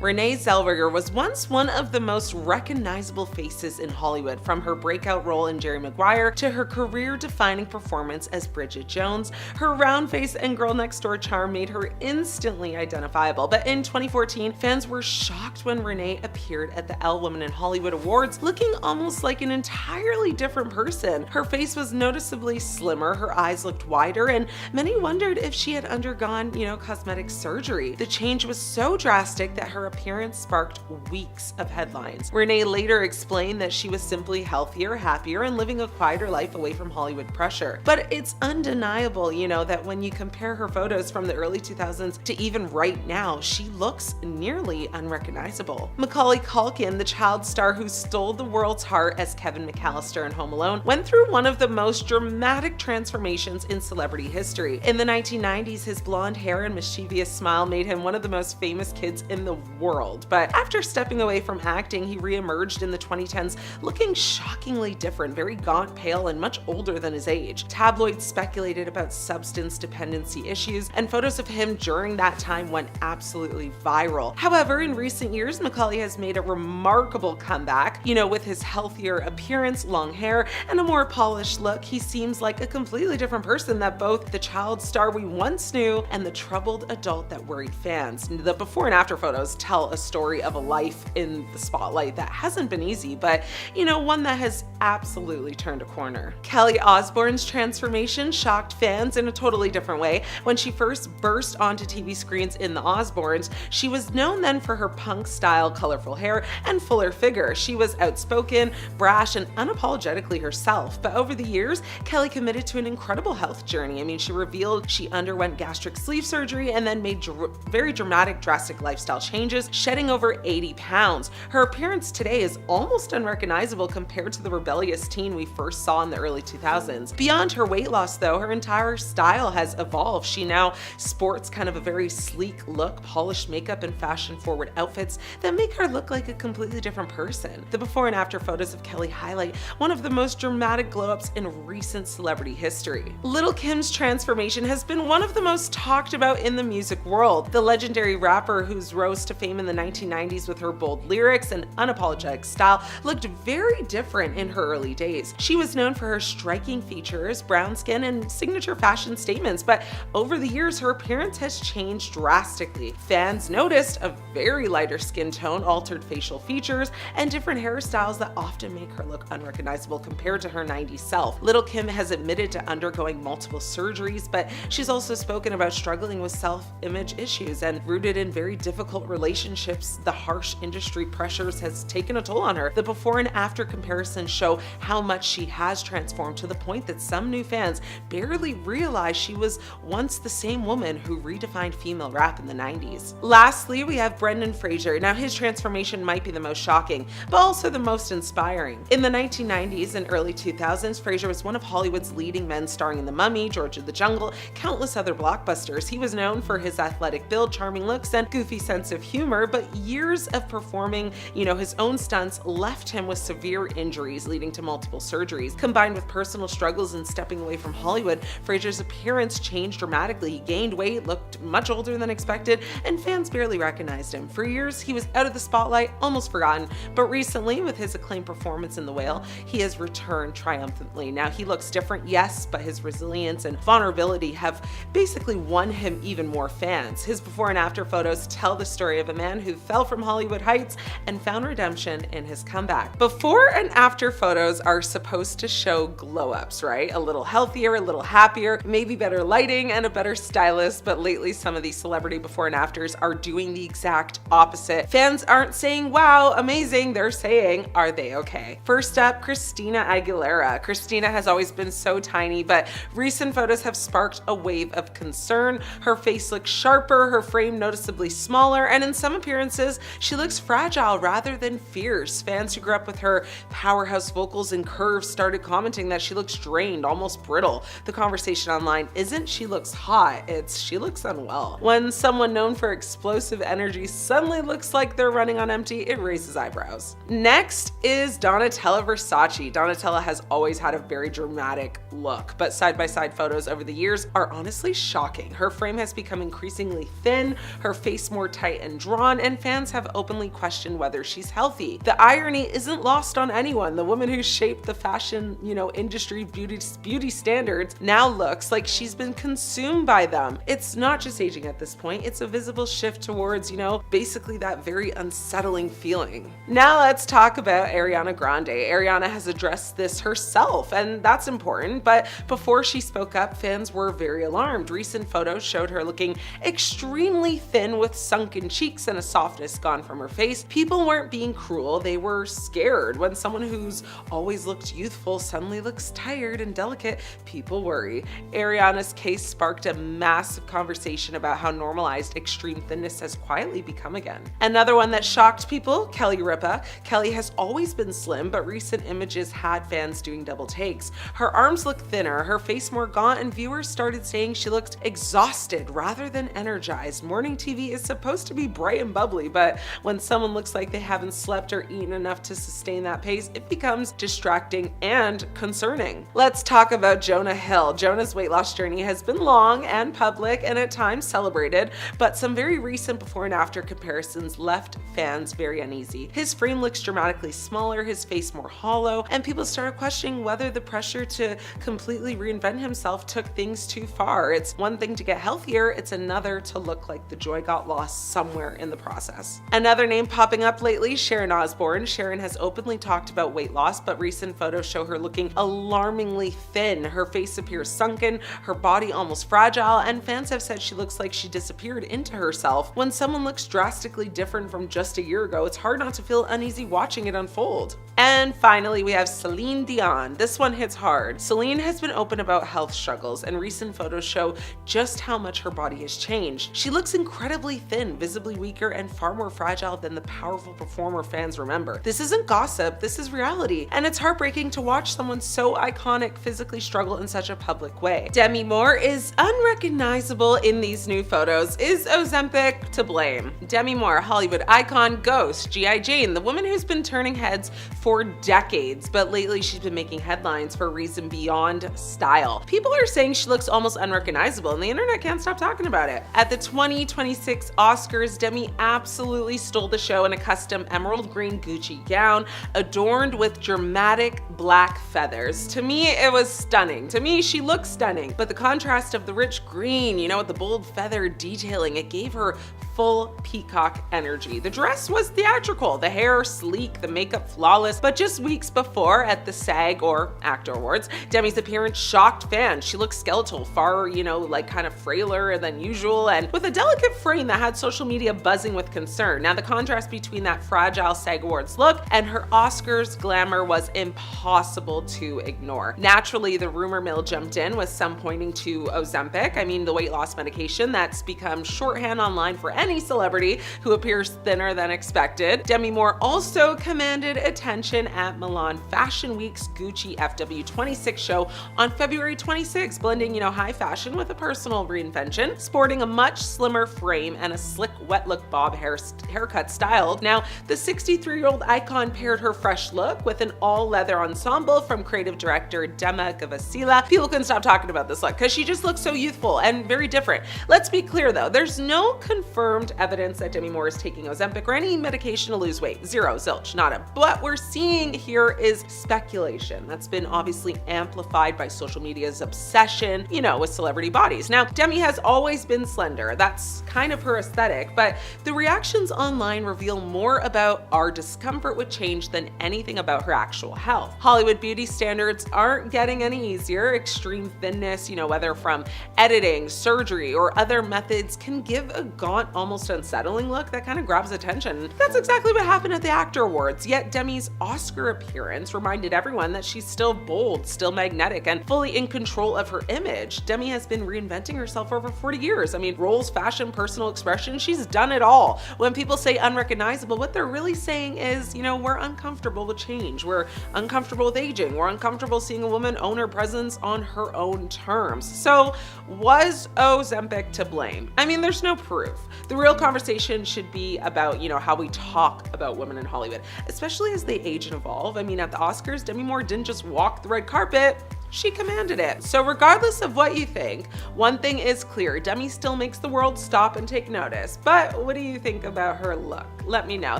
Renee Zellweger was once one of the most recognizable faces in Hollywood, from her breakout role in Jerry Maguire to her career-defining performance as Bridget Jones. Her round face and girl next door charm made her instantly identifiable. But in 2014, fans were shocked when Renee appeared at the Elle Women in Hollywood Awards looking almost like an entirely different person. Her face was noticeably slimmer, her eyes looked wider, and many wondered if she had undergone, cosmetic surgery. The change was so drastic that her appearance sparked weeks of headlines. Renee later explained that she was simply healthier, happier, and living a quieter life away from Hollywood pressure. But it's undeniable, that when you compare her photos from the early 2000s to even right now, she looks nearly unrecognizable. Macaulay Culkin, the child star who stole the world's heart as Kevin McAllister in Home Alone, went through one of the most dramatic transformations in celebrity history. In the 1990s, his blonde hair and mischievous smile made him one of the most famous kids in the world. But after stepping away from acting, he re-emerged in the 2010s looking shockingly different, very gaunt, pale, and much older than his age. Tabloids speculated about substance dependency issues, and photos of him during that time went absolutely viral. However, in recent years, Macaulay has made a remarkable comeback. With his healthier appearance, long hair, and a more polished look, he seems like a completely different person than both the child star we once knew and the troubled adult that worried fans. The before and after photos tell a story of a life in the spotlight that hasn't been easy, but one that has absolutely turned a corner. Kelly Osbourne's transformation shocked fans in a totally different way. When she first burst onto TV screens in The Osbournes, she was known then for her punk style, colorful hair, and fuller figure. She was outspoken, brash, and unapologetically herself. But over the years, Kelly committed to an incredible health journey. She revealed she underwent gastric sleeve surgery and then made very dramatic, drastic lifestyle changes, shedding over 80 pounds. Her appearance today is almost unrecognizable compared to the rebellious teen we first saw in the early 2000s. Beyond her weight loss, though, her entire style has evolved. She now sports kind of a very sleek look, polished makeup, and fashion-forward outfits that make her look like a completely different person. The before and after photos of Kelly highlight one of the most dramatic glow-ups in recent celebrity history. Lil' Kim's transformation has been one of the most talked about in the music world. The legendary rapper, whose rose to fame in the 1990s with her bold lyrics and unapologetic style, looked very different in her early days. She was known for her striking features, brown skin, and signature fashion statements, but over the years, her appearance has changed drastically. Fans noticed a very lighter skin tone, altered facial features, and different hairstyles that often make her look unrecognizable compared to her 90s self. Lil' Kim has admitted to undergoing multiple surgeries, but she's also spoken about struggling with self-image issues, and rooted in very difficult relationships, the harsh industry pressures has taken a toll on her. The before and after comparisons show how much she has transformed, to the point that some new fans barely realize she was once the same woman who redefined female rap in the 90s. Lastly, we have Brendan Fraser. Now, his transformation might be the most shocking, but also the most inspiring. In the 1990s and early 2000s, Fraser was one of Hollywood's leading men, starring in The Mummy, George of the Jungle, countless other blockbusters. He was known for his athletic build, charming looks, and goofy sense of humor, but years of performing, his own stunts left him with severe injuries, leading to multiple surgeries. Combined with personal struggles and stepping away from Hollywood, Fraser's appearance changed dramatically. He gained weight, looked much older than expected, and fans barely recognized him. For years, he was out of the spotlight, almost forgotten, but recently, with his acclaimed performance in The Whale, he has returned triumphantly. Now, he looks different, yes, but his resilience and vulnerability have basically won him even more fans. His before and after photos tell the story of a man who fell from Hollywood heights and found redemption in his comeback. Before and after photos are supposed to show glow-ups, right? A little healthier, a little happier, maybe better lighting and a better stylist, but lately some of these celebrity before and afters are doing the exact opposite. Fans aren't saying, wow, amazing, they're saying, are they okay? First up, Christina Aguilera. Christina has always been so tiny, but recent photos have sparked a wave of concern. Her face looks sharper, her frame noticeably smaller, and in some appearances, she looks fragile rather than fierce. Fans who grew up with her powerhouse vocals and curves started commenting that she looks drained, almost brittle. The conversation online isn't she looks hot, it's she looks unwell. When someone known for explosive energy suddenly looks like they're running on empty, it raises eyebrows. Next is Donatella Versace. Donatella has always had a very dramatic look, but side-by-side photos over the years are honestly shocking. Her frame has become increasingly thin, her face more tight and drawn, withdrawn, and fans have openly questioned whether she's healthy. The irony isn't lost on anyone. The woman who shaped the fashion, industry beauty standards now looks like she's been consumed by them. It's not just aging at this point, it's a visible shift towards, basically that very unsettling feeling. Now let's talk about Ariana Grande. Ariana has addressed this herself, and that's important, but before she spoke up, fans were very alarmed. Recent photos showed her looking extremely thin with sunken cheeks and a softness gone from her face. People weren't being cruel, they were scared. When someone who's always looked youthful suddenly looks tired and delicate, people worry. Ariana's case sparked a massive conversation about how normalized extreme thinness has quietly become again. Another one that shocked people, Kelly Ripa. Kelly has always been slim, but recent images had fans doing double takes. Her arms look thinner, her face more gaunt, and viewers started saying she looked exhausted rather than energized. Morning TV is supposed to be bright and bubbly, but when someone looks like they haven't slept or eaten enough to sustain that pace, it becomes distracting and concerning. Let's talk about Jonah Hill. Jonah's weight loss journey has been long and public and at times celebrated, but some very recent before and after comparisons left fans very uneasy. His frame looks dramatically smaller, his face more hollow, and people started questioning whether the pressure to completely reinvent himself took things too far. It's one thing to get healthier, it's another to look like the joy got lost somewhere in the process. Another name popping up lately, Sharon Osbourne. Sharon has openly talked about weight loss, but recent photos show her looking alarmingly thin. Her face appears sunken, her body almost fragile, and fans have said she looks like she disappeared into herself. When someone looks drastically different from just a year ago, it's hard not to feel uneasy watching it unfold. And finally, we have Celine Dion. This one hits hard. Celine has been open about health struggles, and recent photos show just how much her body has changed. She looks incredibly thin, visibly weaker, and far more fragile than the powerful performer fans remember. This isn't gossip, this is reality, and it's heartbreaking to watch someone so iconic physically struggle in such a public way. Demi Moore is unrecognizable in these new photos. Is Ozempic to blame? Demi Moore, Hollywood icon, ghost, G.I. Jane, the woman who's been turning heads for decades, but lately she's been making headlines for a reason beyond style. People are saying she looks almost unrecognizable, and the internet can't stop talking about it. At the 2026 Oscars, Demi absolutely stole the show in a custom emerald green Gucci gown adorned with dramatic black feathers. To me, it was stunning. To me, she looks stunning, but the contrast of the rich green, with the bold feather detailing, it gave her full peacock energy. The dress was theatrical, the hair sleek, the makeup flawless, but just weeks before at the SAG or Actor Awards, Demi's appearance shocked fans. She looked skeletal, far, kind of frailer than usual, and with a delicate frame that had social media buzzing with concern. Now, the contrast between that fragile SAG Awards look and her Oscars glamour was impossible to ignore. Naturally, the rumor mill jumped in with some pointing to Ozempic. The weight loss medication that's become shorthand online for any celebrity who appears thinner than expected. Demi Moore also commanded attention at Milan Fashion Week's Gucci FW26 show on February 26, blending, high fashion with a personal reinvention, sporting a much slimmer frame and a slick wet look bob haircut styled. Now, the 63-year-old icon paired her fresh look with an all-leather ensemble from creative director Dema Gavasila. People couldn't stop talking about this look because she just looks so youthful and very different. Let's be clear though, there's no confirmed evidence that Demi Moore is taking Ozempic or any medication to lose weight. Zero, zilch, nada. What we're seeing here is speculation that's been obviously amplified by social media's obsession, with celebrity bodies. Now, Demi has always been slender. That's kind of her aesthetic, but the reactions online reveal more about our discomfort with change than anything about her actual health. Hollywood beauty standards aren't getting any easier. Extreme thinness, whether from editing, surgery, or other methods, can give a gaunt, almost unsettling look that kind of grabs attention. That's exactly what happened at the Actor Awards, yet Demi's Oscar appearance reminded everyone that she's still bold, still magnetic, and fully in control of her image. Demi has been reinventing herself for over 40 years. Roles, fashion, personal expression, she's done it all. When people say unrecognizable, what they're really saying is, we're uncomfortable with change. We're uncomfortable with aging. We're uncomfortable seeing a woman own her presence on her own terms. So was Ozempic to blame? There's no proof. The real conversation should be about, how we talk about women in Hollywood, especially as they age and evolve. At the Oscars, Demi Moore didn't just walk the red carpet. she commanded it. So regardless of what you think, one thing is clear, Demi still makes the world stop and take notice. But what do you think about her look? Let me know.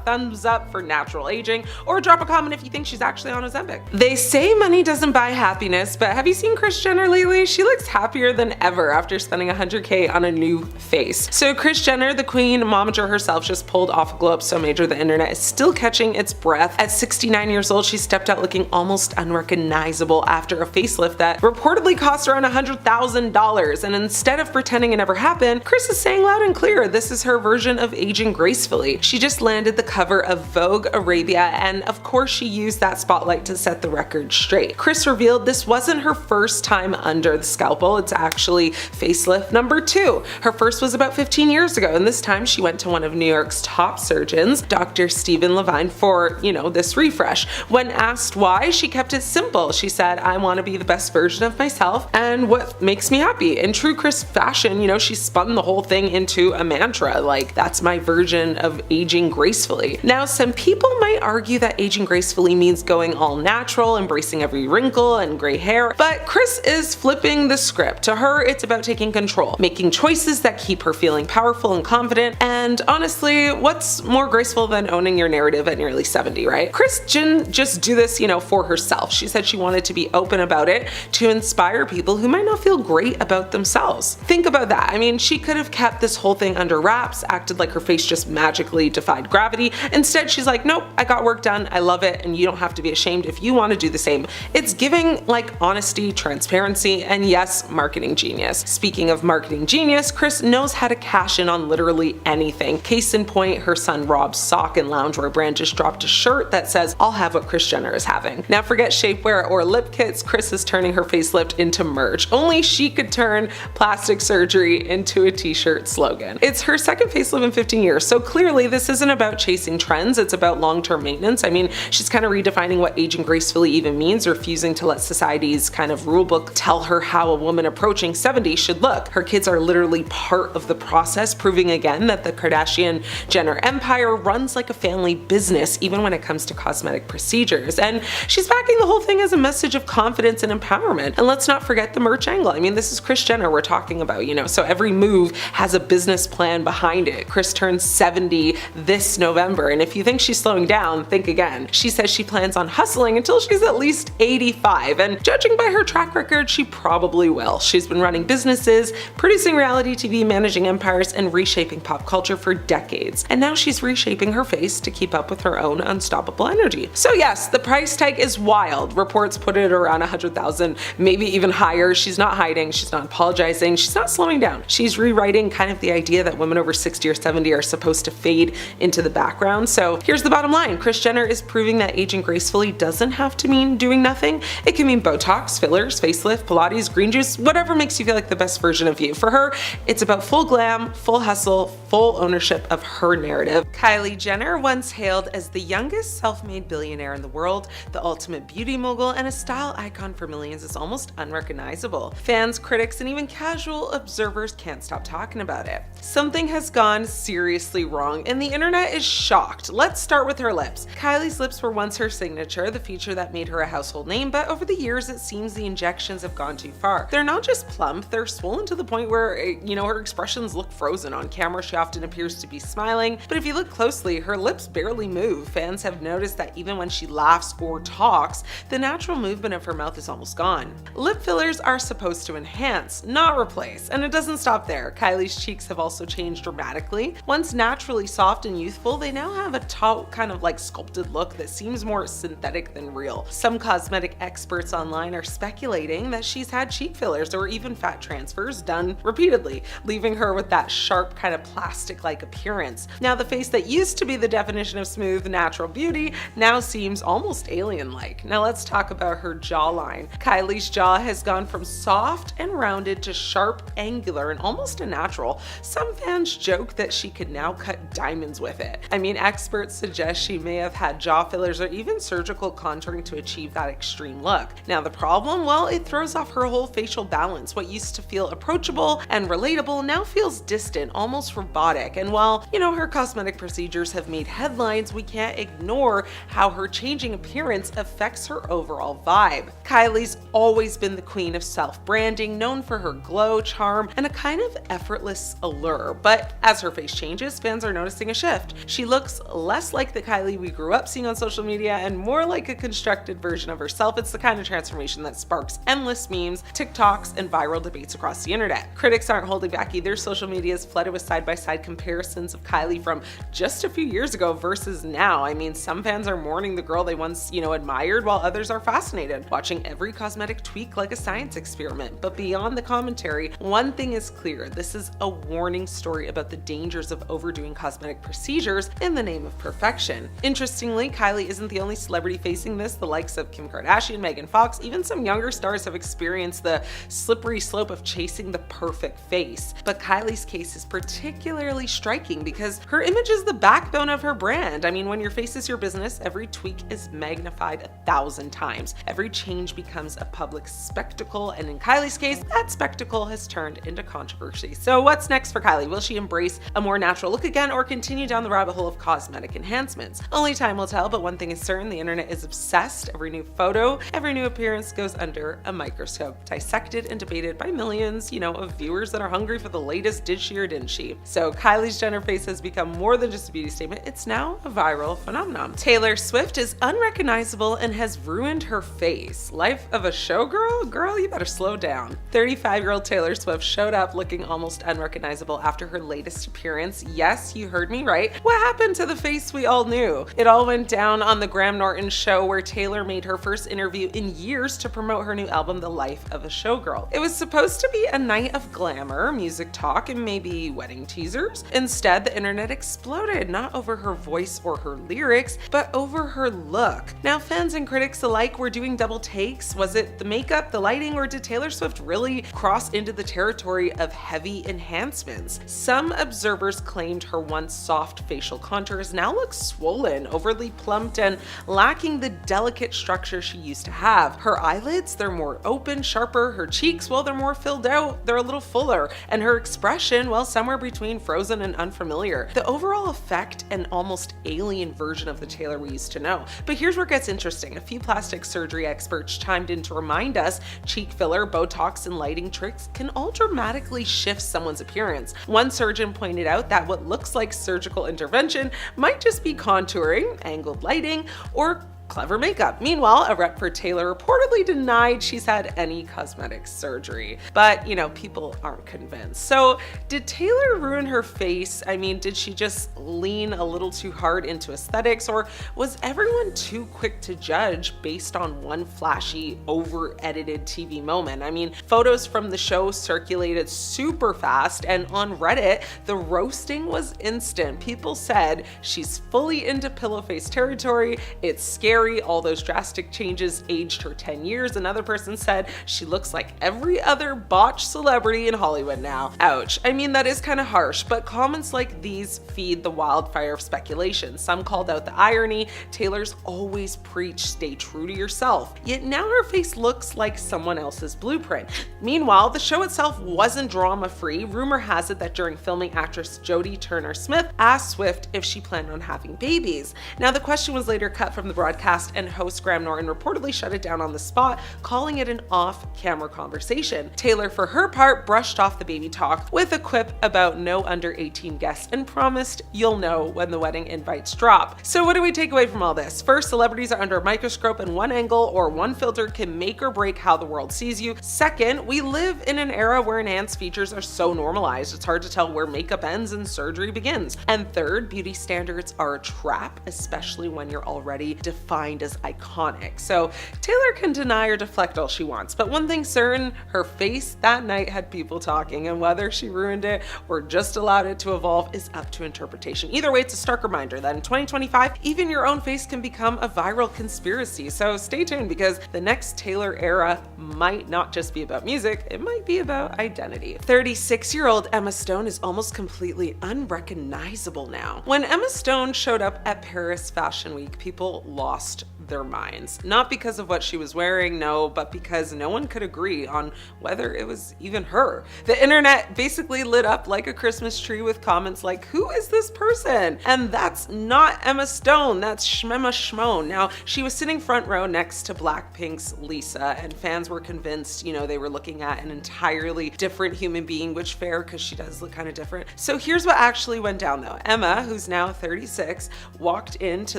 Thumbs up for natural aging, or drop a comment if you think she's actually on Ozempic. They say money doesn't buy happiness, but have you seen Kris Jenner lately? She looks happier than ever after spending $100K on a new face. So Kris Jenner, the queen momager herself, just pulled off a glow up so major the internet is still catching its breath. At 69 years old, she stepped out looking almost unrecognizable after a facelift that reportedly cost around $100,000. And instead of pretending it never happened, Kris is saying loud and clear this is her version of aging gracefully. She just landed the cover of Vogue Arabia, and of course she used that spotlight to set the record straight. Kris revealed this wasn't her first time under the scalpel, it's actually facelift number 2. Her first was about 15 years ago, and this time she went to one of New York's top surgeons, Dr. Stephen Levine, for, this refresh. When asked why, she kept it simple. She said, I want to be the best version of myself and what makes me happy. In true Kris fashion, she spun the whole thing into a mantra, like, that's my version of aging gracefully. Now, some people might argue that aging gracefully means going all natural, embracing every wrinkle and gray hair, but Kris is flipping the script. To her, it's about taking control, making choices that keep her feeling powerful and confident, and honestly, what's more graceful than owning your narrative at nearly 70, right? Kris didn't just do this, for herself. She said she wanted to be open about it to inspire people who might not feel great about themselves. Think about that. I mean, she could have kept this whole thing under wraps, acted like her face just magically defied gravity. Instead, she's like, nope, I got work done, I love it, and you don't have to be ashamed if you want to do the same. It's giving like honesty, transparency, and yes, marketing genius. Speaking of marketing genius, Kris knows how to cash in on literally anything. Case in point, her son Rob's sock and loungewear brand just dropped a shirt that says, I'll have what Kris Jenner is having. Now forget shapewear or lip kits, Kris is turning her facelift into merch. Only she could turn plastic surgery into a t-shirt slogan. It's her second facelift in 15 years, so clearly this isn't about chasing trends, it's about long-term maintenance. I mean, she's kind of redefining what aging gracefully even means, refusing to let society's kind of rulebook tell her how a woman approaching 70 should look. Her kids are literally part of the process, proving again that the Kardashian-Jenner empire runs like a family business, even when it comes to cosmetic procedures. And she's backing the whole thing as a message of confidence and empowerment. And let's not forget the merch angle. I mean, this is Kris Jenner we're talking about, so every move has a business plan behind it. Kris turns 70 this November, and if you think she's slowing down, think again. She says she plans on hustling until she's at least 85, and judging by her track record, she probably will. She's been running businesses, producing reality TV, managing empires, and reshaping pop culture for decades. And now she's reshaping her face to keep up with her own unstoppable energy. So yes, the price tag is wild. Reports put it around 100,000, maybe even higher. She's not hiding, she's not apologizing, she's not slowing down. She's rewriting kind of the idea that women over 60 or 70 are supposed to fade into the background. So here's the bottom line. Kris Jenner is proving that aging gracefully doesn't have to mean doing nothing. It can mean Botox, fillers, facelift, Pilates, green juice, whatever makes you feel like the best version of you. For her, it's about full glam, full hustle, full ownership of her narrative. Kylie Jenner, once hailed as the youngest self-made billionaire in the world, the ultimate beauty mogul, and a style icon for millions, is almost unrecognizable. Fans, critics, and even casual observers can't stop talking about it. Something has gone seriously wrong, and the internet is shocked. Let's start with her lips. Kylie's lips were once her signature, the feature that made her a household name, but over the years it seems the injections have gone too far. They're not just plump, they're swollen to the point where, her expressions look frozen. On camera, she often appears to be smiling, but if you look closely, her lips barely move. Fans have noticed that even when she laughs or talks, the natural movement of her mouth is almost gone. Lip fillers are supposed to enhance, not replace, and it doesn't stop there. Kylie's cheeks have also changed dramatically. Once naturally soft and youthful, they now have a taut, kind of like sculpted look that seems more synthetic than real. Some cosmetic experts online are speculating that she's had cheek fillers or even fat transfers done repeatedly, leaving her with that sharp kind of plastic-like appearance. Now, the face that used to be the definition of smooth, natural beauty now seems almost alien-like. Now let's talk about her jawline. Kylie's jaw has gone from soft and rounded to sharp, angular, and almost a natural. Some fans joke that she could now cut diamonds with it. I mean, experts suggest she may have had jaw fillers or even surgical contouring to achieve that extreme look. Now the problem? Well, it throws off her whole facial balance. What used to feel approachable and relatable now feels distant, almost robotic. And while, her cosmetic procedures have made headlines, we can't ignore how her changing appearance affects her overall vibe. Kylie's always been the queen of self-branding, known for her glow, charm, and a kind of effortless allure. But as her face changes, fans are noticing a shift. She looks less like the Kylie we grew up seeing on social media and more like a constructed version of herself. It's the kind of transformation that sparks endless memes, TikToks, and viral debates across the internet. Critics aren't holding back either. Social media is flooded with side-by-side comparisons of Kylie from just a few years ago versus now. I mean, some fans are mourning the girl they once, admired, while others are fascinated, watching every cosmetic tweak like a science experiment. But beyond the commentary, one thing is clear. This is a warning story about the dangers of overdoing cosmetic procedures in the name of perfection. Interestingly, Kylie isn't the only celebrity facing this. The likes of Kim Kardashian, Megan Fox, even some younger stars have experienced the slippery slope of chasing the perfect face. But Kylie's case is particularly striking because her image is the backbone of her brand. I mean, when your face is your business, every tweak is magnified 1,000 times. Every change becomes a public spectacle, and in Kylie's case, that spectacle has turned into controversy. So what's next for Kylie? Will she embrace a more natural look again or continue down the rabbit hole of cosmetic enhancements? Only time will tell, but one thing is certain, the internet is obsessed. Every new photo, every new appearance goes under a microscope, dissected and debated by millions, of viewers that are hungry for the latest did she or didn't she. So Kylie's Jenner face has become more than just a beauty statement, it's now a viral phenomenon. Taylor Swift is unrecognizable and has ruined her face. Life of a showgirl? Girl, you better slow down. 35-year-old Taylor Swift showed up looking almost unrecognizable after her latest appearance. Yes, you heard me right. What happened to the face we all knew? It all went down on the Graham Norton show, where Taylor made her first interview in years to promote her new album, The Life of a Showgirl. It was supposed to be a night of glamour, music talk, and maybe wedding teasers. Instead, the internet exploded, not over her voice or her lyrics, but over her look. Now, fans and critics alike were doing double takes. Was it the makeup, the lighting, or did Taylor Swift really cross into the territory of heavy enhancements? Some observers claimed her once soft facial contours now look swollen, overly plumped, and lacking the delicate structure she used to have. Her eyelids, they're more open, sharper. Her cheeks, well, they're more filled out, they're a little fuller. And her expression, well, somewhere between frozen and unfamiliar. The overall effect, an almost alien version of the Taylor we used to know. But here's where it gets interesting. A few plastic surgery experts chimed in to remind us cheek filler, Botox, and lighting tricks can all dramatically shift someone's appearance. One surgeon pointed out that what looks like surgical intervention might just be contouring, angled lighting, or clever makeup. Meanwhile, a rep for Taylor reportedly denied she's had any cosmetic surgery. But, people aren't convinced. So did Taylor ruin her face? I mean, did she just lean a little too hard into aesthetics, or was everyone too quick to judge based on one flashy, over-edited TV moment? I mean, photos from the show circulated super fast, and on Reddit, the roasting was instant. People said she's fully into pillow face territory, it's scary, all those drastic changes aged her 10 years. Another person said she looks like every other botched celebrity in Hollywood now. Ouch. I mean, that is kind of harsh, but comments like these feed the wildfire of speculation. Some called out the irony. Taylor's always preached, stay true to yourself. Yet now her face looks like someone else's blueprint. Meanwhile, the show itself wasn't drama-free. Rumor has it that during filming, actress Jodie Turner-Smith asked Swift if she planned on having babies. Now, the question was later cut from the broadcast, and host Graham Norton reportedly shut it down on the spot, calling it an off-camera conversation. Taylor, for her part, brushed off the baby talk with a quip about no under 18 guests and promised you'll know when the wedding invites drop. So what do we take away from all this? First, celebrities are under a microscope, and one angle or one filter can make or break how the world sees you. Second, we live in an era where enhanced features are so normalized, it's hard to tell where makeup ends and surgery begins. And third, beauty standards are a trap, especially when you're already defined defined as iconic. So Taylor can deny or deflect all she wants, but one thing's certain, her face that night had people talking, and whether she ruined it or just allowed it to evolve is up to interpretation. Either way, it's a stark reminder that in 2025, even your own face can become a viral conspiracy. So stay tuned, because the next Taylor era might not just be about music, it might be about identity. 36-year-old Emma Stone is almost completely unrecognizable now. When Emma Stone showed up at Paris Fashion Week, people lost their minds. Not because of what she was wearing, no, but because no one could agree on whether it was even her. The internet basically lit up like a Christmas tree with comments like, "Who is this person?" And that's not Emma Stone, that's Shmema Shmone. Now, she was sitting front row next to Blackpink's Lisa, and fans were convinced, they were looking at an entirely different human being, which fair, because she does look kind of different. So here's what actually went down though. Emma, who's now 36, walked into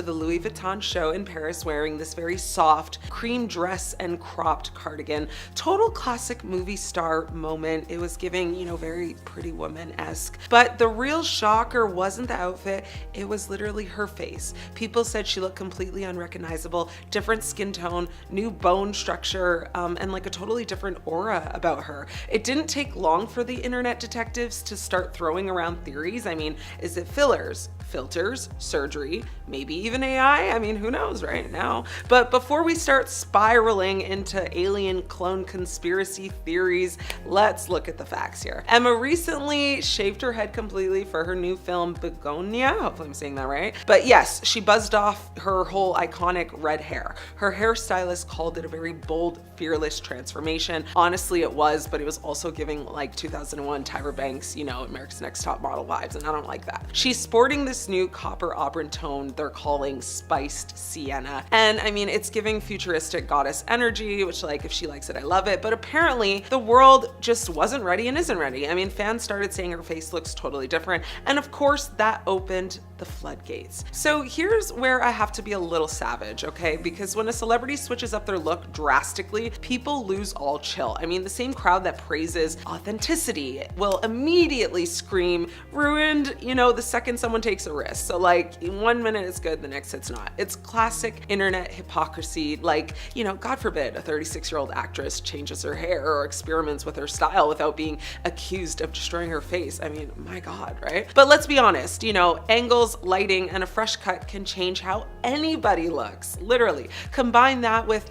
the Louis Vuitton show in Paris wearing this very soft cream dress and cropped cardigan. Total classic movie star moment. It was giving, very Pretty Woman-esque. But the real shocker wasn't the outfit, it was literally her face. People said she looked completely unrecognizable, different skin tone, new bone structure, and like a totally different aura about her. It didn't take long for the internet detectives to start throwing around theories. I mean, is it fillers, filters, surgery, maybe even AI? I mean, who knows right now? But before we start spiraling into alien clone conspiracy theories, let's look at the facts here. Emma recently shaved her head completely for her new film Begonia. Hopefully I'm saying that right. But yes, she buzzed off her whole iconic red hair. Her hairstylist called it a very bold, fearless transformation. Honestly, it was, but it was also giving like 2001 Tyra Banks, America's Next Top Model vibes, and I don't like that. She's sporting this new copper auburn tone they're calling spiced sienna. And I mean, it's giving futuristic goddess energy, which like, if she likes it, I love it. But apparently the world just wasn't ready and isn't ready. I mean, fans started saying her face looks totally different. And of course that opened the floodgates. So here's where I have to be a little savage, okay? Because when a celebrity switches up their look drastically, people lose all chill. I mean, the same crowd that praises authenticity will immediately scream, ruined, the second someone takes a risk. So like, in 1 minute it's good, the next it's not. It's classic internet hypocrisy. Like, God forbid a 36-year-old actress changes her hair or experiments with her style without being accused of destroying her face. I mean, my God, right? But let's be honest, angles, lighting, and a fresh cut can change how anybody looks, literally. Combine that with,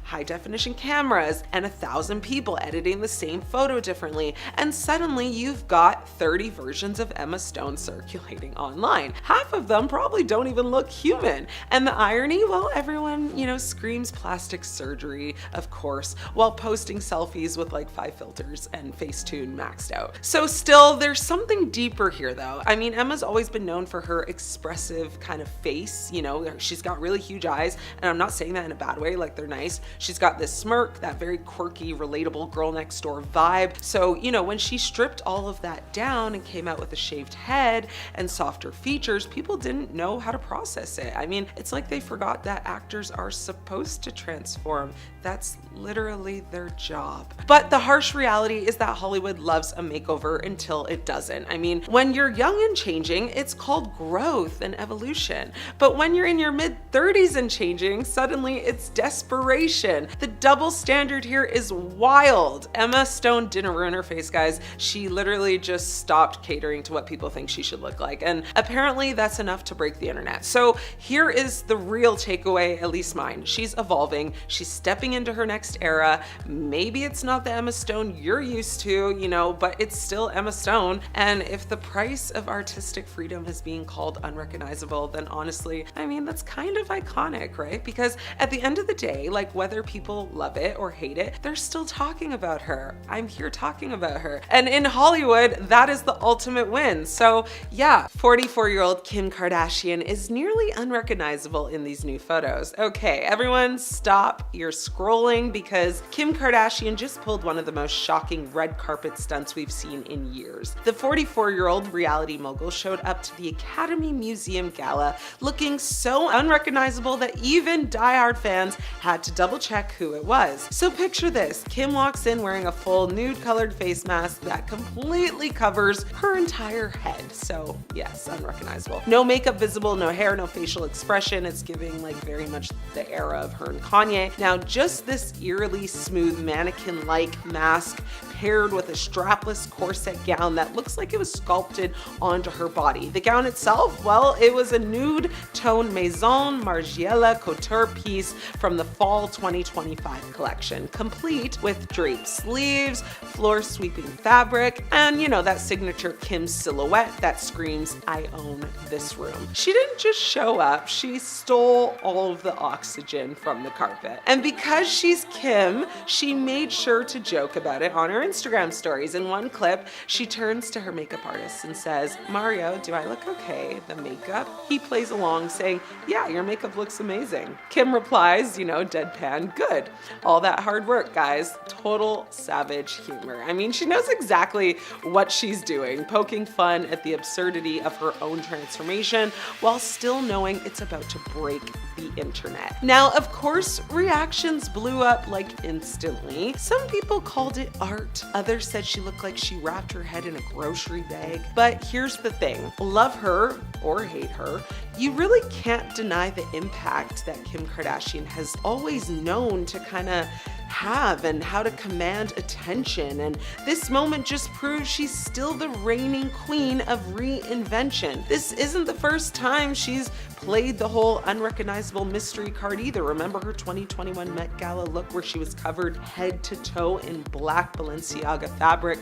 high definition cameras and 1,000 people editing the same photo differently, and suddenly you've got 30 versions of Emma Stone circulating online. Half of them probably don't even look human. And the irony, well, everyone, screams plastic surgery, of course, while posting selfies with like 5 filters and Facetune maxed out. So still, there's something deeper here though. I mean, Emma's always been known for her expressive kind of face, she's got really huge eyes, and I'm not saying that in a bad way, like they're nice. She's got this smirk, that very quirky, relatable girl next door vibe. So, when she stripped all of that down and came out with a shaved head and softer features, people didn't know how to process it. I mean, it's like they forgot that actors are supposed to transform. That's literally their job. But the harsh reality is that Hollywood loves a makeover until it doesn't. I mean, when you're young and changing, it's called growth and evolution. But when you're in your mid-30s and changing, suddenly it's desperation. The double standard here is wild. Emma Stone didn't ruin her face, guys. She literally just stopped catering to what people think she should look like. And apparently that's enough to break the internet. So here is the real takeaway, at least mine. She's evolving. She's stepping into her next era. Maybe it's not the Emma Stone you're used to, but it's still Emma Stone. And if the price of artistic freedom is being called unrecognizable, then honestly, I mean, that's kind of iconic, right? Because at the end of the day, like whether people love it or hate it, they're still talking about her. I'm here talking about her. And in Hollywood, that is the ultimate win. So yeah, 44-year-old Kim Kardashian is nearly unrecognizable in these new photos. Okay, everyone stop your scrolling, because Kim Kardashian just pulled one of the most shocking red carpet stunts we've seen in years. The 44-year-old reality mogul showed up to the Academy Museum Gala looking so unrecognizable that even diehard fans had to double check who it was. So picture this, Kim walks in wearing a full nude colored face mask that completely covers her entire head. So yes, unrecognizable. No makeup visible, no hair, no facial expression. It's giving like very much the era of her and Kanye. Now, just this eerily smooth mannequin-like mask paired with a strapless corset gown that looks like it was sculpted onto her body. The gown itself, well, it was a nude tone Maison Margiela couture piece from the fall 2025 collection, complete with draped sleeves, floor sweeping fabric, and you know, that signature Kim silhouette that screams, "I own this room." She didn't just show up, she stole all of the oxygen from the carpet. And because she's Kim, she made sure to joke about it on her Instagram stories. In one clip, she turns to her makeup artist and says, "Mario, do I look okay? The makeup?" He plays along saying, "Yeah, your makeup looks amazing." Kim replies, you know, deadpan, "Good. All that hard work, guys." Total savage humor. I mean, she knows exactly what she's doing, poking fun at the absurdity of her own transformation while still knowing it's about to break the internet. Now, of course, reactions blew up like instantly. Some people called it art. Others said she looked like she wrapped her head in a grocery bag. But here's the thing, love her or hate her, you really can't deny the impact that Kim Kardashian has always known to kind of have and how to command attention. And this moment just proves she's still the reigning queen of reinvention. This isn't the first time she's played the whole unrecognizable mystery card either. Remember her 2021 Met Gala look where she was covered head to toe in black Balenciaga fabric,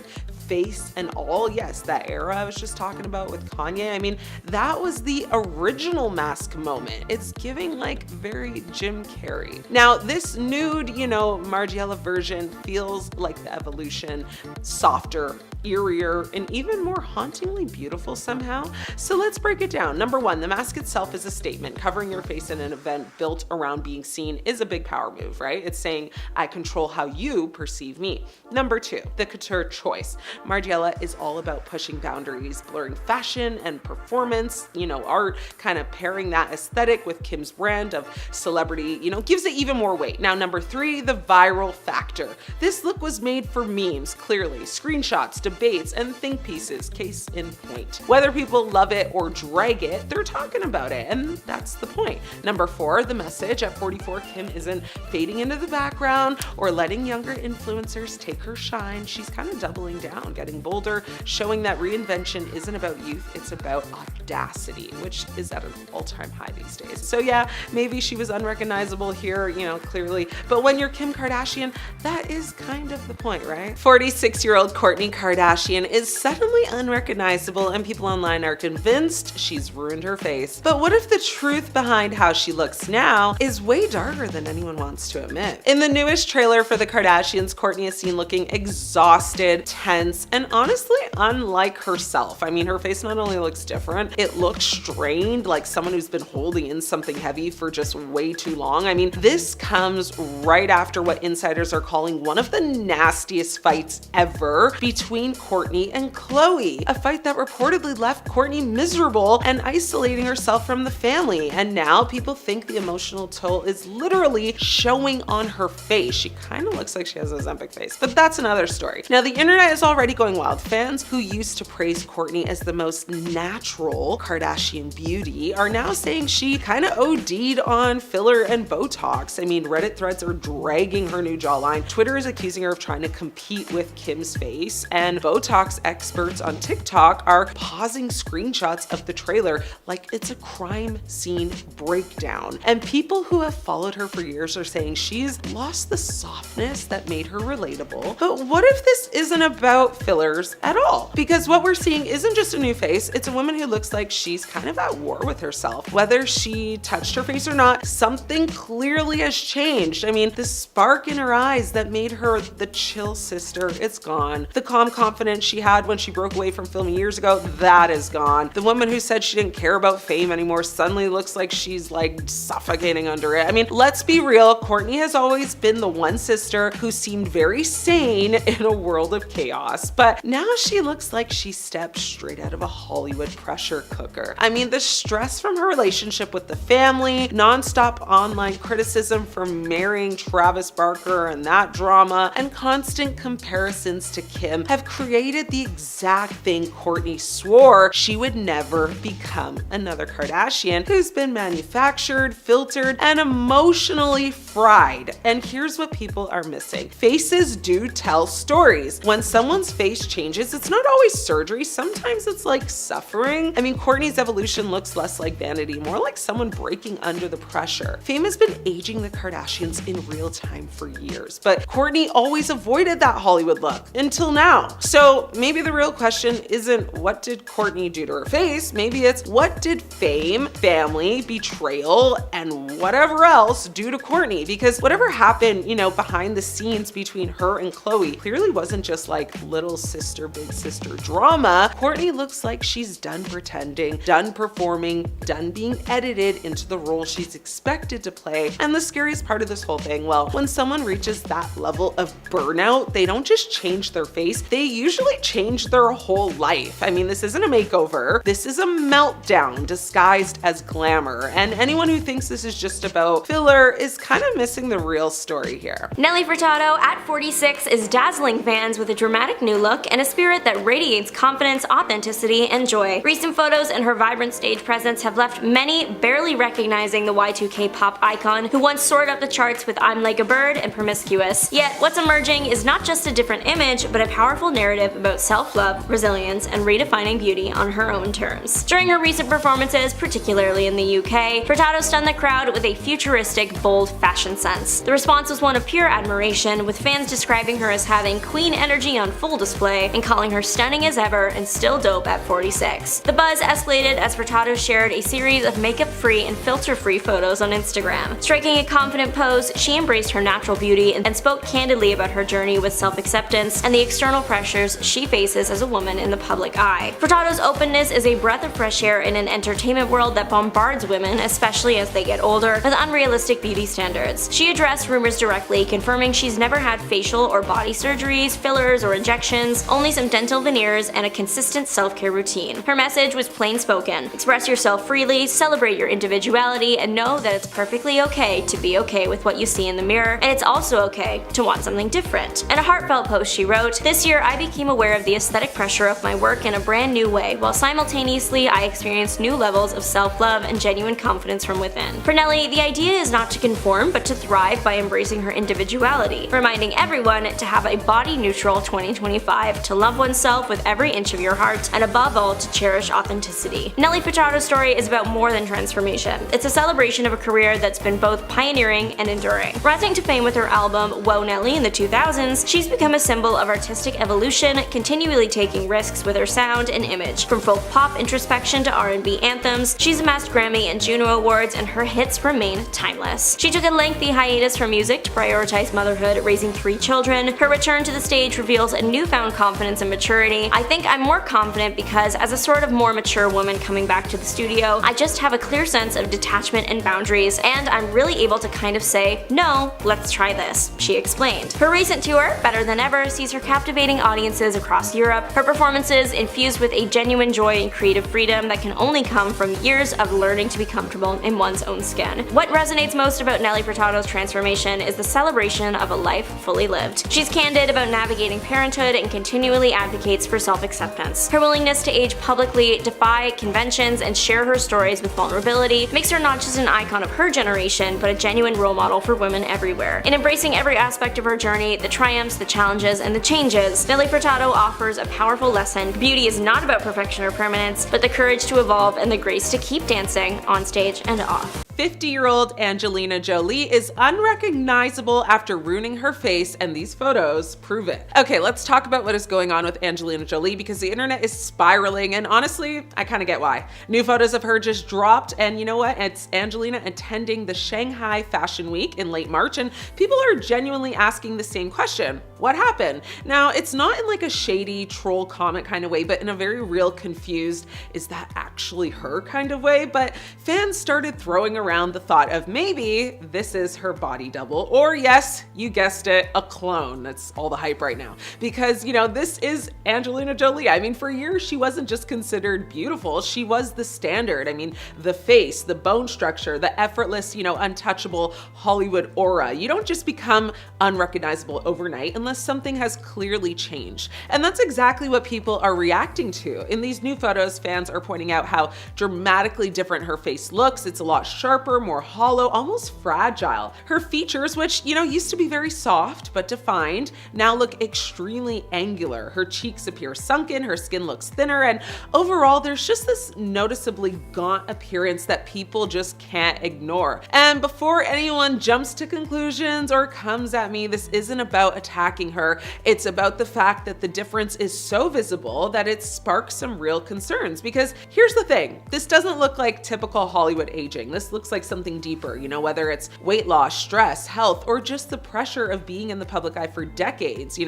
face and all? Yes, that era I was just talking about with Kanye. I mean, that was the original mask moment. It's giving like very Jim Carrey. Now, this nude, you know, Margiela version feels like the evolution, softer, eerier, and even more hauntingly beautiful somehow. So let's break it down. Number one, the mask itself is a statement. Covering your face in an event built around being seen is a big power move, right? It's saying, I control how you perceive me. Number two, the couture choice. Margiela is all about pushing boundaries, blurring fashion and performance, you know, art, kind of pairing that aesthetic with Kim's brand of celebrity, you know, gives it even more weight. Now, number three, the viral factor. This look was made for memes, clearly, screenshots, debates, and think pieces, case in point. Whether people love it or drag it, they're talking about it, and that's the point. Number four, the message. At 44, Kim isn't fading into the background or letting younger influencers take her shine. She's kind of doubling down, getting bolder, showing that reinvention isn't about youth, it's about audacity, which is at an all-time high these days. So yeah, maybe she was unrecognizable here, you know, clearly, but when you're Kim Kardashian, that is kind of the point, right? 46-year-old Kourtney Kardashian is suddenly unrecognizable, and people online are convinced she's ruined her face. But what if the truth behind how she looks now is way darker than anyone wants to admit? In the newest trailer for the Kardashians, Kourtney is seen looking exhausted, tense, and honestly unlike herself. I mean, her face not only looks different, it looks strained, like someone who's been holding in something heavy for just way too long. I mean, this comes right after what insiders are calling one of the nastiest fights ever between Kourtney and Khloe. A fight that reportedly left Kourtney miserable and isolating herself from the family. And now people think the emotional toll is literally showing on her face. She kind of looks like she has a Ozempic face, but that's another story. Now, the internet is already going wild. Fans who used to praise Kourtney as the most natural Kardashian beauty are now saying she kind of OD'd on filler and Botox. I mean, Reddit threads are dragging her new jawline. Twitter is accusing her of trying to compete with Kim's face, and Botox experts on TikTok are pausing screenshots of the trailer like it's a crime scene breakdown. And people who have followed her for years are saying she's lost the softness that made her relatable. But what if this isn't about fillers at all? Because what we're seeing isn't just a new face, it's a woman who looks like she's kind of at war with herself. Whether she touched her face or not, something clearly has changed. I mean, the spark in her eyes that made her the chill sister, it's gone. The calm confidence she had when she broke away from filming years ago, that is gone. The woman who said she didn't care about fame anymore suddenly looks like she's like suffocating under it. I mean, let's be real, Kourtney has always been the one sister who seemed very sane in a world of chaos, but now she looks like she stepped straight out of a Hollywood pressure cooker. I mean, the stress from her relationship with the family, nonstop online criticism for marrying Travis Barker and that drama, and constant comparisons to Kim have created the exact thing Kourtney swore she would never become: another Kardashian who's been manufactured, filtered, and emotionally fried. And here's what people are missing. Faces do tell stories. When someone's face changes, it's not always surgery. Sometimes it's like suffering. I mean, Kourtney's evolution looks less like vanity, more like someone breaking under the pressure. Fame has been aging the Kardashians in real time for years, but Kourtney always avoided that Hollywood look until now. So maybe the real question isn't what did Kourtney do to her face? Maybe it's what did fame, family, betrayal, and whatever else do to Kourtney? Because whatever happened, behind the scenes between her and Khloe clearly wasn't just like little sister, big sister drama. Kourtney looks like she's done pretending, done performing, done being edited into the role she's expected to play. And the scariest part of this whole thing, well, when someone reaches that level of burnout, they don't just change their face, they usually change their whole life. I mean, this isn't a makeover. This is a meltdown disguised as glamour. And anyone who thinks this is just about filler is kind of missing the real story here. Nelly Furtado, at 46, is dazzling fans with a dramatic new look and a spirit that radiates confidence, authenticity, and joy. Recent photos and her vibrant stage presence have left many barely recognizing the Y2K pop icon who once soared up the charts with I'm Like a Bird and Promiscuous. Yet, what's emerging is not just a different image, but a powerful narrative about self-love, resilience, and redefining beauty on her own terms. During her recent performances, particularly in the UK, Furtado stunned the crowd with a futuristic, bold fashion sense. The response was one of pure admiration, with fans describing her as having queen energy on full display and calling her stunning as ever and still dope at 46. The buzz escalated as Furtado shared a series of makeup-free and filter-free photos on Instagram. Striking a confident pose, she embraced her natural beauty and spoke candidly about her journey with self-acceptance and the external pressures she faces as a woman in the public eye. Furtado's openness is a breath of fresh air in an entertainment world that bombards women, especially as they get older, with unrealistic beauty standards. She addressed rumors directly, confirming she's never had facial or body surgeries, fillers, or injections, only some dental veneers and a consistent self-care routine. Her message was plain spoken: express yourself freely, celebrate your individuality, and know that it's perfectly okay to be okay with what you see in the mirror, and it's also okay to want something different. In a heartfelt post she wrote, "This year I became aware of the aesthetic pressure of my work in a brand new way, while simultaneously I experienced new levels of self-love and genuine confidence from within." For Nelly, the idea is not to conform, but to thrive by embracing her individuality, reminding everyone to have a body-neutral 2025, to love oneself with every inch of your heart, and above all, to cherish authenticity. Nelly Furtado's story is about more than transformation. It's a celebration of a career that's been both pioneering and enduring. Rising to fame with her album Whoa Nelly in the 2000s, she's become a symbol of artistic evolution, continually taking risks with her sound and image. From folk pop introspection to R&B anthems, she's amassed Grammy and Juno Awards, and her hits remain timeless. She took a lengthy hiatus from music to prioritize motherhood, raising 3 children. Her return to the stage reveals a newfound confidence and maturity. "I think I'm more confident because, as a sort of more mature woman coming back to the studio, I just have a clear sense of detachment and boundaries, and I'm really able to kind of say, no, let's try this," she explained. Her recent tour, Better Than Ever, sees her captivating audiences across Europe, her performances infused with a genuine joy and creative freedom that can only come from years of learning to be comfortable in one's own skin. What resonates most about Nelly Furtado's transformation is the celebration of a life fully lived. She's candid about navigating parenthood and continually advocates for self-acceptance. Her willingness to age publicly, defy conventions, and share her stories with vulnerability makes her not just an icon of her generation, but a genuine role model for women everywhere. In embracing every aspect of her journey, the triumphs, the challenges, and the changes, Nelly Furtado offers a powerful lesson. Beauty is not about perfection or permanence, but the courage to evolve and the grace to keep dancing on stage and off. 50-year-old Angelina Jolie is unrecognizable after ruining her face, and these photos prove it. Okay, let's talk about what is going on with Angelina Jolie, because the internet is spiraling, and honestly, I kind of get why. New photos of her just dropped, and you know what? It's Angelina attending the Shanghai Fashion Week in late March, and people are genuinely asking the same question: what happened? Now, it's not in like a shady troll comment kind of way, but in a very real confused, is that actually her kind of way? But fans started throwing around the thought of maybe this is her body double, or yes, you guessed it, a clone. That's all the hype right now. Because, this is Angelina Jolie. I mean, for years, she wasn't just considered beautiful, she was the standard. I mean, the face, the bone structure, the effortless, untouchable Hollywood aura. You don't just become unrecognizable overnight unless something has clearly changed. And that's exactly what people are reacting to. In these new photos, fans are pointing out how dramatically different her face looks. It's a lot sharper, more hollow, almost fragile. Her features, which, used to be very soft but defined, now look extremely angular. Her cheeks appear sunken, her skin looks thinner, and overall, there's just this noticeably gaunt appearance that people just can't ignore. And before anyone jumps to conclusions or comes at me, this isn't about attacking her. It's about the fact that the difference is so visible that it sparks some real concerns. Because here's the thing, this doesn't look like typical Hollywood aging. This looks like something deeper, whether it's weight loss, stress, health, or just the pressure of being in the public eye for decades,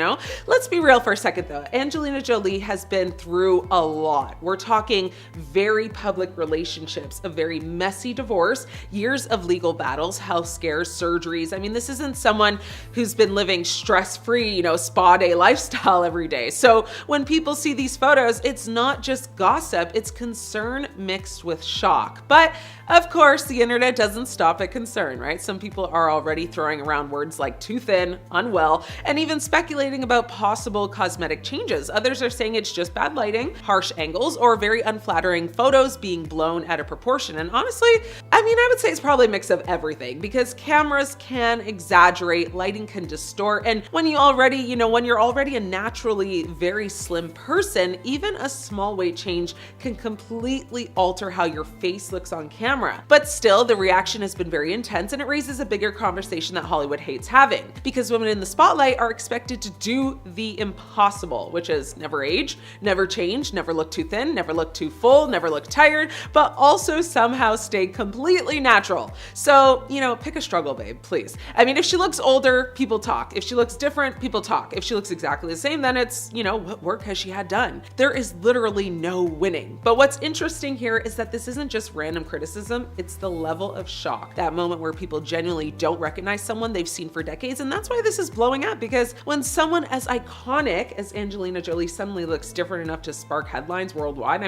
Let's be real for a second though. Angelina Jolie has been through a lot. We're talking very public relationships, a very messy divorce, years of legal battles, health scares, surgeries. I mean, this isn't someone who's been living stress-free, spa day lifestyle every day. So when people see these photos, it's not just gossip, it's concern mixed with shock. But of course, the internet doesn't stop at concern, right? Some people are already throwing around words like too thin, unwell, and even speculating about possible cosmetic changes. Others are saying it's just bad lighting, harsh angles, or very unflattering photos being blown out of proportion. And honestly, I would say it's probably a mix of everything, because cameras can exaggerate, lighting can distort, and when you're already a naturally very slim person, even a small weight change can completely alter how your face looks on camera. But still, the reaction has been very intense, and it raises a bigger conversation that Hollywood hates having, because women in the spotlight are expected to do the impossible, which is never age, never change, never look too thin, never look too full, never look tired, but also somehow stay completely natural. So, pick a struggle, babe, please. I mean, if she looks older, people talk. If she looks different, people talk. If she looks exactly the same, then it's, what work has she had done? There is literally no winning. But what's interesting here is that this isn't just random criticism, it's the level of shock. That moment where people genuinely don't recognize someone they've seen for decades, and that's why this is blowing up, because when someone as iconic as Angelina Jolie suddenly looks different enough to spark headlines worldwide,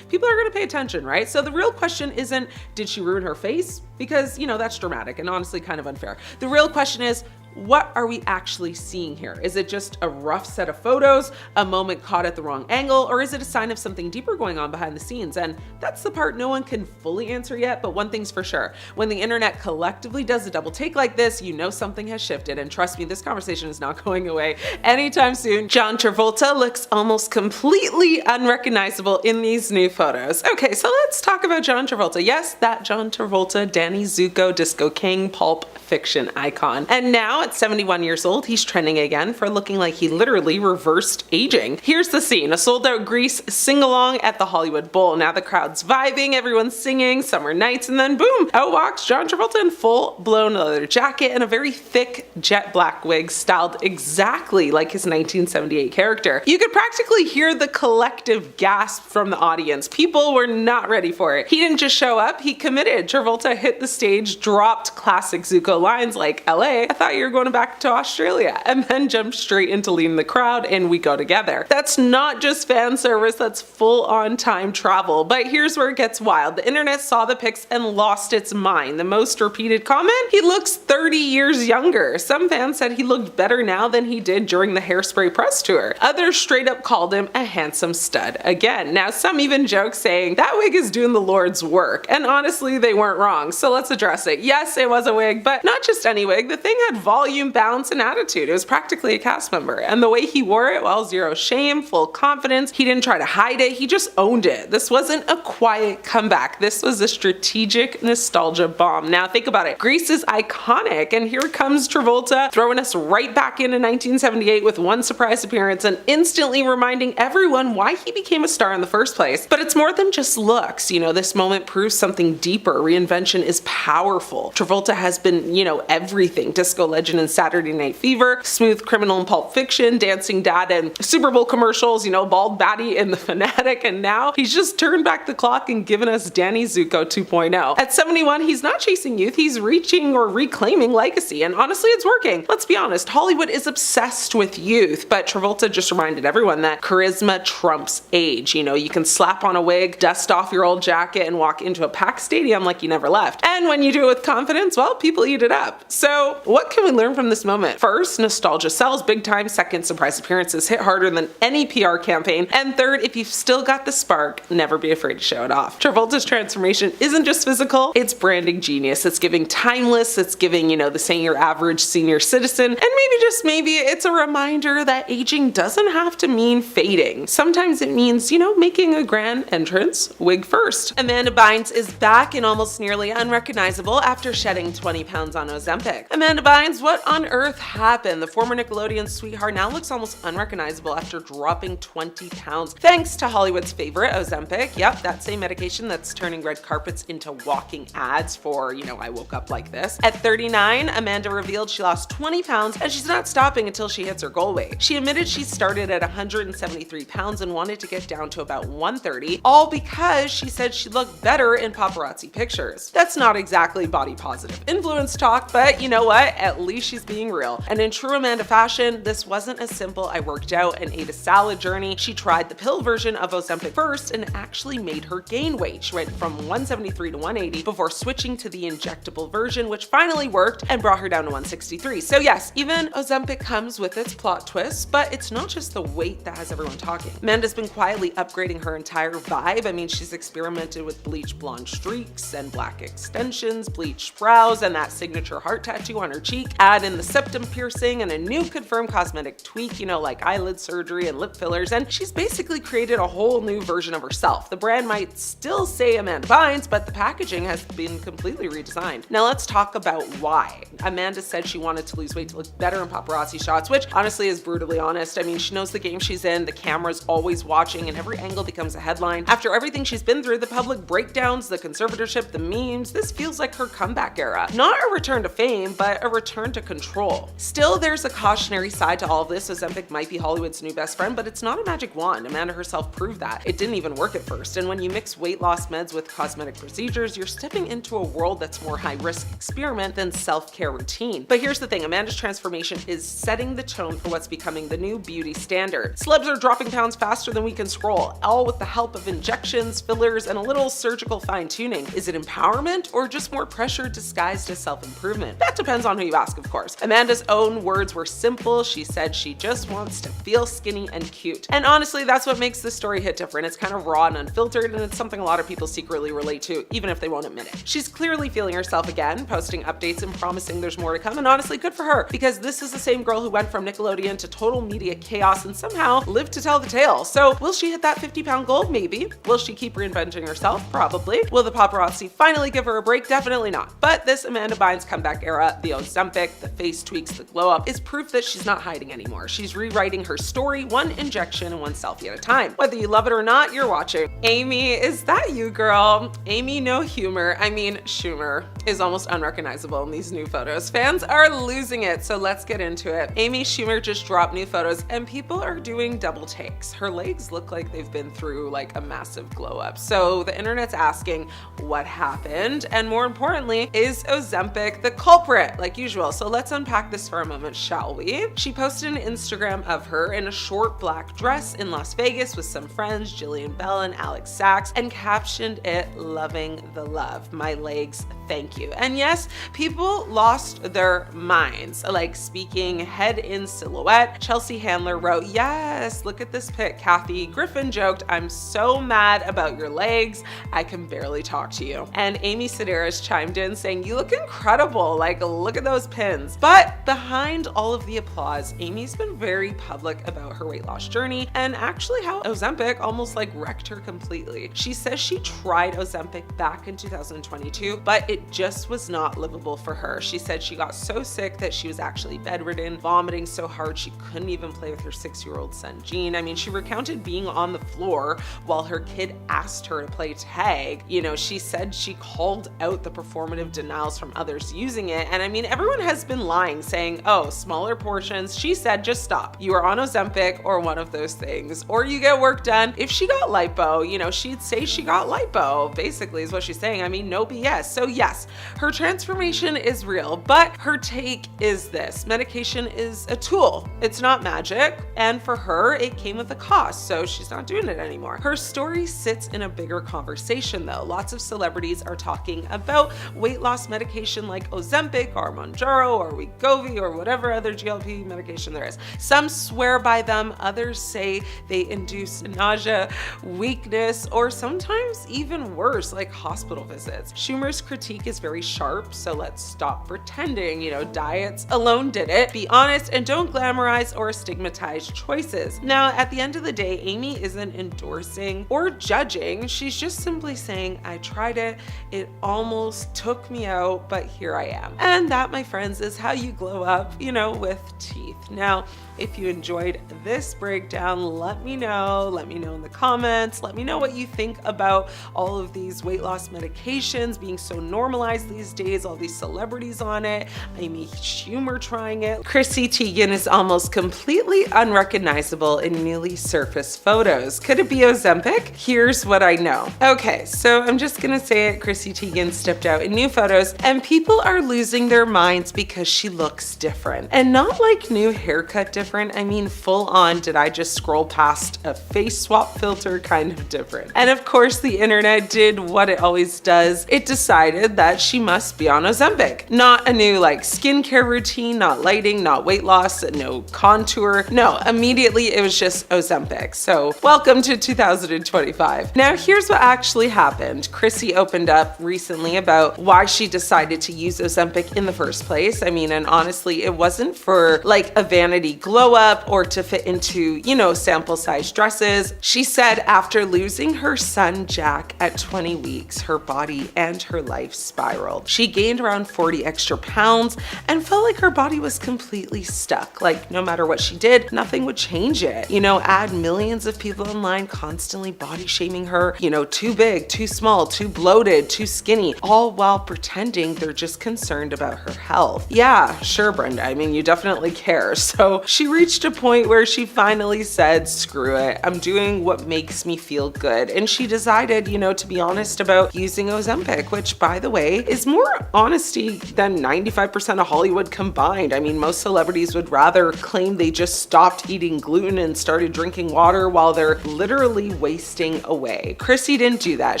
people are gonna pay attention, right? So the real question isn't, did she ruin her face? Because, that's dramatic and honestly kind of unfair. The real question is, what are we actually seeing here? Is it just a rough set of photos, a moment caught at the wrong angle, or is it a sign of something deeper going on behind the scenes? And that's the part no one can fully answer yet, but one thing's for sure. When the internet collectively does a double take like this, something has shifted, and trust me, this conversation is not going away anytime soon. John Travolta looks almost completely unrecognizable in these new photos. Okay, so let's talk about John Travolta. Yes, that John Travolta, Danny Zuko, Disco King, Pulp Fiction icon. And now at 71 years old, he's trending again for looking like he literally reversed aging. Here's the scene, a sold-out Grease sing-along at the Hollywood Bowl. Now the crowd's vibing, everyone's singing, summer nights, and then boom, out walks John Travolta in full-blown leather jacket and a very thick jet black wig styled exactly like his 1978 character. You could practically hear the collective gasp from the audience. People were not ready for it. He didn't just show up, he committed. Travolta hit the stage, dropped classic Zuko lines like, LA, I thought you were going back to Australia, and then jumped straight into leading the crowd and We Go Together. That's not just fan service, that's full on time travel. But here's where it gets wild. The internet saw the pics and lost its mind. The most repeated comment? He looks 30 years younger. Some fans said he looked better now than he did during the Hairspray press tour. Others straight up called him a handsome stud again. Now some even joke saying that wig is doing the Lord's work, and honestly they weren't wrong, so let's address it. Yes, it was a wig, but not just any wig. The thing had volume, balance, and attitude. It was practically a cast member, and the way he wore it, well, zero shame, full confidence. He didn't try to hide it, he just owned it. This wasn't a quiet comeback, this was a strategic nostalgia bomb. Now think about it, Grease is iconic, and here comes Travolta throwing us right back into 1978 with one surprise appearance and instantly reminding everyone why he became a star in the first place. But it's more than just looks, this moment proves something deeper. Reinvention is powerful. Travolta has been, everything. Disco legend Agent in Saturday Night Fever, smooth criminal in Pulp Fiction, dancing dad in Super Bowl commercials, bald baddie in The Fanatic, and now he's just turned back the clock and given us Danny Zuko 2.0. At 71, he's not chasing youth, he's reaching or reclaiming legacy, and honestly, it's working. Let's be honest, Hollywood is obsessed with youth, but Travolta just reminded everyone that charisma trumps age. You can slap on a wig, dust off your old jacket, and walk into a packed stadium like you never left. And when you do it with confidence, well, people eat it up. So what can we learn from this moment? First, nostalgia sells big time. Second, surprise appearances hit harder than any PR campaign. And third, if you've still got the spark, never be afraid to show it off. Travolta's transformation isn't just physical, it's branding genius. It's giving timeless, it's giving, the saying your average senior citizen, and maybe just maybe it's a reminder that aging doesn't have to mean fading. Sometimes it means, making a grand entrance, wig first. Amanda Bynes is back and almost nearly unrecognizable after shedding 20 pounds on Ozempic. Amanda Bynes, what on earth happened? The former Nickelodeon sweetheart now looks almost unrecognizable after dropping 20 pounds, thanks to Hollywood's favorite, Ozempic. Yep, that same medication that's turning red carpets into walking ads for, I woke up like this. At 39, Amanda revealed she lost 20 pounds and she's not stopping until she hits her goal weight. She admitted she started at 173 pounds and wanted to get down to about 130, all because she said she looked better in paparazzi pictures. That's not exactly body positive influence talk, but you know what? At least she's being real. And in true Amanda fashion, this wasn't a simple I worked out and ate a salad journey. She tried the pill version of Ozempic first and actually made her gain weight. She went from 173 to 180 before switching to the injectable version, which finally worked and brought her down to 163. So yes, even Ozempic comes with its plot twists, but it's not just the weight that has everyone talking. Amanda's been quietly upgrading her entire vibe. I mean, she's experimented with bleach blonde streaks and black extensions, bleached brows, and that signature heart tattoo on her cheek. Add in the septum piercing and a new confirmed cosmetic tweak, like eyelid surgery and lip fillers, and she's basically created a whole new version of herself. The brand might still say Amanda Bynes, but the packaging has been completely redesigned. Now let's talk about why. Amanda said she wanted to lose weight to look better in paparazzi shots, which honestly is brutally honest. I mean, she knows the game she's in, the camera's always watching, and every angle becomes a headline. After everything she's been through, the public breakdowns, the conservatorship, the memes, this feels like her comeback era. Not a return to fame, but a return to control. Still, there's a cautionary side to all of this. Ozempic might be Hollywood's new best friend, but it's not a magic wand. Amanda herself proved that. It didn't even work at first, and when you mix weight loss meds with cosmetic procedures, you're stepping into a world that's more high-risk experiment than self-care routine. But here's the thing, Amanda's transformation is setting the tone for what's becoming the new beauty standard. Celebs are dropping pounds faster than we can scroll, all with the help of injections, fillers, and a little surgical fine-tuning. Is it empowerment or just more pressure disguised as self-improvement? That depends on who you ask, of course. Amanda's own words were simple. She said she just wants to feel skinny and cute. And honestly, that's what makes this story hit different. It's kind of raw and unfiltered, and it's something a lot of people secretly relate to, even if they won't admit it. She's clearly feeling herself again, posting updates and promising there's more to come, and honestly, good for her, because this is the same girl who went from Nickelodeon to total media chaos and somehow lived to tell the tale. So will she hit that 50-pound goal? Maybe. Will she keep reinventing herself? Probably. Will the paparazzi finally give her a break? Definitely not. But this Amanda Bynes comeback era, the Ozempic, the face tweaks, the glow up, is proof that she's not hiding anymore. She's rewriting her story, one injection and one selfie at a time. Whether you love it or not, you're watching. Amy, is that you, girl? Amy, no humor. I mean, Schumer is almost unrecognizable in these new photos. Fans are losing it, so let's get into it. Amy Schumer just dropped new photos and people are doing double takes. Her legs look like they've been through like a massive glow up. So the internet's asking what happened, and more importantly, is Ozempic the culprit, like usual? So let's unpack this for a moment, shall we? She posted an Instagram of her in a short black dress in Las Vegas with some friends, Jillian Bell and Alex Sachs, and captioned it, "Loving the love. My legs, thank you." And yes, people lost their minds, like speaking head in silhouette. Chelsea Handler wrote, "Yes, look at this pic." Kathy Griffin joked, "I'm so mad about your legs, I can barely talk to you." And Amy Sedaris chimed in saying, "You look incredible, like look at those pins." But behind all of the applause, Amy's been very public about her weight loss journey and actually how Ozempic almost like wrecked her completely. She says she tried Ozempic back in 2022, but it just was not livable for her. She said she got so sick that she was actually bedridden, vomiting so hard she couldn't even play with her 6-year-old son, Gene. I mean, she recounted being on the floor while her kid asked her to play tag. She said she called out the performative denials from others using it. And I mean, everyone has has been lying, saying, oh, smaller portions. She said, just stop. You are on Ozempic or one of those things, or you get work done. If she got lipo, you know, she'd say she got lipo, basically is what she's saying. I mean, no BS. So yes, her transformation is real, but her take is this: medication is a tool. It's not magic. And for her, it came with a cost, so she's not doing it anymore. Her story sits in a bigger conversation though. Lots of celebrities are talking about weight loss medication like Ozempic or Mounjaro or Wegovy or whatever other GLP medication there is. Some swear by them, others say they induce nausea, weakness, or sometimes even worse, like hospital visits. Schumer's critique is very sharp, so let's stop pretending, you know, diets alone did it. Be honest and don't glamorize or stigmatize choices. Now, at the end of the day, Amy isn't endorsing or judging. She's just simply saying, I tried it. It almost took me out, but here I am. And that, my friends, is how you glow up, you know, with teeth. Now, if you enjoyed this breakdown, let me know. Let me know in the comments. Let me know what you think about all of these weight loss medications being so normalized these days, all these celebrities on it, Amy Schumer trying it. Chrissy Teigen is almost completely unrecognizable in newly surfaced photos. Could it be Ozempic? Here's what I know. Okay, so I'm just gonna say it. Chrissy Teigen stepped out in new photos and people are losing their minds because she looks different. And not like new haircut different. I mean, full on, did I just scroll past a face swap filter kind of different? And of course, the internet did what it always does. It decided that she must be on Ozempic. Not a new like skincare routine, not lighting, not weight loss, no contour. No, immediately it was just Ozempic. So welcome to 2025. Now here's what actually happened. Chrissy opened up recently about why she decided to use Ozempic in the first place. I mean, and honestly, it wasn't for like a vanity glow up or to fit into, you know, sample size dresses. She said after losing her son Jack at 20 weeks, her body and her life spiraled. She gained around 40 extra pounds and felt like her body was completely stuck. Like no matter what she did, nothing would change it. You know, add millions of people online constantly body shaming her, you know, too big, too small, too bloated, too skinny, all while pretending they're just concerned about her health. Yeah, sure, Brenda. I mean, you definitely care. So she reached a point where she finally said, screw it, I'm doing what makes me feel good. And she decided, you know, to be honest about using Ozempic, which by the way, is more honesty than 95% of Hollywood combined. I mean, most celebrities would rather claim they just stopped eating gluten and started drinking water while they're literally wasting away. Chrissy didn't do that.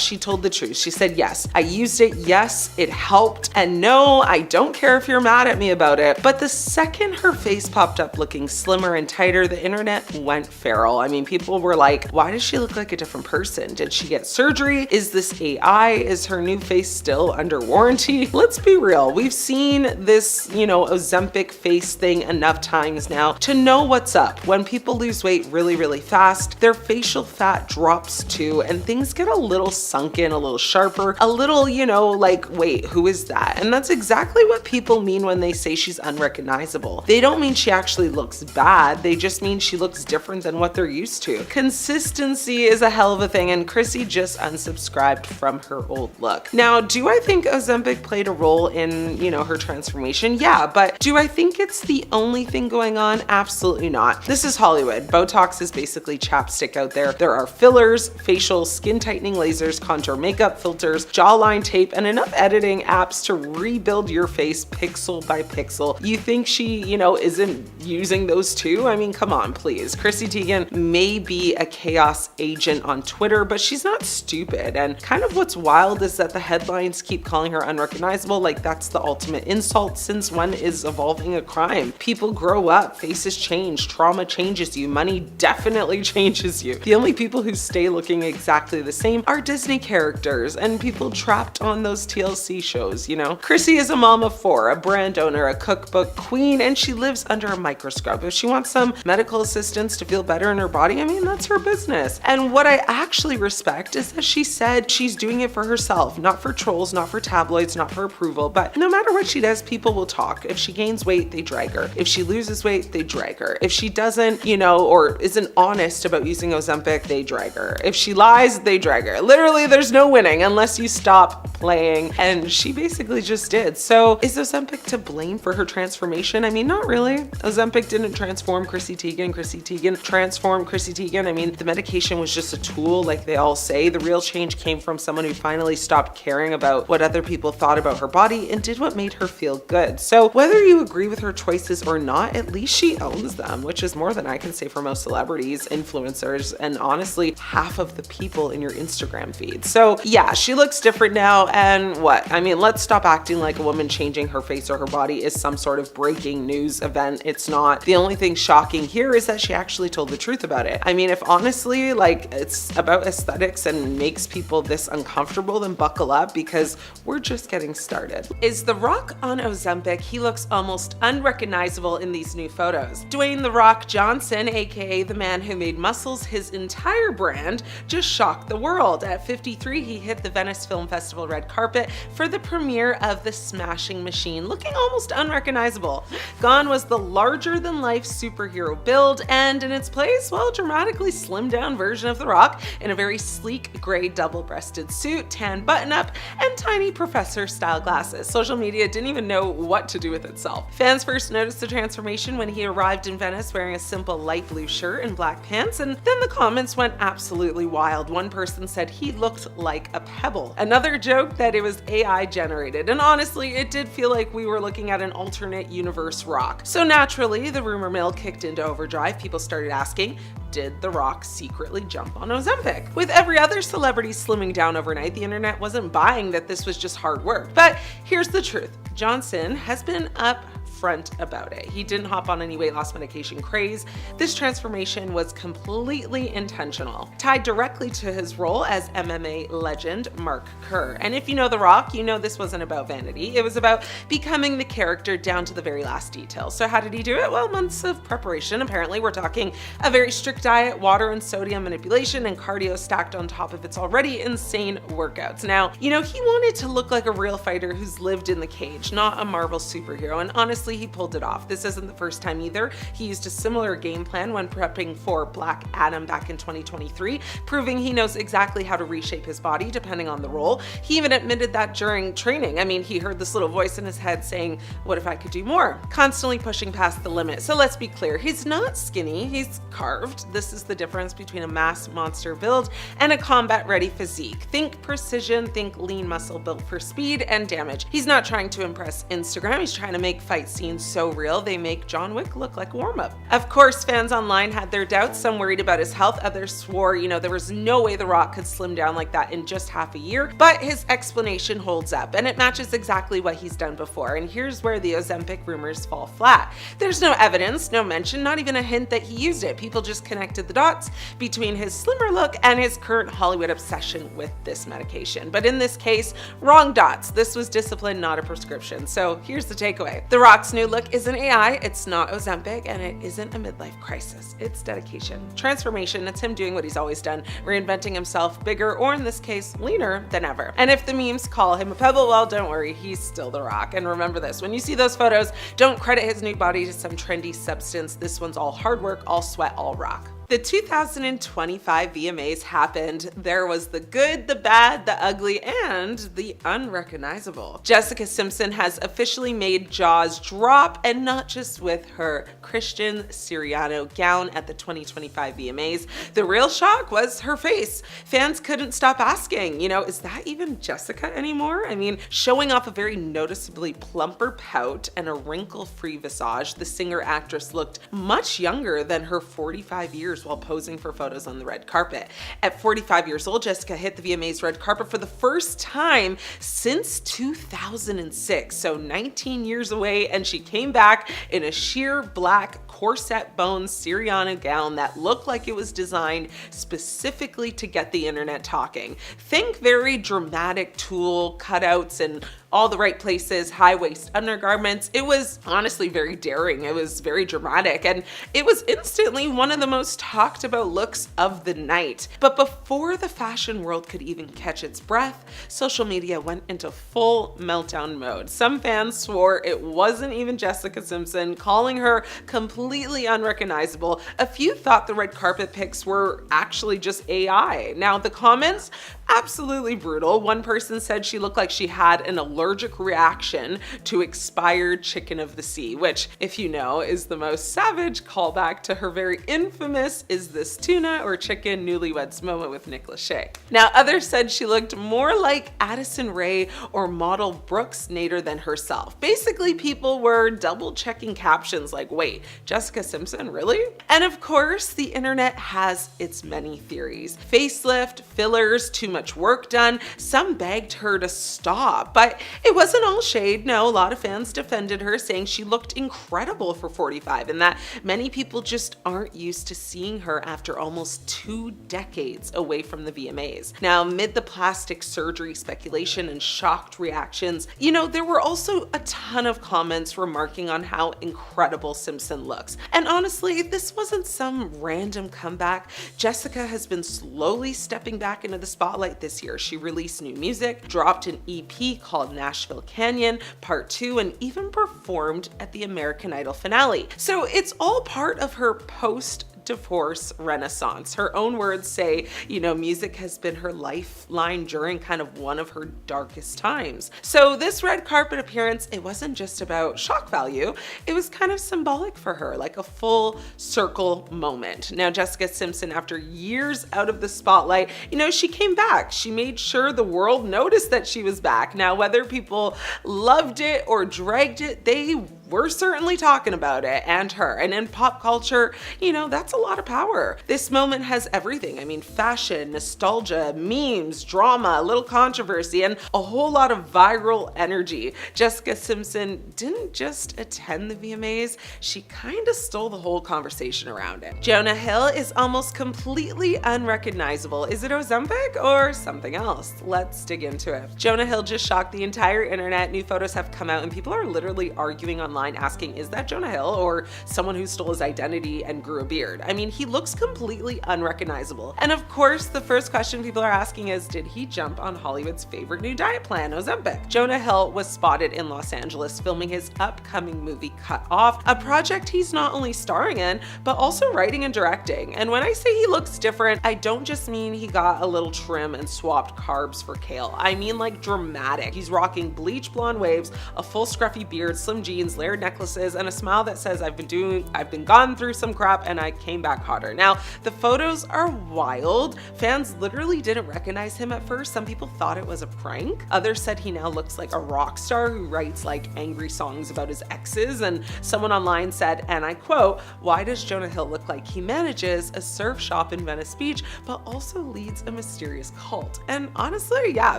She told the truth. She said, yes, I used it. Yes, it helped. And no, I don't care if you're mad at me about it. But the second her face popped up looking slimmer and tighter, the internet went feral. I mean, people were like, why does she look like a different person? Did she get surgery? Is this AI? Is her new face still under warranty? Let's be real. We've seen this, you know, Ozempic face thing enough times now to know what's up. When people lose weight really, really fast, their facial fat drops too, and things get a little sunken, a little sharper, a little, you know, like, wait, who is that? And that's exactly what people mean when they say she's unrecognizable. They don't mean she actually looks bad. They just mean she looks different than what they're used to. Consistency is a hell of a thing, and Chrissy just unsubscribed from her old look. Now, do I think Ozempic played a role in, you know, her transformation? Yeah, but do I think it's the only thing going on? Absolutely not. This is Hollywood. Botox is basically chapstick out there. There are fillers, facial, skin tightening lasers, contour makeup filters, jawline tape, and enough editing apps to rebuild your face pixel by pixel. You think she, you know, isn't using those too? I mean, come on, please. Chrissy Teigen may be a chaos agent on Twitter, but she's not stupid. And kind of what's wild is that the headlines keep calling her unrecognizable, like that's the ultimate insult. Since when is evolving a crime? People grow up, faces change, trauma changes you, money definitely changes you. The only people who stay looking exactly the same are Disney characters and people trapped on those TLC shows, you know? Chrissy is a mom of 4, a brand owner, a cookbook queen, and she lives under a microscope. If she wants some medical assistance to feel better in her body, I mean, that's her business. And what I actually respect is that she said she's doing it for herself, not for trolls, not for tabloids, not for approval, but no matter what she does, people will talk. If she gains weight, they drag her. If she loses weight, they drag her. If she doesn't, you know, or isn't honest about using Ozempic, they drag her. If she lies, they drag her. Literally, there's no winning unless you stop playing, and she basically just did. So is Ozempic to blame for her transformation? I mean, not really. Ozempic didn't transform Chrissy Teigen. Chrissy Teigen transformed Chrissy Teigen. I mean, the medication was just a tool, like they all say. The real change came from someone who finally stopped caring about what other people thought about her body and did what made her feel good. So whether you agree with her choices or not, at least she owns them, which is more than I can say for most celebrities, influencers, and honestly, half of the people in your Instagram feed. So yeah, she looks different now, and what? I mean, let's stop acting like a woman changing her face or her body is some sort of breaking news event. It's not. The only thing shocking here is that she actually told the truth about it. I mean, if honestly, like, it's about aesthetics and makes people this uncomfortable, then buckle up because we're just getting started. Is The Rock on Ozempic? He looks almost unrecognizable in these new photos. Dwayne "The Rock" Johnson, aka the man who made muscles his entire brand, just shocked the world. At 53, he hit the Venice Film Festival red carpet for the premiere of The Smashing Machine, looking almost unrecognizable. Gone was the larger-than-life superhero build, and in its place, well, dramatically slimmed-down version of The Rock in a very sleek gray double-breasted suit, tan button-up, and tiny professor-style glasses. Social media didn't even know what to do with itself. Fans first noticed the transformation when he arrived in Venice wearing a simple light blue shirt and black pants, and then the comments went absolutely wild. One person said he looked like a pebble. Another joked that it was AI generated, and honestly, it did feel like we were looking at an alternate universe Rock. So naturally, the rumor mill kicked into overdrive. People started asking, did The Rock secretly jump on Ozempic? With every other celebrity slimming down overnight, the internet wasn't buying that this was just hard work. But here's the truth. Johnson has been upfront about it. He didn't hop on any weight loss medication craze. This transformation was completely intentional, tied directly to his role as MMA legend Mark Kerr. And if you know The Rock, you know this wasn't about vanity. It was about becoming the character down to the very last detail. So how did he do it? Well, months of preparation. Apparently, we're talking a very strict diet, water and sodium manipulation, and cardio stacked on top of its already insane workouts. Now, you know, he wanted to look like a real fighter who's lived in the cage, not a Marvel superhero, and honestly, he pulled it off. This isn't the first time either. He used a similar game plan when prepping for Black Adam back in 2023, proving he knows exactly how to reshape his body depending on the role. He even admitted that during training. I mean, he heard this little voice in his head saying, what if I could do more? Constantly pushing past the limit. So let's be clear, he's not skinny, he's carved. This is the difference between a mass monster build and a combat-ready physique. Think precision, think lean muscle built for speed and damage. He's not trying to impress Instagram, he's trying to make fight scenes so real they make John Wick look like a warm-up. Of course, fans online had their doubts, some worried about his health, others swore, you know, there was no way The Rock could slim down like that in just half a year, but his explanation holds up, and it matches exactly what he's done before. And here's where the Ozempic rumors fall flat. There's no evidence, no mention, not even a hint that he used it. People just connected the dots between his slimmer look and his current Hollywood obsession with this medication. But in this case, wrong dots. This was discipline, not a prescription. So here's the takeaway. The Rock's new look isn't AI, it's not Ozempic, and it isn't a midlife crisis. It's dedication. Transformation, it's him doing what he's always done, reinventing himself bigger, or in this case, leaner than ever. And if the memes call him a pebble, well, don't worry, he's still The Rock. And remember this, when you see those photos, don't credit his new body to some trendy substance. This one's all hard work, all sweat, all rock. The 2025 VMAs happened. There was the good, the bad, the ugly, and the unrecognizable. Jessica Simpson has officially made jaws drop, and not just with her Christian Siriano gown at the 2025 VMAs. The real shock was her face. Fans couldn't stop asking, you know, is that even Jessica anymore? I mean, showing off a very noticeably plumper pout and a wrinkle-free visage, the singer-actress looked much younger than her 45 years while posing for photos on the red carpet. At 45 years old, Jessica hit the VMAs red carpet for the first time since 2006, so 19 years away, and she came back in a sheer black corset bone Siriano gown that looked like it was designed specifically to get the internet talking. Think very dramatic tulle cutouts and all the right places, high-waist undergarments. It was honestly very daring. It was very dramatic, and it was instantly one of the most talked about looks of the night. But before the fashion world could even catch its breath, social media went into full meltdown mode. Some fans swore it wasn't even Jessica Simpson, calling her completely unrecognizable. A few thought the red carpet pics were actually just AI. Now, the comments, absolutely brutal. One person said she looked like she had an allergic allergic reaction to expired chicken of the sea, which, if you know, is the most savage callback to her very infamous "Is this tuna or chicken?" newlyweds moment with Nick Lachey. Now, others said she looked more like Addison Rae or model Brooks Nader than herself. Basically, people were double-checking captions like, wait, Jessica Simpson, really? And of course, the internet has its many theories. Facelift, fillers, too much work done. Some begged her to stop, but it wasn't all shade. No, a lot of fans defended her, saying she looked incredible for 45 and that many people just aren't used to seeing her after almost 2 decades away from the VMAs. Now, amid the plastic surgery speculation and shocked reactions, there were also a ton of comments remarking on how incredible Simpson looks. And honestly, this wasn't some random comeback. Jessica has been slowly stepping back into the spotlight this year. She released new music, dropped an EP called Nashville Canyon Part 2, and even performed at the American Idol finale. So it's all part of her post-divorce renaissance. Her own words say, music has been her lifeline during kind of one of her darkest times. So this red carpet appearance, it wasn't just about shock value, it was kind of symbolic for her, like a full circle moment. Now, Jessica Simpson, after years out of the spotlight, she came back. She made sure the world noticed that she was back. Now, whether people loved it or dragged it, they were certainly talking about it and her. And in pop culture, that's a lot of power. This moment has everything. I mean, fashion, nostalgia, memes, drama, a little controversy, and a whole lot of viral energy. Jessica Simpson didn't just attend the VMAs, she kind of stole the whole conversation around it. Jonah Hill is almost completely unrecognizable. Is it Ozempic or something else? Let's dig into it. Jonah Hill just shocked the entire internet. New photos have come out and people are literally arguing online asking, is that Jonah Hill or someone who stole his identity and grew a beard? I mean, he looks completely unrecognizable. And of course, the first question people are asking is, did he jump on Hollywood's favorite new diet plan, Ozempic? Jonah Hill was spotted in Los Angeles filming his upcoming movie Cut Off, a project he's not only starring in, but also writing and directing. And when I say he looks different, I don't just mean he got a little trim and swapped carbs for kale. I mean like dramatic. He's rocking bleach blonde waves, a full scruffy beard, slim jeans, layered necklaces, and a smile that says, I've been gone through some crap and I came back hotter. Now, the photos are wild. Fans literally didn't recognize him at first. Some people thought it was a prank. Others said he now looks like a rock star who writes like angry songs about his exes. And someone online said, and I quote, why does Jonah Hill look like he manages a surf shop in Venice Beach, but also leads a mysterious cult? And honestly, yeah,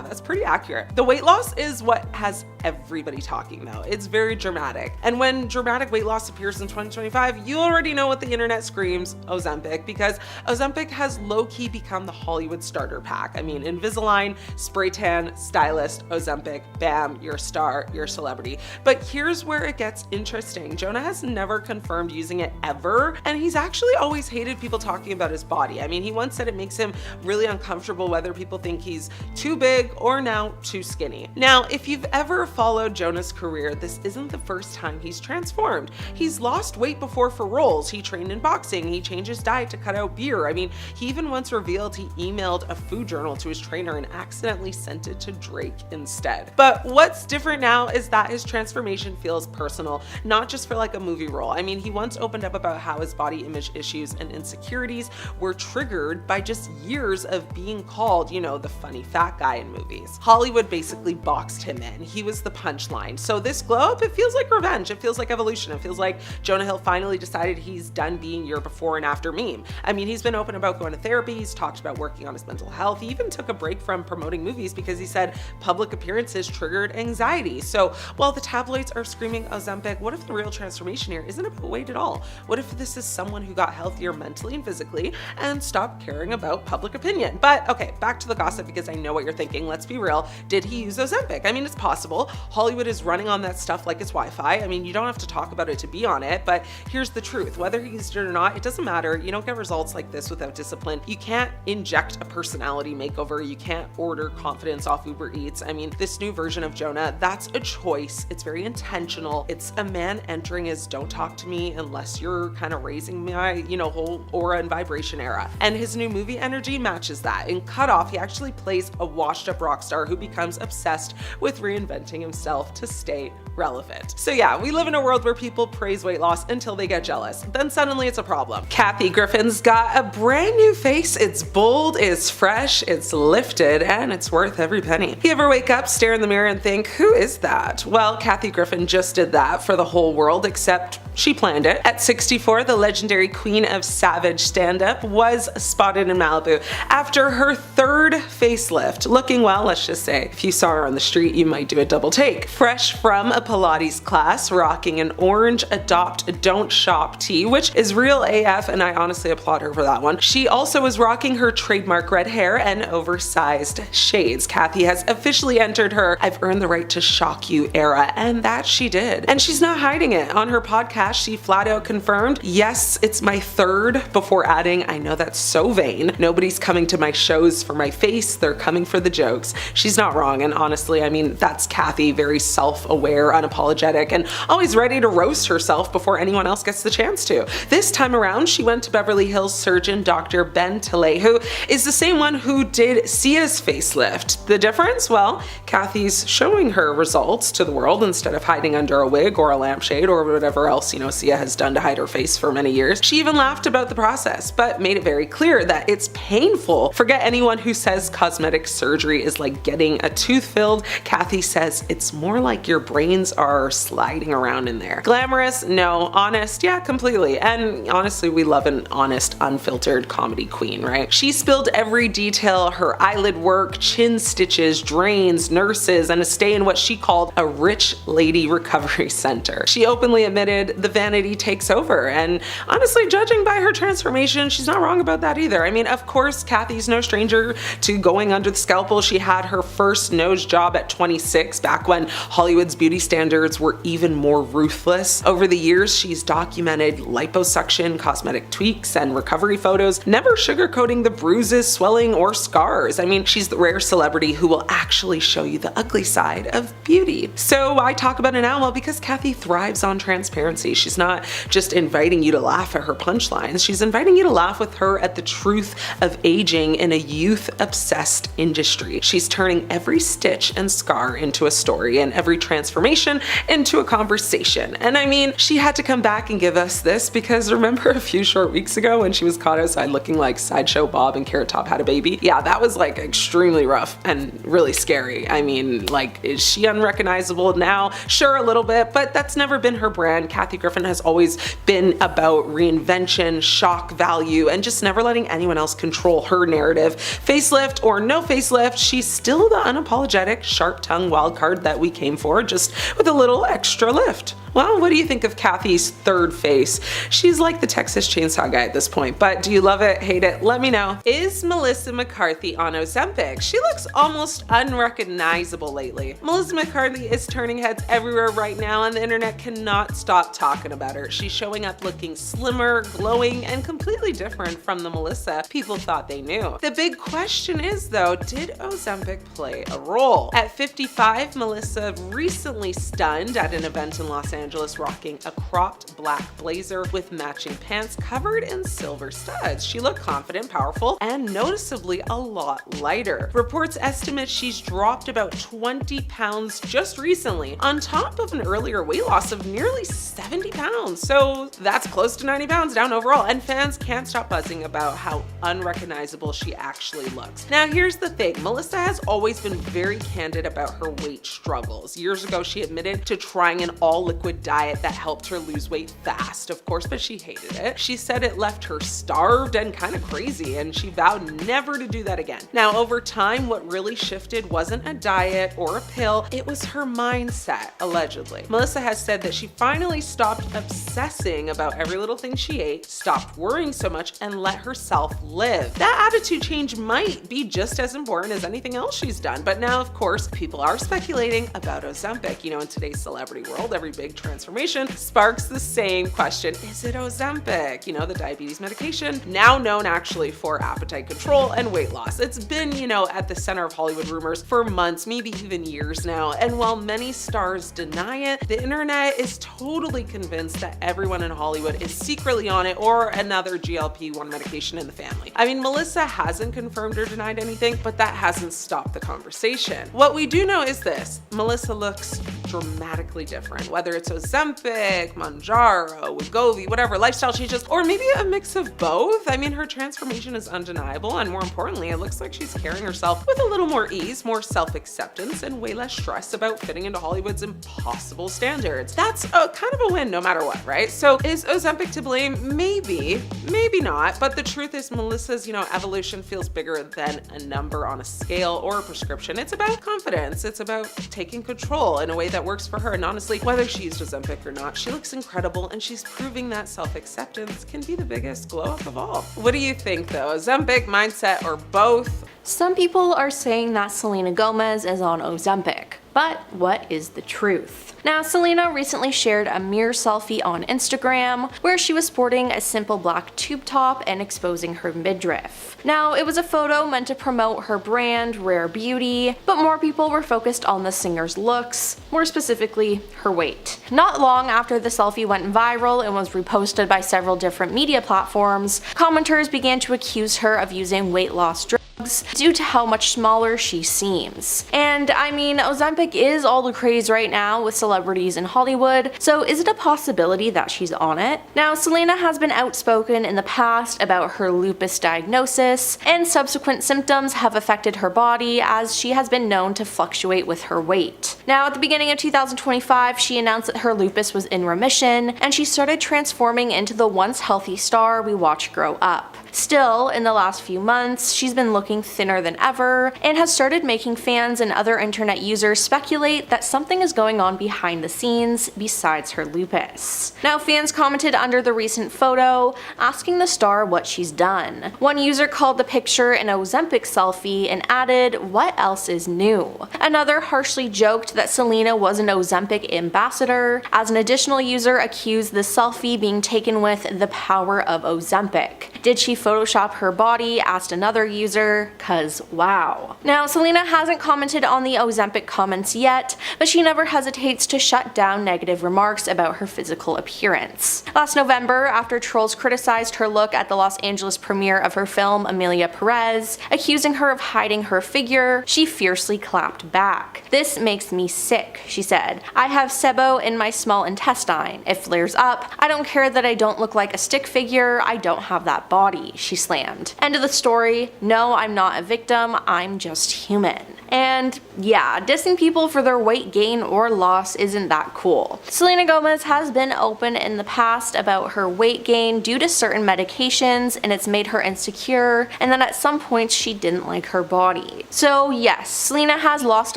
that's pretty accurate. The weight loss is what has everybody talking though. It's very dramatic. And when dramatic weight loss appears in 2025, you already know what the internet screams, Ozempic, because Ozempic has low-key become the Hollywood starter pack. I mean, Invisalign, spray tan, stylist, Ozempic, bam, you're a star, you're a celebrity. But here's where it gets interesting. Jonah has never confirmed using it ever, and he's actually always hated people talking about his body. I mean, he once said it makes him really uncomfortable whether people think he's too big or now too skinny. Now, if you've ever followed Jonah's career, this isn't the first time he's transformed. He's lost weight before for roles. He trained in boxing. He changed his diet to cut out beer. I mean, he even once revealed he emailed a food journal to his trainer and accidentally sent it to Drake instead. But what's different now is that his transformation feels personal, not just for like a movie role. I mean, he once opened up about how his body image issues and insecurities were triggered by just years of being called, the funny fat guy in movies. Hollywood basically boxed him in. He was the punchline. So this glow up, it feels like revenge. It feels like evolution. It feels like Jonah Hill finally decided he's done being your before and after meme. I mean, he's been open about going to therapy. He's talked about working on his mental health. He even took a break from promoting movies because he said public appearances triggered anxiety. So while the tabloids are screaming Ozempic, what if the real transformation here isn't about weight at all? What if this is someone who got healthier mentally and physically and stopped caring about public opinion? But okay, back to the gossip because I know what you're thinking. Let's be real. Did he use Ozempic? I mean, it's possible. Hollywood is running on that stuff like it's Wi-Fi. I mean, you don't have to talk about it to be on it, but here's the truth. Whether he used it or not, it doesn't matter. You don't get results like this without discipline. You can't inject a personality makeover. You can't order confidence off Uber Eats. I mean, this new version of Jonah, that's a choice. It's very intentional. It's a man entering his don't talk to me unless you're kind of raising my, whole aura and vibration era. And his new movie energy matches that. In Cut Off, he actually plays a washed up rock star who becomes obsessed with reinventing himself to stay relevant. So yeah, we live in a world where people praise weight loss until they get jealous. Then suddenly it's a problem. Kathy Griffin's got a brand new face. It's bold, it's fresh, it's lifted, and it's worth every penny. You ever wake up, stare in the mirror, and think, who is that? Well, Kathy Griffin just did that for the whole world, except she planned it. At 64, the legendary queen of savage stand-up was spotted in Malibu after her third facelift. Looking well, let's just say. If you saw her on the street, you might do a double take. Fresh from a Pilates class, rocking an orange Adopt Don't Shop tee, which is real AF, and I honestly applaud her for that one. She also was rocking her trademark red hair and oversized shades. Kathy has officially entered her I've earned the right to shock you era, and that she did. And she's not hiding it. On her podcast, she flat out confirmed, yes, it's my third, before adding, I know that's so vain. Nobody's coming to my shows for my face, they're coming for the jokes. She's not wrong, and honestly, I mean, that's Kathy, very self-aware, unapologetic, and always ready to roast herself before anyone else gets the chance to. This time around, she went to Beverly Hills surgeon Dr. Ben Tilley, who is the same one who did Sia's facelift. The difference? Well, Kathy's showing her results to the world instead of hiding under a wig or a lampshade or whatever else, Sia has done to hide her face for many years. She even laughed about the process, but made it very clear that it's painful. Forget anyone who says cosmetic surgery is like getting a tooth filled. Kathy says it's more like your brains are sliding around in there. Glamorous? No. Honest? Yeah, completely. And honestly, we love an honest, unfiltered comedy queen, right? She spilled every detail, her eyelid work, chin stitches, drains, nurses, and a stay in what she called a rich lady recovery center. She openly admitted the vanity takes over, and honestly, judging by her transformation, she's not wrong about that either. I mean, of course, Kathy's no stranger to going under the scalpel. She had her first nose job at 26, back when Hollywood's beauty standards were even more ruthless. Over the years, she's documented liposuction, cosmetic tweaks, and recovery photos, never sugarcoating the bruises, swelling, or scars. I mean, she's the rare celebrity who will actually show you the ugly side of beauty. So why talk about it now? Well, because Kathy thrives on transparency. She's not just inviting you to laugh at her punchlines, she's inviting you to laugh with her at the truth of aging in a youth-obsessed industry. She's turning every stitch and scar into a story and every transformation into a conversation. And I mean, she had to come back and give us this because remember a few short weeks ago when she was caught outside looking like Sideshow Bob and Carrot Top had a baby? Yeah, that was like extremely rough and really scary. I mean, like, is she unrecognizable now? Sure, a little bit, but that's never been her brand. Kathy Griffin has always been about reinvention, shock value, and just never letting anyone else control her narrative. Facelift or no facelift, she's still the unapologetic, sharp-tongued wildcard that we came for, just with a little extra lift. Well, what do you think of Kathy's third face? She's like the Texas Chainsaw Guy at this point, but do you love it, hate it? Let me know. Is Melissa McCarthy on Ozempic? She looks almost unrecognizable lately. Melissa McCarthy is turning heads everywhere right now, and the internet cannot stop talking about her. She's showing up looking slimmer, glowing, and completely different from the Melissa people thought they knew. The big question is though, did Ozempic play a role? At 55, Melissa recently stunned at an event in Los Angeles rocking a cropped black blazer with matching pants covered in silver studs. She looked confident, powerful, and noticeably a lot lighter. Reports estimate she's dropped about 20 pounds just recently, on top of an earlier weight loss of nearly 70 pounds. So that's close to 90 pounds down overall, and fans can't stop buzzing about how unrecognizable she actually looks. Now here's the thing, Melissa has always been very candid about her weight struggles. Years ago, she admitted to trying an all-liquid diet that helped her lose weight fast, of course, but she hated it. She said it left her starved and kind of crazy, and she vowed never to do that again. Now, over time, what really shifted wasn't a diet or a pill, it was her mindset, allegedly. Melissa has said that she finally stopped obsessing about every little thing she ate, stopped worrying so much, and let herself live. That attitude change might be just as important as anything else she's she's done. But now, of course, people are speculating about Ozempic. You know, in today's celebrity world, every big transformation sparks the same question: is it Ozempic? You know, the diabetes medication, now known actually for appetite control and weight loss. It's been, you know, at the center of Hollywood rumors for months, maybe even years now. And while many stars deny it, the internet is totally convinced that everyone in Hollywood is secretly on it or another GLP-1 medication in the family. I mean, Melissa hasn't confirmed or denied anything, but that hasn't stopped the conversation. What we do know is this: Melissa looks dramatically different, whether it's Ozempic, Mounjaro, Wegovy, whatever, lifestyle changes, or maybe a mix of both. I mean, her transformation is undeniable, and more importantly, it looks like she's carrying herself with a little more ease, more self-acceptance, and way less stress about fitting into Hollywood's impossible standards. That's kind of a win no matter what, right? So is Ozempic to blame? Maybe, maybe not, but the truth is Melissa's, you know, evolution feels bigger than a number on a scale or a prescription. It's about confidence. It's about taking control in a way that works for her. And honestly, whether she used Ozempic or not, she looks incredible, and she's proving that self-acceptance can be the biggest glow up of all. What do you think though? Ozempic, mindset, or both? Some people are saying that Selena Gomez is on Ozempic, but what is the truth? Now, Selena recently shared a mirror selfie on Instagram where she was sporting a simple black tube top and exposing her midriff. Now, it was a photo meant to promote her brand, Rare Beauty, but more people were focused on the singer's looks, more specifically, her weight. Not long after the selfie went viral and was reposted by several different media platforms, commenters began to accuse her of using weight loss drugs due to how much smaller she seems. And I mean, Ozempic is all the craze right now with celebrities in Hollywood, so is it a possibility that she's on it? Now, Selena has been outspoken in the past about her lupus diagnosis, and subsequent symptoms have affected her body as she has been known to fluctuate with her weight. Now, at the beginning of 2025, she announced that her lupus was in remission, and she started transforming into the once healthy star we watched grow up. Still, in the last few months, she's been looking thinner than ever and has started making fans and other internet users speculate that something is going on behind the scenes besides her lupus. Now, fans commented under the recent photo asking the star what she's done. One user called the picture an Ozempic selfie and added, "What else is new?" Another harshly joked that Selena was an Ozempic ambassador, as an additional user accused the selfie being taken with the power of Ozempic. Did she Photoshop her body? Asked another user, cause wow. Now, Selena hasn't commented on the Ozempic comments yet, but she never hesitates to shut down negative remarks about her physical appearance. Last November, after trolls criticized her look at the Los Angeles premiere of her film Amelia Perez, accusing her of hiding her figure, she fiercely clapped back. "This makes me sick," she said. "I have SIBO in my small intestine. It flares up. I don't care that I don't look like a stick figure. I don't have that body," she slammed. End of the story. No, I'm not a victim. I'm just human. And yeah, dissing people for their weight gain or loss isn't that cool. Selena Gomez has been open in the past about her weight gain due to certain medications, and it's made her insecure, and then at some points she didn't like her body. So yes, Selena has lost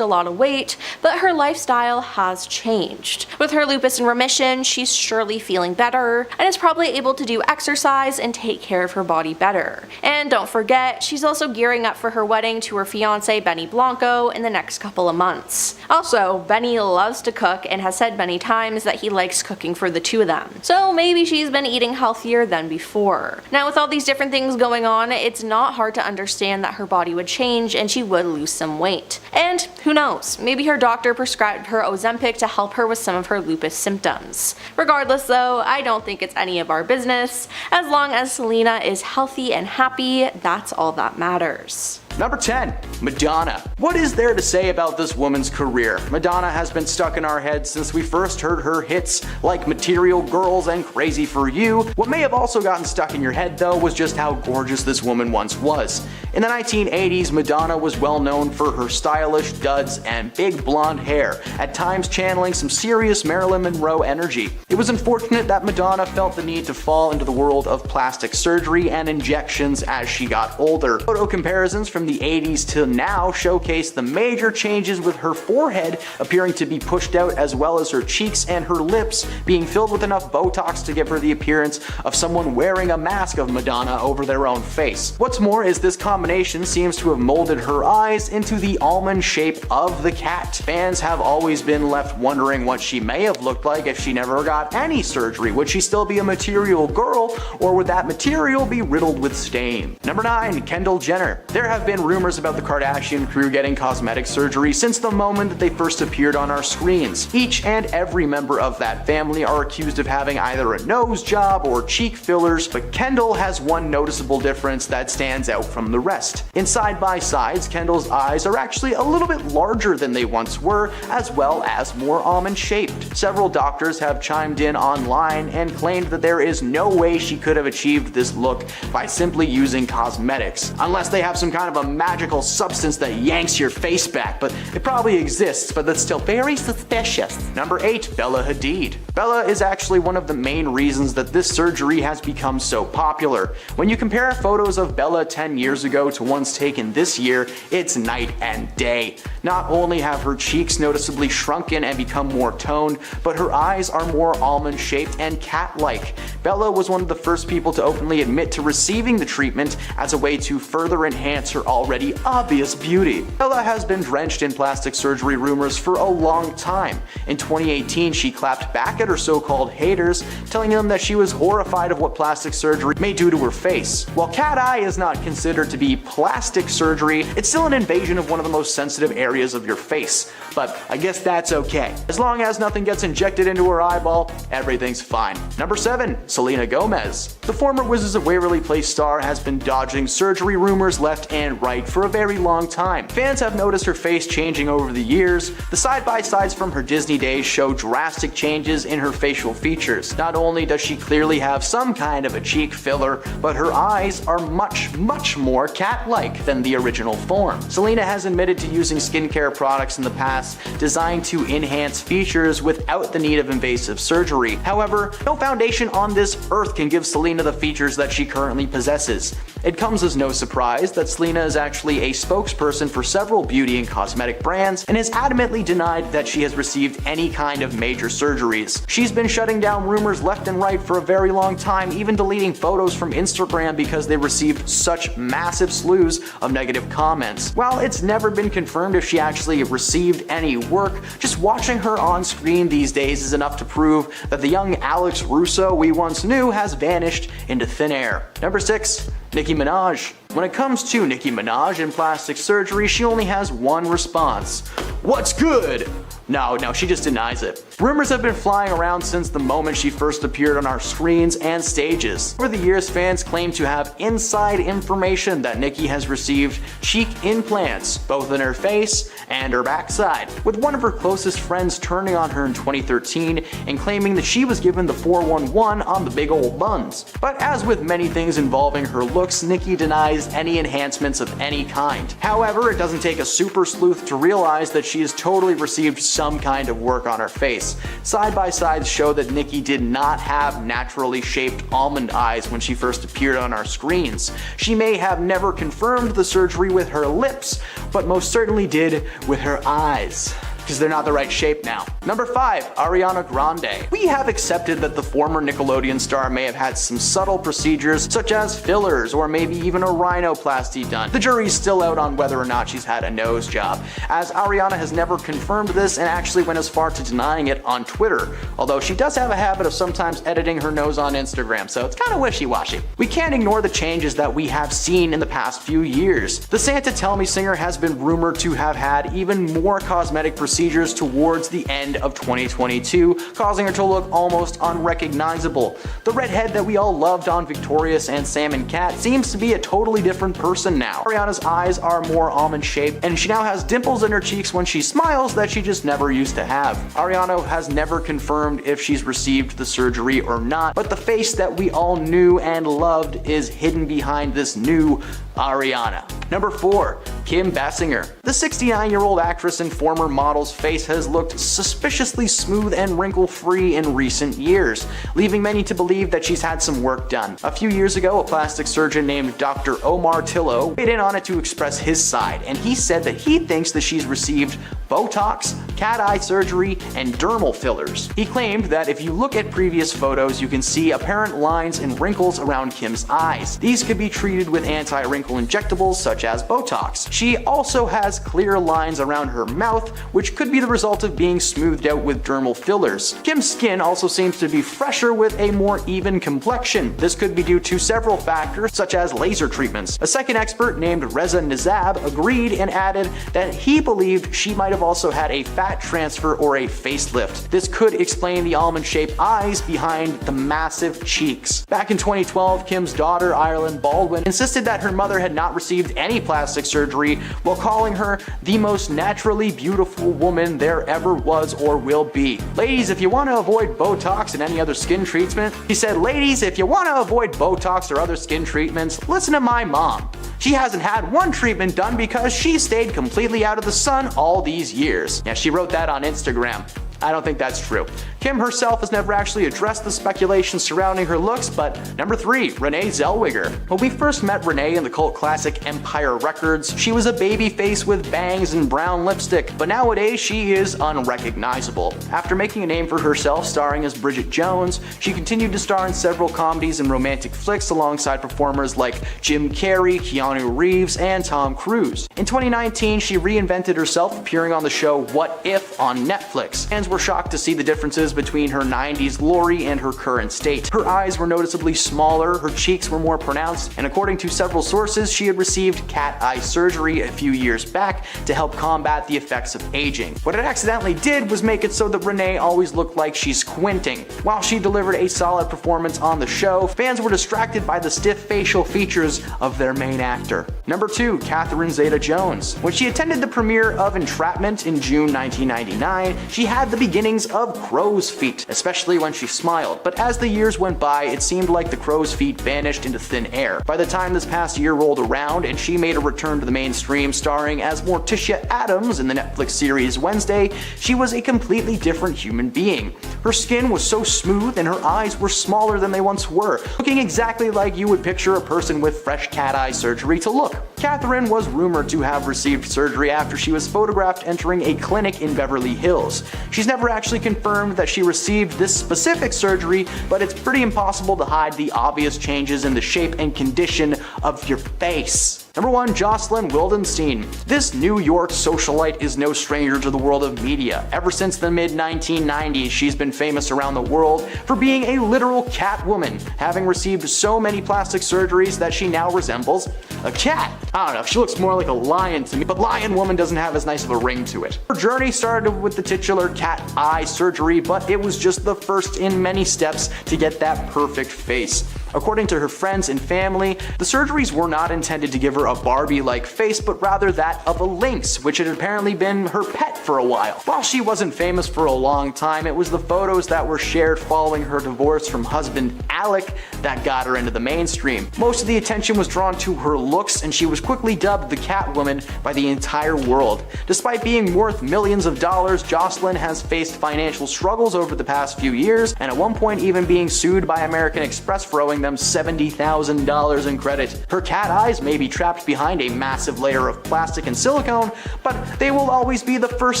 a lot of weight, but her lifestyle has changed. With her lupus in remission, she's surely feeling better, and is probably able to do exercise and take care of her body better. And don't forget, she's also gearing up for her wedding to her fiance Benny Blanco in the next couple of months. Also, Benny loves to cook and has said many times that he likes cooking for the two of them. So maybe she's been eating healthier than before. Now, with all these different things going on, it's not hard to understand that her body would change and she would lose some weight. And who knows, maybe her doctor prescribed her Ozempic to help her with some of her lupus symptoms. Regardless though, I don't think it's any of our business. As long as Selena is healthy and happy, that's all that matters. Number 10, Madonna. What is there to say about this woman's career? Madonna has been stuck in our heads since we first heard her hits like Material Girls and Crazy for You. What may have also gotten stuck in your head though was just how gorgeous this woman once was. In the 1980s, Madonna was well known for her stylish duds and big blonde hair, at times channeling some serious Marilyn Monroe energy. It was unfortunate that Madonna felt the need to fall into the world of plastic surgery and injections as she got older. Photo comparisons from the 80s to now showcase the major changes, with her forehead appearing to be pushed out, as well as her cheeks and her lips being filled with enough Botox to give her the appearance of someone wearing a mask of Madonna over their own face. What's more is this combination combination seems to have molded her eyes into the almond shape of the cat. Fans have always been left wondering what she may have looked like if she never got any surgery. Would she still be a material girl, or would that material be riddled with stain? Number 9. Kendall Jenner. There have been rumors about the Kardashian crew getting cosmetic surgery since the moment that they first appeared on our screens. Each and every member of that family are accused of having either a nose job or cheek fillers, but Kendall has one noticeable difference that stands out from the rest. In side-by-sides, Kendall's eyes are actually a little bit larger than they once were, as well as more almond-shaped. Several doctors have chimed in online and claimed that there is no way she could have achieved this look by simply using cosmetics, unless they have some kind of a magical substance that yanks your face back, but it probably exists, but that's still very suspicious. Number 8. Bella Hadid. Bella is actually one of the main reasons that this surgery has become so popular. When you compare photos of Bella 10 years ago to ones taken this year, it's night and day. Not only have her cheeks noticeably shrunken and become more toned, but her eyes are more almond-shaped and cat-like. Bella was one of the first people to openly admit to receiving the treatment as a way to further enhance her already obvious beauty. Bella has been drenched in plastic surgery rumors for a long time. In 2018, she clapped back at her so-called haters, telling them that she was horrified of what plastic surgery may do to her face. While cat eye is not considered to be plastic surgery, it's still an invasion of one of the most sensitive areas of your face. But I guess that's okay. As long as nothing gets injected into her eyeball, everything's fine. Number 7. Selena Gomez. The former Wizards of Waverly Place star has been dodging surgery rumors left and right for a very long time. Fans have noticed her face changing over the years. The side-by-sides from her Disney days show drastic changes in her facial features. Not only does she clearly have some kind of a cheek filler, but her eyes are much more cat-like than the original form. Selena has admitted to using skincare products in the past designed to enhance features without the need of invasive surgery. However, no foundation on this earth can give Selena the features that she currently possesses. It comes as no surprise that Selena is actually a spokesperson for several beauty and cosmetic brands and has adamantly denied that she has received any kind of major surgeries. She's been shutting down rumors left and right for a very long time, even deleting photos from Instagram because they received such massive slews of negative comments. While it's never been confirmed if she actually received any work, just watching her on screen these days is enough to prove that the young Alex Russo we once knew has vanished into thin air. Number 6. Nicki Minaj. When it comes to Nicki Minaj and plastic surgery, she only has one response. What's good? No, she just denies it. Rumors have been flying around since the moment she first appeared on our screens and stages. Over the years, fans claim to have inside information that Nicki has received cheek implants, both in her face and her backside, with one of her closest friends turning on her in 2013 and claiming that she was given the 411 on the big old buns. But as with many things involving her looks, Nicki denies any enhancements of any kind. However, it doesn't take a super sleuth to realize that she has totally received some kind of work on her face. Side-by-sides show that Nicki did not have naturally shaped almond eyes when she first appeared on our screens. She may have never confirmed the surgery with her lips, but most certainly did with her eyes, because they're not the right shape now. Number 5. Ariana Grande. We have accepted that the former Nickelodeon star may have had some subtle procedures such as fillers or maybe even a rhinoplasty done. The jury's still out on whether or not she's had a nose job, as Ariana has never confirmed this and actually went as far to denying it on Twitter, although she does have a habit of sometimes editing her nose on Instagram, so it's kind of wishy-washy. We can't ignore the changes that we have seen in the past few years. The Santa Tell Me singer has been rumored to have had even more cosmetic procedures towards the end of 2022, causing her to look almost unrecognizable. The redhead that we all loved on Victorious and Sam and Cat seems to be a totally different person now. Ariana's eyes are more almond shaped, and she now has dimples in her cheeks when she smiles that she just never used to have. Ariana has never confirmed if she's received the surgery or not, but the face that we all knew and loved is hidden behind this new Ariana. Number 4. Kim Basinger. The 69-year-old actress and former model's face has looked suspiciously smooth and wrinkle-free in recent years, leaving many to believe that she's had some work done. A few years ago, a plastic surgeon named Dr. Omar Tillo weighed in on it to express his side, and he said that he thinks that she's received Botox, cat eye surgery, and dermal fillers. He claimed that if you look at previous photos, you can see apparent lines and wrinkles around Kim's eyes. These could be treated with anti-wrinkle injectables such as Botox. She also has clear lines around her mouth, which could be the result of being smoothed out with dermal fillers. Kim's skin also seems to be fresher with a more even complexion. This could be due to several factors such as laser treatments. A second expert named Reza Nizab agreed and added that he believed she might have also had a fat transfer or a facelift. This could explain the almond-shaped eyes behind the massive cheeks. Back in 2012, Kim's daughter, Ireland Baldwin, insisted that her mother had not received any plastic surgery while calling her the most naturally beautiful woman there ever was or will be. Ladies, if you want to avoid Botox and any other skin treatment, he said, ladies, if you want to avoid Botox or other skin treatments, listen to my mom. She hasn't had one treatment done because she stayed completely out of the sun all these years. Yeah, she wrote that on Instagram. I don't think that's true. Kim herself has never actually addressed the speculation surrounding her looks, but number 3, Renee Zellweger. When we first met Renee in the cult classic Empire Records, she was a baby face with bangs and brown lipstick, but nowadays she is unrecognizable. After making a name for herself starring as Bridget Jones, she continued to star in several comedies and romantic flicks alongside performers like Jim Carrey, Keanu Reeves, and Tom Cruise. In 2019, she reinvented herself appearing on the show What If on Netflix. Fans were shocked to see the differences between her 90s glory and her current state. Her eyes were noticeably smaller, her cheeks were more pronounced, and according to several sources, she had received cat eye surgery a few years back to help combat the effects of aging. What it accidentally did was make it so that Renee always looked like she's squinting. While she delivered a solid performance on the show, fans were distracted by the stiff facial features of their main actor. Number 2, Catherine Zeta-Jones. When she attended the premiere of Entrapment in June 1999, she had the beginnings of crow's feet, especially when she smiled, but as the years went by, it seemed like the crow's feet vanished into thin air. By the time this past year rolled around and she made a return to the mainstream starring as Morticia Addams in the Netflix series Wednesday, she was a completely different human being. Her skin was so smooth and her eyes were smaller than they once were, looking exactly like you would picture a person with fresh cat eye surgery to look. Catherine was rumored to have received surgery after she was photographed entering a clinic in Beverly Hills. She's never actually confirmed that she received this specific surgery, but it's pretty impossible to hide the obvious changes in the shape and condition of your face. Number 1, Jocelyn Wildenstein. This New York socialite is no stranger to the world of media. Ever since the mid-1990s, she's been famous around the world for being a literal cat woman, having received so many plastic surgeries that she now resembles a cat. I don't know, she looks more like a lion to me, but lion woman doesn't have as nice of a ring to it. Her journey started with the titular cat eye surgery, but it was just the first in many steps to get that perfect face. According to her friends and family, the surgeries were not intended to give her a Barbie-like face, but rather that of a lynx, which had apparently been her pet for a while. While she wasn't famous for a long time, it was the photos that were shared following her divorce from husband Alec that got her into the mainstream. Most of the attention was drawn to her looks, and she was quickly dubbed the Catwoman by the entire world. Despite being worth millions of dollars, Jocelyn has faced financial struggles over the past few years, and at one point even being sued by American Express for owing them $70,000 in credit. Her cat eyes may be trapped behind a massive layer of plastic and silicone, but they will always be the first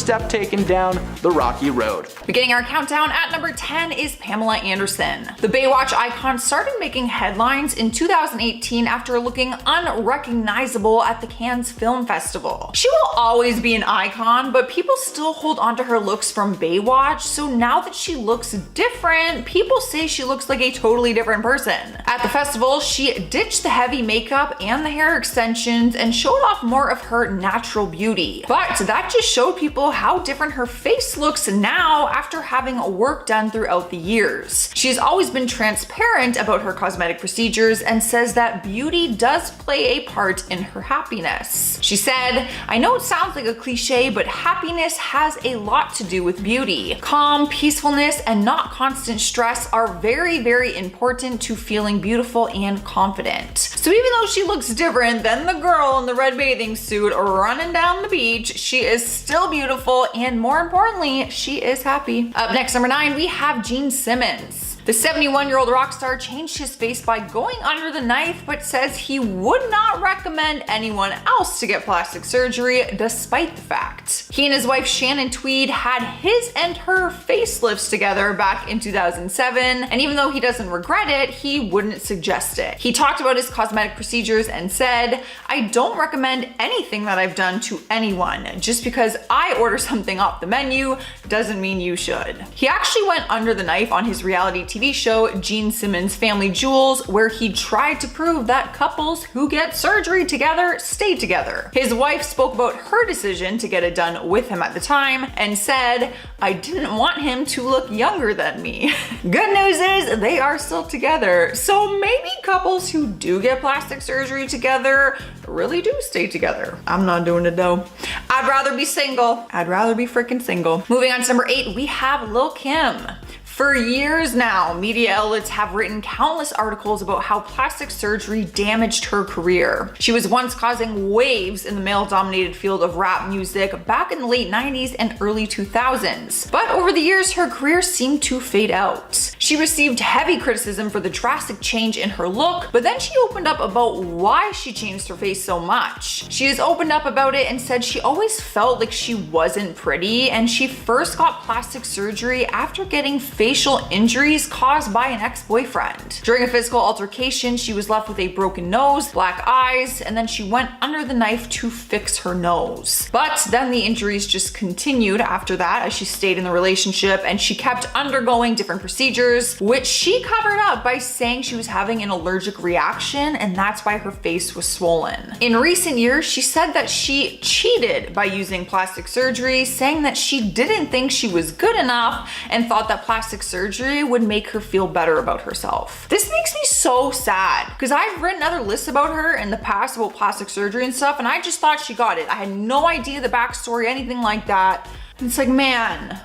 step taken down the rocky road. Beginning our countdown at number 10 is Pamela Anderson. The Baywatch icon started making headlines in 2018 after looking unrecognizable at the Cannes Film Festival. She will always be an icon, but people still hold on to her looks from Baywatch, so now that she looks different, people say she looks like a totally different person. At the festival, she ditched the heavy makeup and the hair extensions and showed off more of her natural beauty. But that just showed people how different her face looks now after having work done throughout the years. She's always been transparent about her cosmetic procedures and says that beauty does play a part in her happiness. She said, "I know it sounds like a cliche, but happiness has a lot to do with beauty. Calm, peacefulness, and not constant stress are very, very important to feeling beautiful and confident." So even though she looks different than the girl in the red bathing suit running down the beach, she is still beautiful, and more importantly, she is happy. Up next, number 9, we have Jean Simmons. The 71-year-old rock star changed his face by going under the knife, but says he would not recommend anyone else to get plastic surgery despite the fact. He and his wife Shannon Tweed had his and her facelifts together back in 2007, and even though he doesn't regret it, he wouldn't suggest it. He talked about his cosmetic procedures and said, "I don't recommend anything that I've done to anyone. Just because I order something off the menu doesn't mean you should." He actually went under the knife on his reality TV show Gene Simmons' Family Jewels, where he tried to prove that couples who get surgery together stay together. His wife spoke about her decision to get it done with him at the time and said, "I didn't want him to look younger than me." Good news is they are still together. So maybe couples who do get plastic surgery together really do stay together. I'm not doing it though. I'd rather be single. I'd rather be freaking single. Moving on to number 8, we have Lil' Kim. For years now, media outlets have written countless articles about how plastic surgery damaged her career. She was once causing waves in the male-dominated field of rap music back in the late 90s and early 2000s. But over the years, her career seemed to fade out. She received heavy criticism for the drastic change in her look, but then she opened up about why she changed her face so much. She has opened up about it and said she always felt like she wasn't pretty, and she first got plastic surgery after getting facial injuries caused by an ex-boyfriend. During a physical altercation, she was left with a broken nose, black eyes, and then she went under the knife to fix her nose. But then the injuries just continued after that as she stayed in the relationship, and she kept undergoing different procedures, which she covered up by saying she was having an allergic reaction, and that's why her face was swollen. In recent years, she said that she cheated by using plastic surgery, saying that she didn't think she was good enough and thought that plastic surgery would make her feel better about herself. This makes me so sad because I've written other lists about her in the past about plastic surgery and stuff, and I just thought she got it. I had no idea the backstory, anything like that. And it's like, man,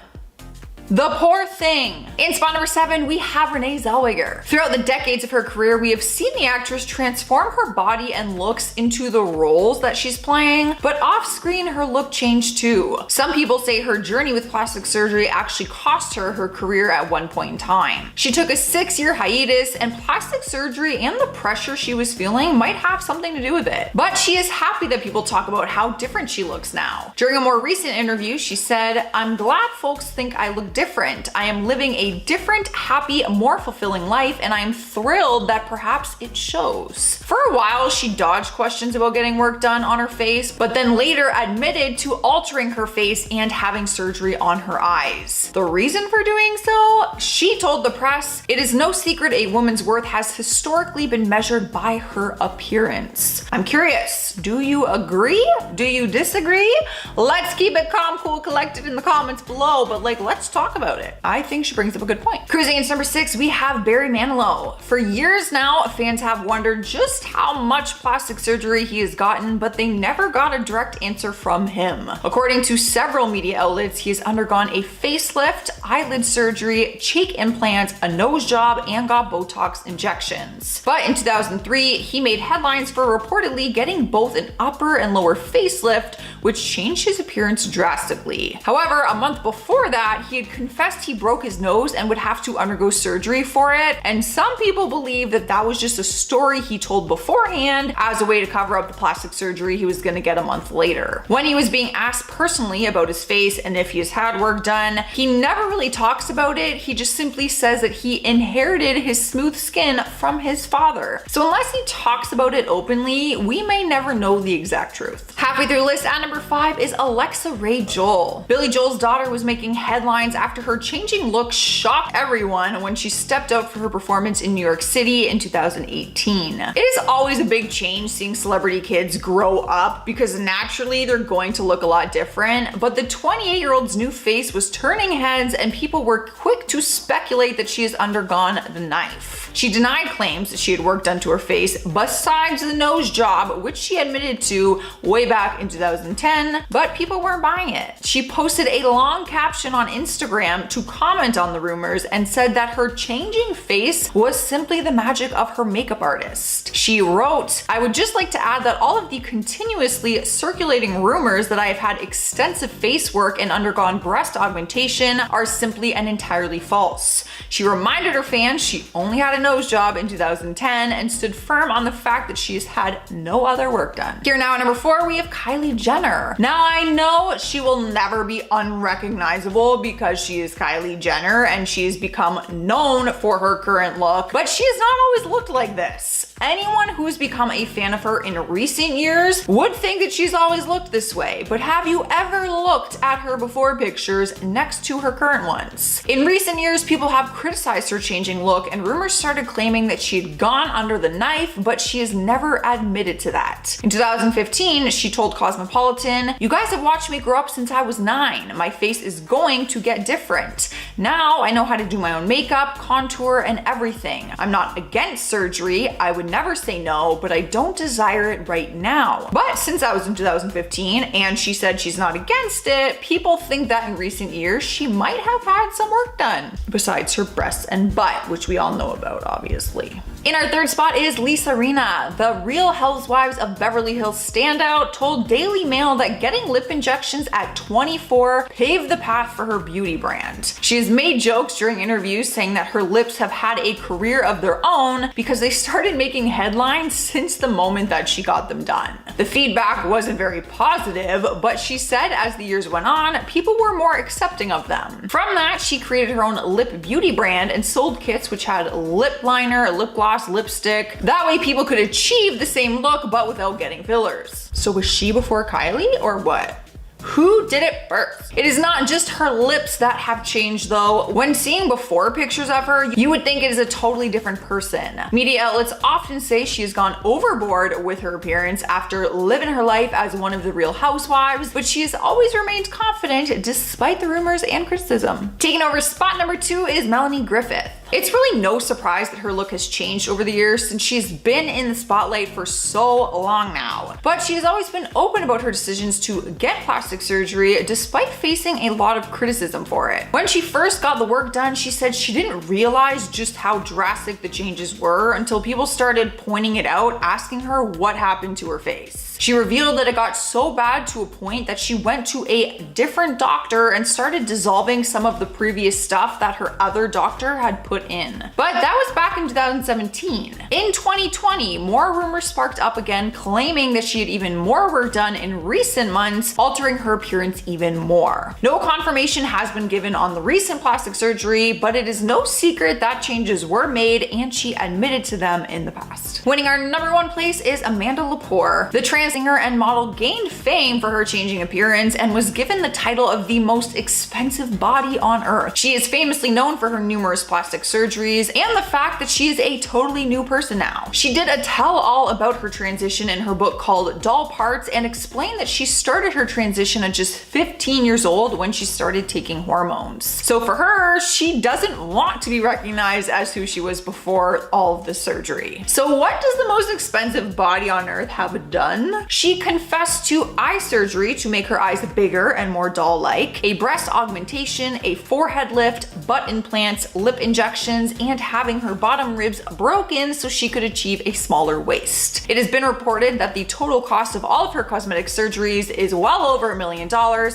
the poor thing. In spot number 7, we have Renee Zellweger. Throughout the decades of her career, we have seen the actress transform her body and looks into the roles that she's playing, but off screen, her look changed too. Some people say her journey with plastic surgery actually cost her her career at one point in time. She took a 6-year hiatus, and plastic surgery and the pressure she was feeling might have something to do with it. But she is happy that people talk about how different she looks now. During a more recent interview, she said, "I'm glad folks think I look different. I am living a different, happy, more fulfilling life, and I am thrilled that perhaps it shows." For a while, she dodged questions about getting work done on her face, but then later admitted to altering her face and having surgery on her eyes. The reason for doing so? She told the press, "It is no secret a woman's worth has historically been measured by her appearance." I'm curious, do you agree? Do you disagree? Let's keep it calm, cool, collected in the comments below, but let's talk about it. I think she brings up a good point. Cruising into number 6, we have Barry Manilow. For years now, fans have wondered just how much plastic surgery he has gotten, but they never got a direct answer from him. According to several media outlets, he has undergone a facelift, eyelid surgery, cheek implants, a nose job, and got Botox injections. But in 2003, he made headlines for reportedly getting both an upper and lower facelift, which changed his appearance drastically. However, a month before that, he had confessed he broke his nose and would have to undergo surgery for it, and some people believe that that was just a story he told beforehand as a way to cover up the plastic surgery he was gonna get a month later. When he was being asked personally about his face and if he has had work done, he never really talks about it. He just simply says that he inherited his smooth skin from his father. So unless he talks about it openly, we may never know the exact truth. Halfway through the list at number 5 is Alexa Ray Joel. Billy Joel's daughter was making headlines after her changing look shocked everyone when she stepped out for her performance in New York City in 2018. It is always a big change seeing celebrity kids grow up because naturally they're going to look a lot different, but the 28-year-old's new face was turning heads and people were quick to speculate that she has undergone the knife. She denied claims that she had work done to her face besides the nose job, which she admitted to way back in 2010. 2010, but people weren't buying it. She posted a long caption on Instagram to comment on the rumors and said that her changing face was simply the magic of her makeup artist. She wrote, "I would just like to add that all of the continuously circulating rumors that I have had extensive face work and undergone breast augmentation are simply and entirely false." She reminded her fans she only had a nose job in 2010 and stood firm on the fact that she has had no other work done. Here now at number 4, we have Kylie Jenner. Now I know she will never be unrecognizable because she is Kylie Jenner and she's become known for her current look, but she has not always looked like this. Anyone who's become a fan of her in recent years would think that she's always looked this way, but have you ever looked at her before pictures next to her current ones? In recent years, people have criticized her changing look and rumors started claiming that she had gone under the knife, but she has never admitted to that. In 2015, she told Cosmopolitan, "You guys have watched me grow up since I was 9. My face is going to get different. Now I know how to do my own makeup, contour, and everything. I'm not against surgery. I would never say no, but I don't desire it right now." But since that was in 2015 and she said she's not against it, people think that in recent years she might have had some work done, besides her breasts and butt, which we all know about, obviously. In our third spot is Lisa Rinna. The Real Housewives of Beverly Hills standout told Daily Mail that getting lip injections at 24 paved the path for her beauty brand. She has made jokes during interviews saying that her lips have had a career of their own because they started making headlines since the moment that she got them done. The feedback wasn't very positive, but she said as the years went on, people were more accepting of them. From that, she created her own lip beauty brand and sold kits which had lip liner, lip gloss, lipstick. That way people could achieve the same look but without getting fillers. So was she before Kylie or what? Who did it first? It is not just her lips that have changed though. When seeing before pictures of her, you would think it is a totally different person. Media outlets often say she has gone overboard with her appearance after living her life as one of the Real Housewives, but she has always remained confident despite the rumors and criticism. Taking over spot number 2 is Melanie Griffith. It's really no surprise that her look has changed over the years since she's been in the spotlight for so long now. But she has always been open about her decisions to get plastic surgery despite facing a lot of criticism for it. When she first got the work done, she said she didn't realize just how drastic the changes were until people started pointing it out, asking her what happened to her face. She revealed that it got so bad to a point that she went to a different doctor and started dissolving some of the previous stuff that her other doctor had put in. But that was back in 2017. In 2020, more rumors sparked up again claiming that she had even more work done in recent months, altering her appearance even more. No confirmation has been given on the recent plastic surgery, but it is no secret that changes were made and she admitted to them in the past. Winning our number 1 place is Amanda Lepore. The trans singer and model gained fame for her changing appearance and was given the title of the most expensive body on earth. She is famously known for her numerous plastic surgeries and the fact that she is a totally new person now. She did a tell-all about her transition in her book called Doll Parts and explained that she started her transition at just 15 years old when she started taking hormones. So for her, she doesn't want to be recognized as who she was before all of the surgery. So what does the most expensive body on earth have done? She confessed to eye surgery to make her eyes bigger and more doll-like, a breast augmentation, a forehead lift, butt implants, lip injections, and having her bottom ribs broken so she could achieve a smaller waist. It has been reported that the total cost of all of her cosmetic surgeries is well over $1 million,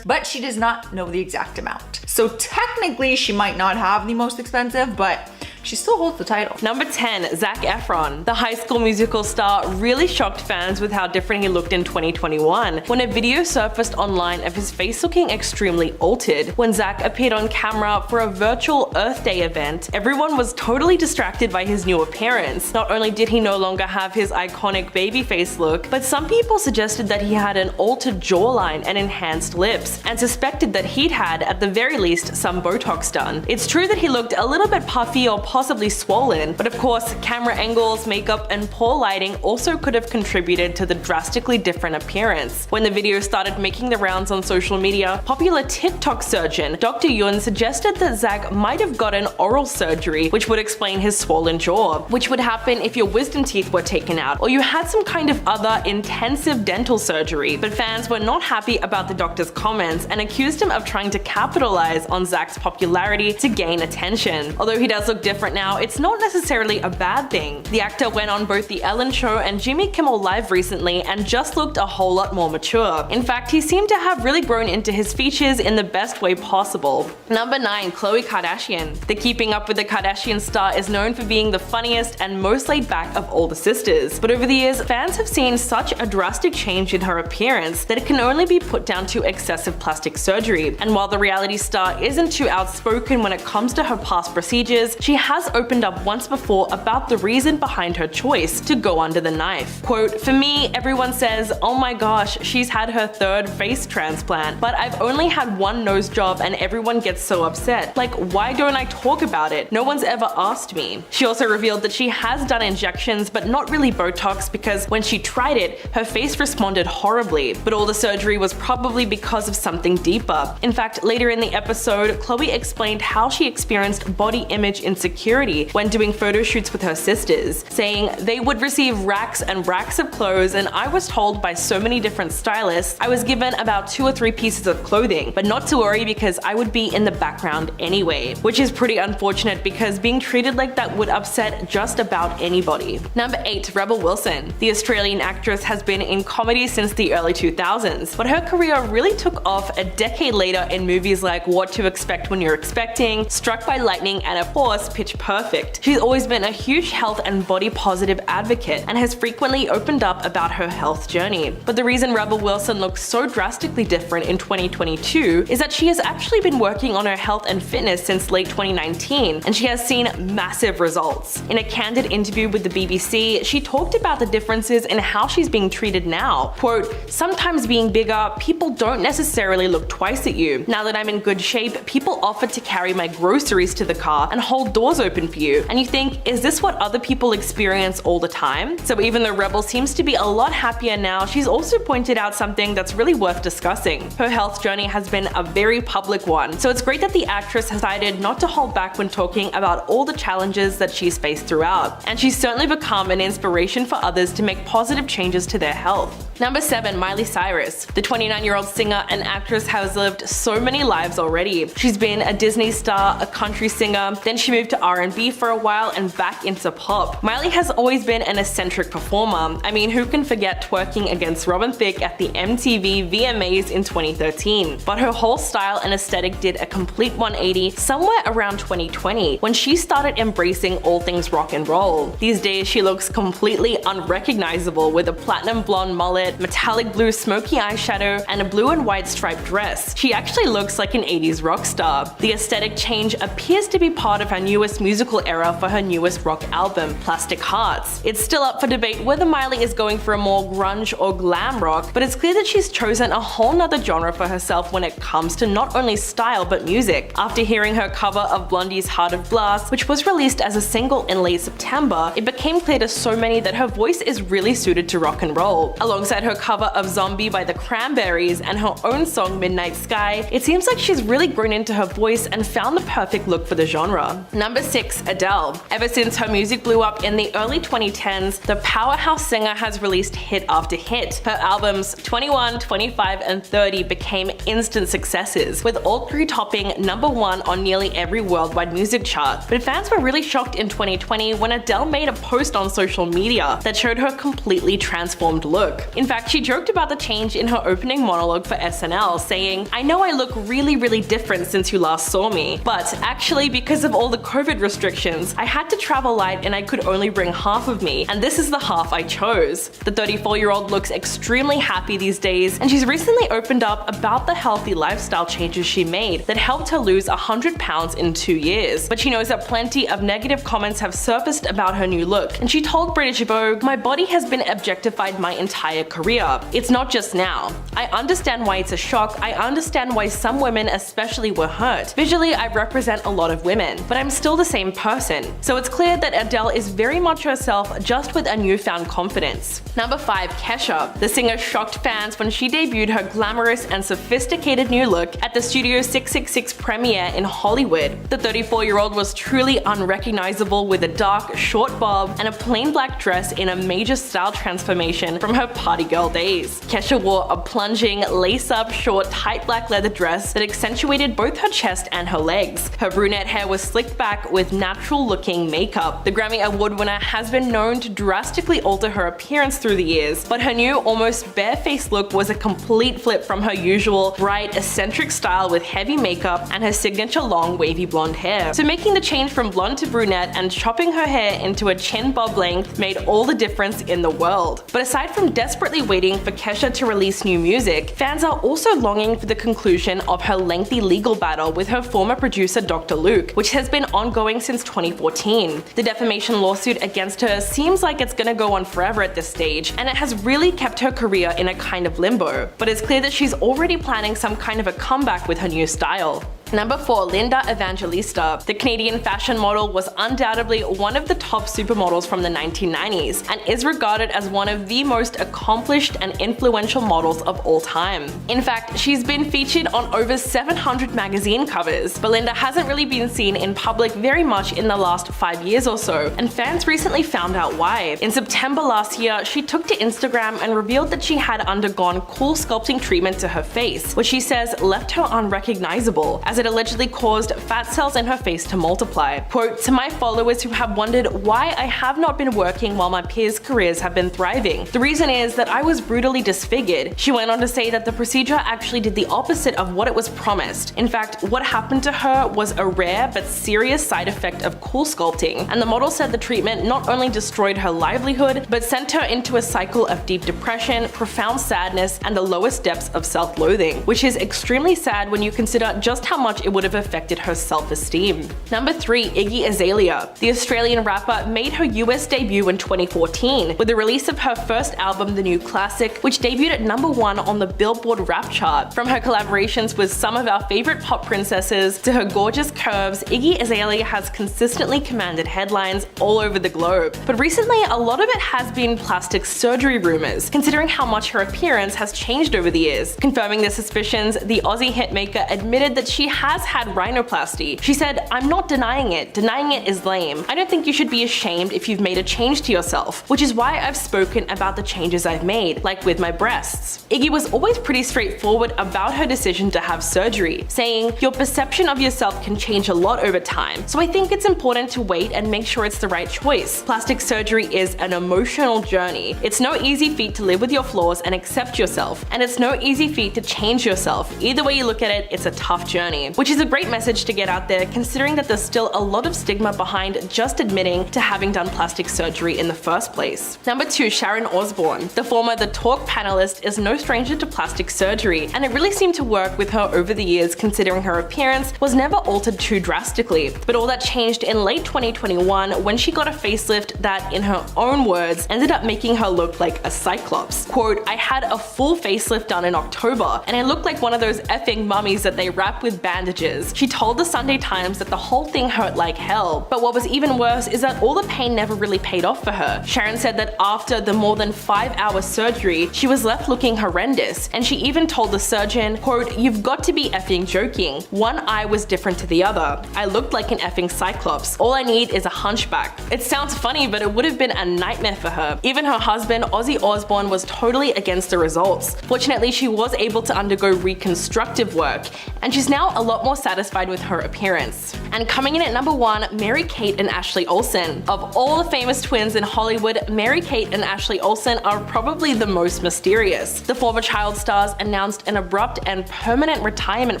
but she does not know the exact amount. So technically she might not have the most expensive, but she still holds the title. Number 10, Zac Efron. The High School Musical star really shocked fans with how different he looked in 2021 when a video surfaced online of his face looking extremely altered. When Zac appeared on camera for a virtual Earth Day event, everyone was totally distracted by his new appearance. Not only did he no longer have his iconic baby face look, but some people suggested that he had an altered jawline and enhanced lips, and suspected that he'd had, at the very least, some Botox done. It's true that he looked a little bit puffy or possibly swollen, but of course, camera angles, makeup, and poor lighting also could have contributed to the drastically different appearance. When the video started making the rounds on social media, popular TikTok surgeon Dr. Yun suggested that Zach might have gotten oral surgery, which would explain his swollen jaw, which would happen if your wisdom teeth were taken out or you had some kind of other intensive dental surgery. But fans were not happy about the doctor's comments and accused him of trying to capitalize on Zach's popularity to gain attention. Although he does look different now, it's not necessarily a bad thing. The actor went on both The Ellen Show and Jimmy Kimmel Live recently and just looked a whole lot more mature. In fact, he seemed to have really grown into his features in the best way possible. Number 9. Khloe Kardashian. The Keeping Up with the Kardashian star is known for being the funniest and most laid back of all the sisters. But over the years, fans have seen such a drastic change in her appearance that it can only be put down to excessive plastic surgery. And while the reality star isn't too outspoken when it comes to her past procedures, she has opened up once before about the reason behind her choice to go under the knife. Quote, "For me, everyone says, oh my gosh, she's had her 3rd face transplant, but I've only had 1 nose job and everyone gets so upset. Like, why don't I talk about it? No one's ever asked me." She also revealed that she has done injections, but not really Botox, because when she tried it, her face responded horribly. But all the surgery was probably because of something deeper. In fact, later in the episode, Khloe explained how she experienced body image insecurity when doing photo shoots with her sisters, saying, "They would receive racks and racks of clothes, and I was told by so many different stylists I was given about 2 or 3 pieces of clothing, but not to worry because I would be in the background anyway," which is pretty unfortunate because being treated like that would upset just about anybody. Number 8. Rebel Wilson. The Australian actress has been in comedy since the early 2000s, but her career really took off a decade later in movies like What to Expect When You're Expecting, Struck by Lightning, and of course, Pitch Perfect. She's always been a huge health and body positive advocate and has frequently opened up about her health journey. But the reason Rebel Wilson looks so drastically different in 2022 is that she has actually been working on her health and fitness since late 2019, and she has seen massive results. In a candid interview with the BBC, she talked about the differences in how she's being treated now. Quote, "Sometimes being bigger, people don't necessarily look twice at you. Now that I'm in good shape, people offer to carry my groceries to the car and hold doors open for you. And you think, is this what other people experience all the time?" So even though Rebel seems to be a lot happier now, she's also pointed out something that's really worth discussing. Her health journey has been a very public one, so it's great that the actress has decided not to hold back when talking about all the challenges that she's faced throughout. And she's certainly become an inspiration for others to make positive changes to their health. Number 7. Miley Cyrus. The 29-year-old singer and actress has lived so many lives already. She's been a Disney star, a country singer, then she moved to R&B for a while and back into pop. Miley has always been an eccentric performer. I mean, who can forget twerking against Robin Thicke at the MTV VMAs in 2013? But her whole style and aesthetic did a complete 180 somewhere around 2020 when she started embracing all things rock and roll. These days she looks completely unrecognizable with a platinum blonde mullet, metallic blue smoky eyeshadow, and a blue and white striped dress. She actually looks like an 80s rock star. The aesthetic change appears to be part of her newest musical era for her newest rock album, Plastic Hearts. It's still up for debate whether Miley is going for a more grunge or glam rock, but it's clear that she's chosen a whole nother genre for herself when it comes to not only style but music. After hearing her cover of Blondie's Heart of Glass, which was released as a single in late September, it became clear to so many that her voice is really suited to rock and roll. Alongside her cover of Zombie by the Cranberries and her own song Midnight Sky, it seems like she's really grown into her voice and found the perfect look for the genre. Number 6. Adele. Ever since her music blew up in the early 2010s, the powerhouse singer has released hit after hit. Her albums 21, 25, and 30 became instant successes, with all 3 topping number 1 on nearly every worldwide music chart. But fans were really shocked in 2020 when Adele made a post on social media that showed her completely transformed look. In fact, she joked about the change in her opening monologue for SNL, saying, "I know I look really different since you last saw me, but actually because of all the COVID restrictions, I had to travel light and I could only bring half of me, and this is the half I chose." The 34-year-old looks extremely happy these days, and she's recently opened up about the healthy lifestyle changes she made that helped her lose 100 pounds in 2 years. But she knows that plenty of negative comments have surfaced about her new look, and she told British Vogue, "My body has been objectified my entire career. It's not just now. I understand why it's a shock. I understand why some women especially were hurt. Visually, I represent a lot of women, but I'm still the same person. So it's clear that Adele is very much herself, just with a newfound confidence. Number 5. Kesha. The singer shocked fans when she debuted her glamorous and sophisticated new look at the Studio 666 premiere in Hollywood. The 34-year-old was truly unrecognizable with a dark, short bob and a plain black dress in a major style transformation from her party girl days. Kesha wore a plunging, lace-up, short, tight black leather dress that accentuated both her chest and her legs. Her brunette hair was slicked back with natural-looking makeup. The Grammy Award winner has been known to drastically alter her appearance through the years, but her new almost bare-faced look was a complete flip from her usual bright, eccentric style with heavy makeup and her signature long, wavy blonde hair. So making the change from blonde to brunette and chopping her hair into a chin bob length made all the difference in the world. But aside from desperately waiting for Kesha to release new music, fans are also longing for the conclusion of her lengthy legal battle with her former producer Dr. Luke, which has been ongoing since 2014. The defamation lawsuit against her seems like it's gonna go on forever at this stage, and it has really kept her career in a kind of limbo. But it's clear that she's already planning some kind of a comeback with her new style. Number 4. Linda Evangelista. The Canadian fashion model was undoubtedly one of the top supermodels from the 1990s and is regarded as one of the most accomplished and influential models of all time. In fact, she's been featured on over 700 magazine covers, but Linda hasn't really been seen in public very much in the last 5 years or so, and fans recently found out why. In September last year, she took to Instagram and revealed that she had undergone cool sculpting treatment to her face, which she says left her unrecognizable, as it allegedly caused fat cells in her face to multiply. Quote, "To my followers who have wondered why I have not been working while my peers' careers have been thriving, the reason is that I was brutally disfigured." She went on to say that the procedure actually did the opposite of what it was promised. In fact, what happened to her was a rare but serious side effect of cool sculpting, and the model said the treatment not only destroyed her livelihood, but sent her into a cycle of deep depression, profound sadness, and the lowest depths of self-loathing, which is extremely sad when you consider just how much it would have affected her self-esteem. Number 3. Iggy Azalea. The Australian rapper made her US debut in 2014 with the release of her first album, The New Classic, which debuted at number 1 on the Billboard rap chart. From her collaborations with some of our favorite pop princesses to her gorgeous curves, Iggy Azalea has consistently commanded headlines all over the globe. But recently, a lot of it has been plastic surgery rumors, considering how much her appearance has changed over the years. Confirming the suspicions, the Aussie hitmaker admitted that she has had rhinoplasty. She said, "I'm not denying it. Denying it is lame. I don't think you should be ashamed if you've made a change to yourself, which is why I've spoken about the changes I've made, like with my breasts." Iggy was always pretty straightforward about her decision to have surgery, saying, "Your perception of yourself can change a lot over time, so I think it's important to wait and make sure it's the right choice. Plastic surgery is an emotional journey. It's no easy feat to live with your flaws and accept yourself, and it's no easy feat to change yourself. Either way you look at it, it's a tough journey," which is a great message to get out there, considering that there's still a lot of stigma behind just admitting to having done plastic surgery in the first place. Number 2. Sharon Osbourne. The former The Talk panelist is no stranger to plastic surgery, and it really seemed to work with her over the years, considering her appearance was never altered too drastically. But all that changed in late 2021 when she got a facelift that, in her own words, ended up making her look like a cyclops. Quote, "I had a full facelift done in October, and I looked like one of those effing mummies that they wrap with bandages." She told the Sunday Times that the whole thing hurt like hell, but what was even worse is that all the pain never really paid off for her. Sharon said that after the more than 5-hour surgery, she was left looking horrendous, and she even told the surgeon, quote, "You've got to be effing joking. One eye was different to the other. I looked like an effing cyclops. All I need is a hunchback." It sounds funny, but it would have been a nightmare for her. Even her husband, Ozzy Osbourne, was totally against the results. Fortunately, she was able to undergo reconstructive work, and she's now a lot more satisfied with her appearance. And coming in at number 1, Mary-Kate and Ashley Olsen. Of all the famous twins in Hollywood, Mary-Kate and Ashley Olsen are probably the most mysterious. The former child stars announced an abrupt and permanent retirement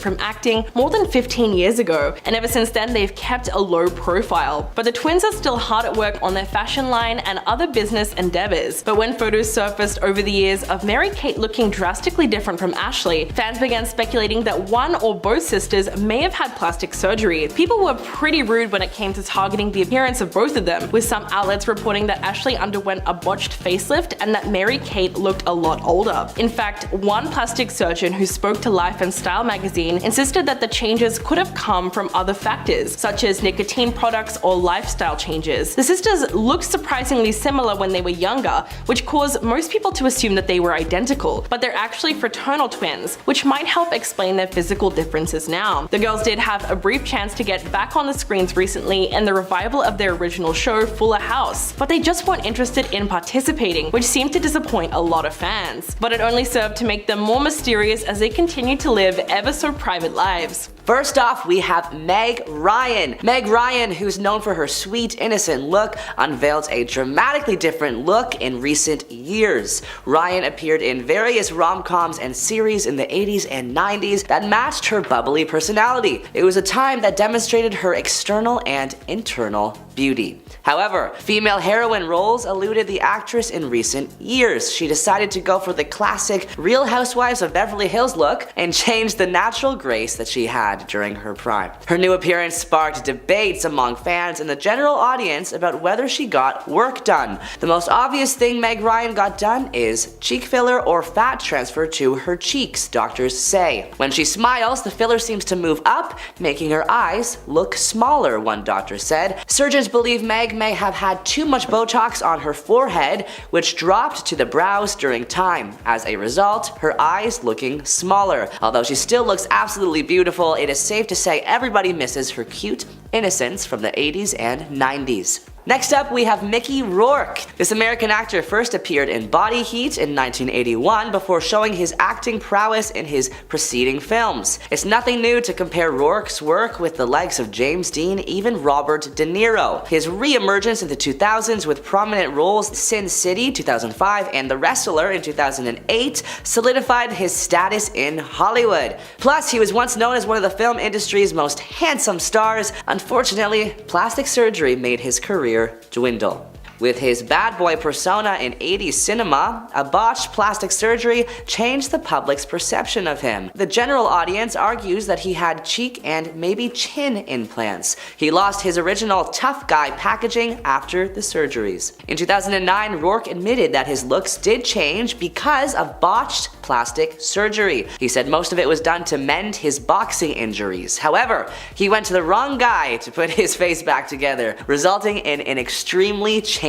from acting more than 15 years ago, and ever since then they've kept a low profile. But the twins are still hard at work on their fashion line and other business endeavors. But when photos surfaced over the years of Mary-Kate looking drastically different from Ashley, fans began speculating that one or both sisters sisters may have had plastic surgery. People were pretty rude when it came to targeting the appearance of both of them, with some outlets reporting that Ashley underwent a botched facelift and that Mary-Kate looked a lot older. In fact, one plastic surgeon who spoke to Life and Style magazine insisted that the changes could have come from other factors, such as nicotine products or lifestyle changes. The sisters looked surprisingly similar when they were younger, which caused most people to assume that they were identical, but they're actually fraternal twins, which might help explain their physical differences now. The girls did have a brief chance to get back on the screens recently in the revival of their original show Fuller House, but they just weren't interested in participating, which seemed to disappoint a lot of fans. But it only served to make them more mysterious as they continued to live ever so private lives. First off, we have Meg Ryan. Meg Ryan, who's known for her sweet, innocent look, unveiled a dramatically different look in recent years. Ryan appeared in various rom-coms and series in the 80s and 90s that matched her bubbly personality. It was a time that demonstrated her external and internal beauty. However, female heroine roles eluded the actress in recent years. She decided to go for the classic Real Housewives of Beverly Hills look and change the natural grace that she had during her prime. Her new appearance sparked debates among fans and the general audience about whether she got work done. The most obvious thing Meg Ryan got done is cheek filler or fat transfer to her cheeks, doctors say. When she smiles, the filler seems to move up, making her eyes look smaller, one doctor said. Surgeons believe Meg may have had too much Botox on her forehead, which dropped to the brows during time. As a result, her eyes looking smaller. Although she still looks absolutely beautiful, it is safe to say everybody misses her cute innocence from the 80s and 90s. Next up, we have Mickey Rourke. This American actor first appeared in Body Heat in 1981 before showing his acting prowess in his preceding films. It's nothing new to compare Rourke's work with the likes of James Dean, even Robert De Niro. His re-emergence in the 2000s with prominent roles Sin City 2005 and The Wrestler in 2008 solidified his status in Hollywood. Plus, he was once known as one of the film industry's most handsome stars. Unfortunately, plastic surgery made his career dwindle. With his bad boy persona in 80s cinema, a botched plastic surgery changed the public's perception of him. The general audience argues that he had cheek and maybe chin implants. He lost his original tough guy packaging after the surgeries. In 2009, Rourke admitted that his looks did change because of botched plastic surgery. He said most of it was done to mend his boxing injuries. However, he went to the wrong guy to put his face back together, resulting in an extremely changed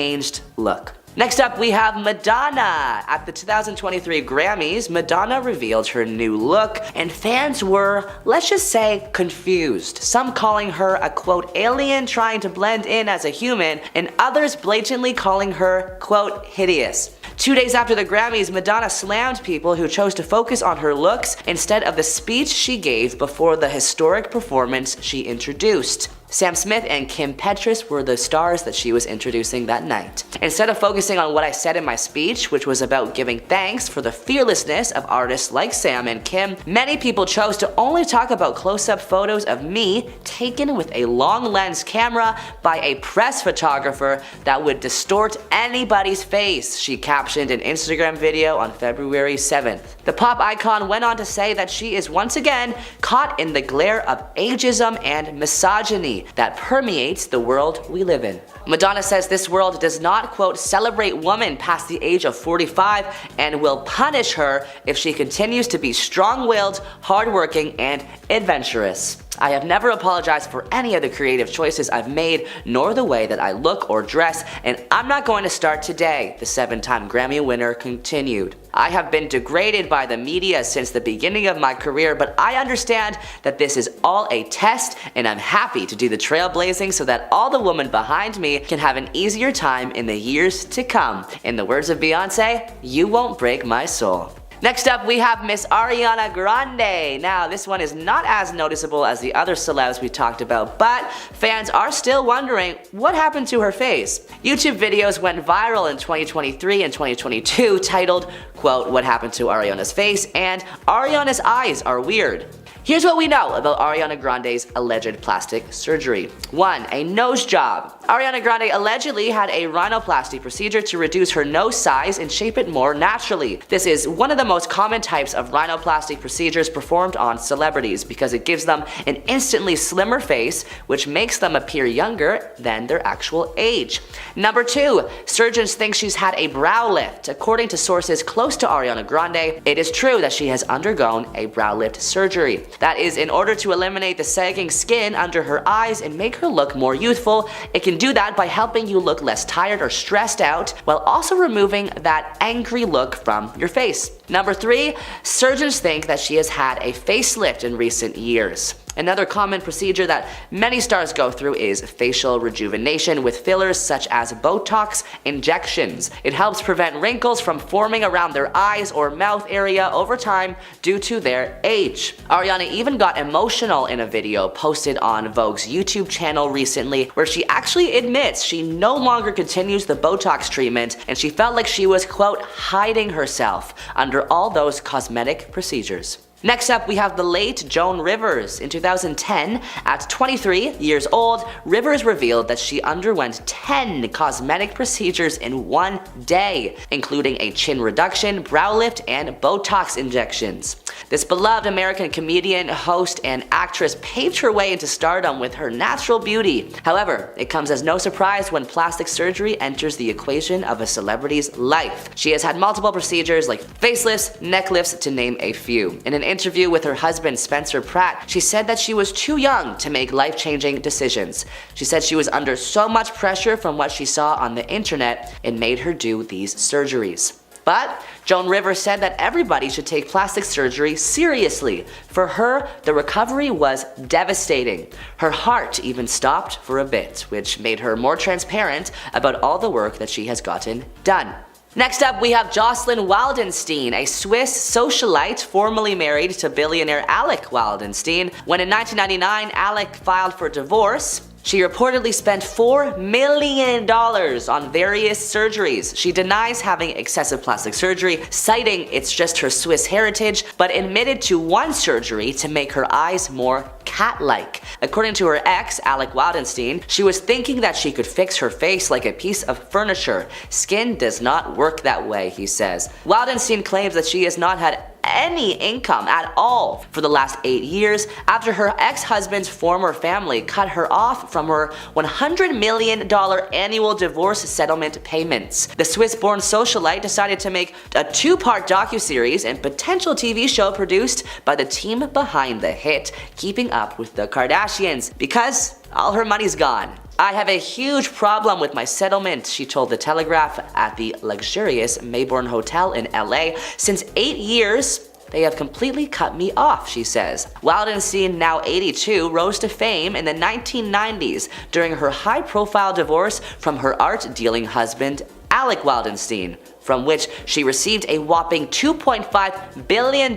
look. Next up, we have Madonna. At the 2023 Grammys, Madonna revealed her new look, and fans were, let's just say, confused. Some calling her a quote alien trying to blend in as a human, and others blatantly calling her quote hideous. 2 days after the Grammys, Madonna slammed people who chose to focus on her looks instead of the speech she gave before the historic performance she introduced. Sam Smith and Kim Petras were the stars that she was introducing that night. Instead of focusing on what I said in my speech, which was about giving thanks for the fearlessness of artists like Sam and Kim, many people chose to only talk about close-up photos of me taken with a long lens camera by a press photographer that would distort anybody's face, she captioned an Instagram video on February 7th. The pop icon went on to say that she is once again caught in the glare of ageism and misogyny that permeates the world we live in. Madonna says this world does not, quote, celebrate women past the age of 45 and will punish her if she continues to be strong-willed, hardworking, and adventurous. I have never apologized for any of the creative choices I've made, nor the way that I look or dress, and I'm not going to start today, the 7-time Grammy winner continued. I have been degraded by the media since the beginning of my career, but I understand that this is all a test, and I'm happy to do the trailblazing so that all the women behind me can have an easier time in the years to come. In the words of Beyonce, you won't break my soul. Next up, we have Miss Ariana Grande. Now, this one is not as noticeable as the other celebs we talked about, but fans are still wondering what happened to her face. YouTube videos went viral in 2023 and 2022 titled, quote, what happened to Ariana's face, and Ariana's eyes are weird. Here's what we know about Ariana Grande's alleged plastic surgery. 1. A nose job. Ariana Grande allegedly had a rhinoplasty procedure to reduce her nose size and shape it more naturally. This is one of the most common types of rhinoplasty procedures performed on celebrities because it gives them an instantly slimmer face, which makes them appear younger than their actual age. Number 2. Surgeons think she's had a brow lift. According to sources close to Ariana Grande, it is true that she has undergone a brow lift surgery. That is in order to eliminate the sagging skin under her eyes and make her look more youthful. It can do that by helping you look less tired or stressed out while also removing that angry look from your face. Number 3, surgeons think that she has had a facelift in recent years. Another common procedure that many stars go through is facial rejuvenation with fillers such as Botox injections. It helps prevent wrinkles from forming around their eyes or mouth area over time due to their age. Ariana even got emotional in a video posted on Vogue's YouTube channel recently where she actually admits she no longer continues the Botox treatment and she felt like she was, quote, hiding herself under all those cosmetic procedures. Next up, we have the late Joan Rivers. In 2010, at 23 years old, Rivers revealed that she underwent 10 cosmetic procedures in one day, including a chin reduction, brow lift, and Botox injections. This beloved American comedian, host, and actress paved her way into stardom with her natural beauty. However, it comes as no surprise when plastic surgery enters the equation of a celebrity's life. She has had multiple procedures like facelifts, neck lifts, to name a few. In an interview with her husband Spencer Pratt, she said that she was too young to make life-changing decisions. She said she was under so much pressure from what she saw on the internet, it made her do these surgeries. But Joan Rivers said that everybody should take plastic surgery seriously. For her, the recovery was devastating. Her heart even stopped for a bit, which made her more transparent about all the work that she has gotten done. Next up, we have Jocelyn Wildenstein, a Swiss socialite formerly married to billionaire Alec Wildenstein. When in 1999 Alec filed for divorce, she reportedly spent $4 million on various surgeries. She denies having excessive plastic surgery, citing it's just her Swiss heritage, but admitted to one surgery to make her eyes more cat-like. According to her ex, Alec Wildenstein, she was thinking that she could fix her face like a piece of furniture. Skin does not work that way, he says. Wildenstein claims that she has not had any income at all for the last 8 years after her ex-husband's former family cut her off from her $100 million annual divorce settlement payments. The Swiss-born socialite decided to make a 2-part docuseries and potential TV show produced by the team behind the hit Keeping Up with the Kardashians because all her money's gone. I have a huge problem with my settlement, she told The Telegraph at the luxurious Mayborn Hotel in LA. Since 8 years, they have completely cut me off, she says. Wildenstein, now 82, rose to fame in the 1990s during her high-profile divorce from her art-dealing husband, Alec Wildenstein, from which she received a whopping $2.5 billion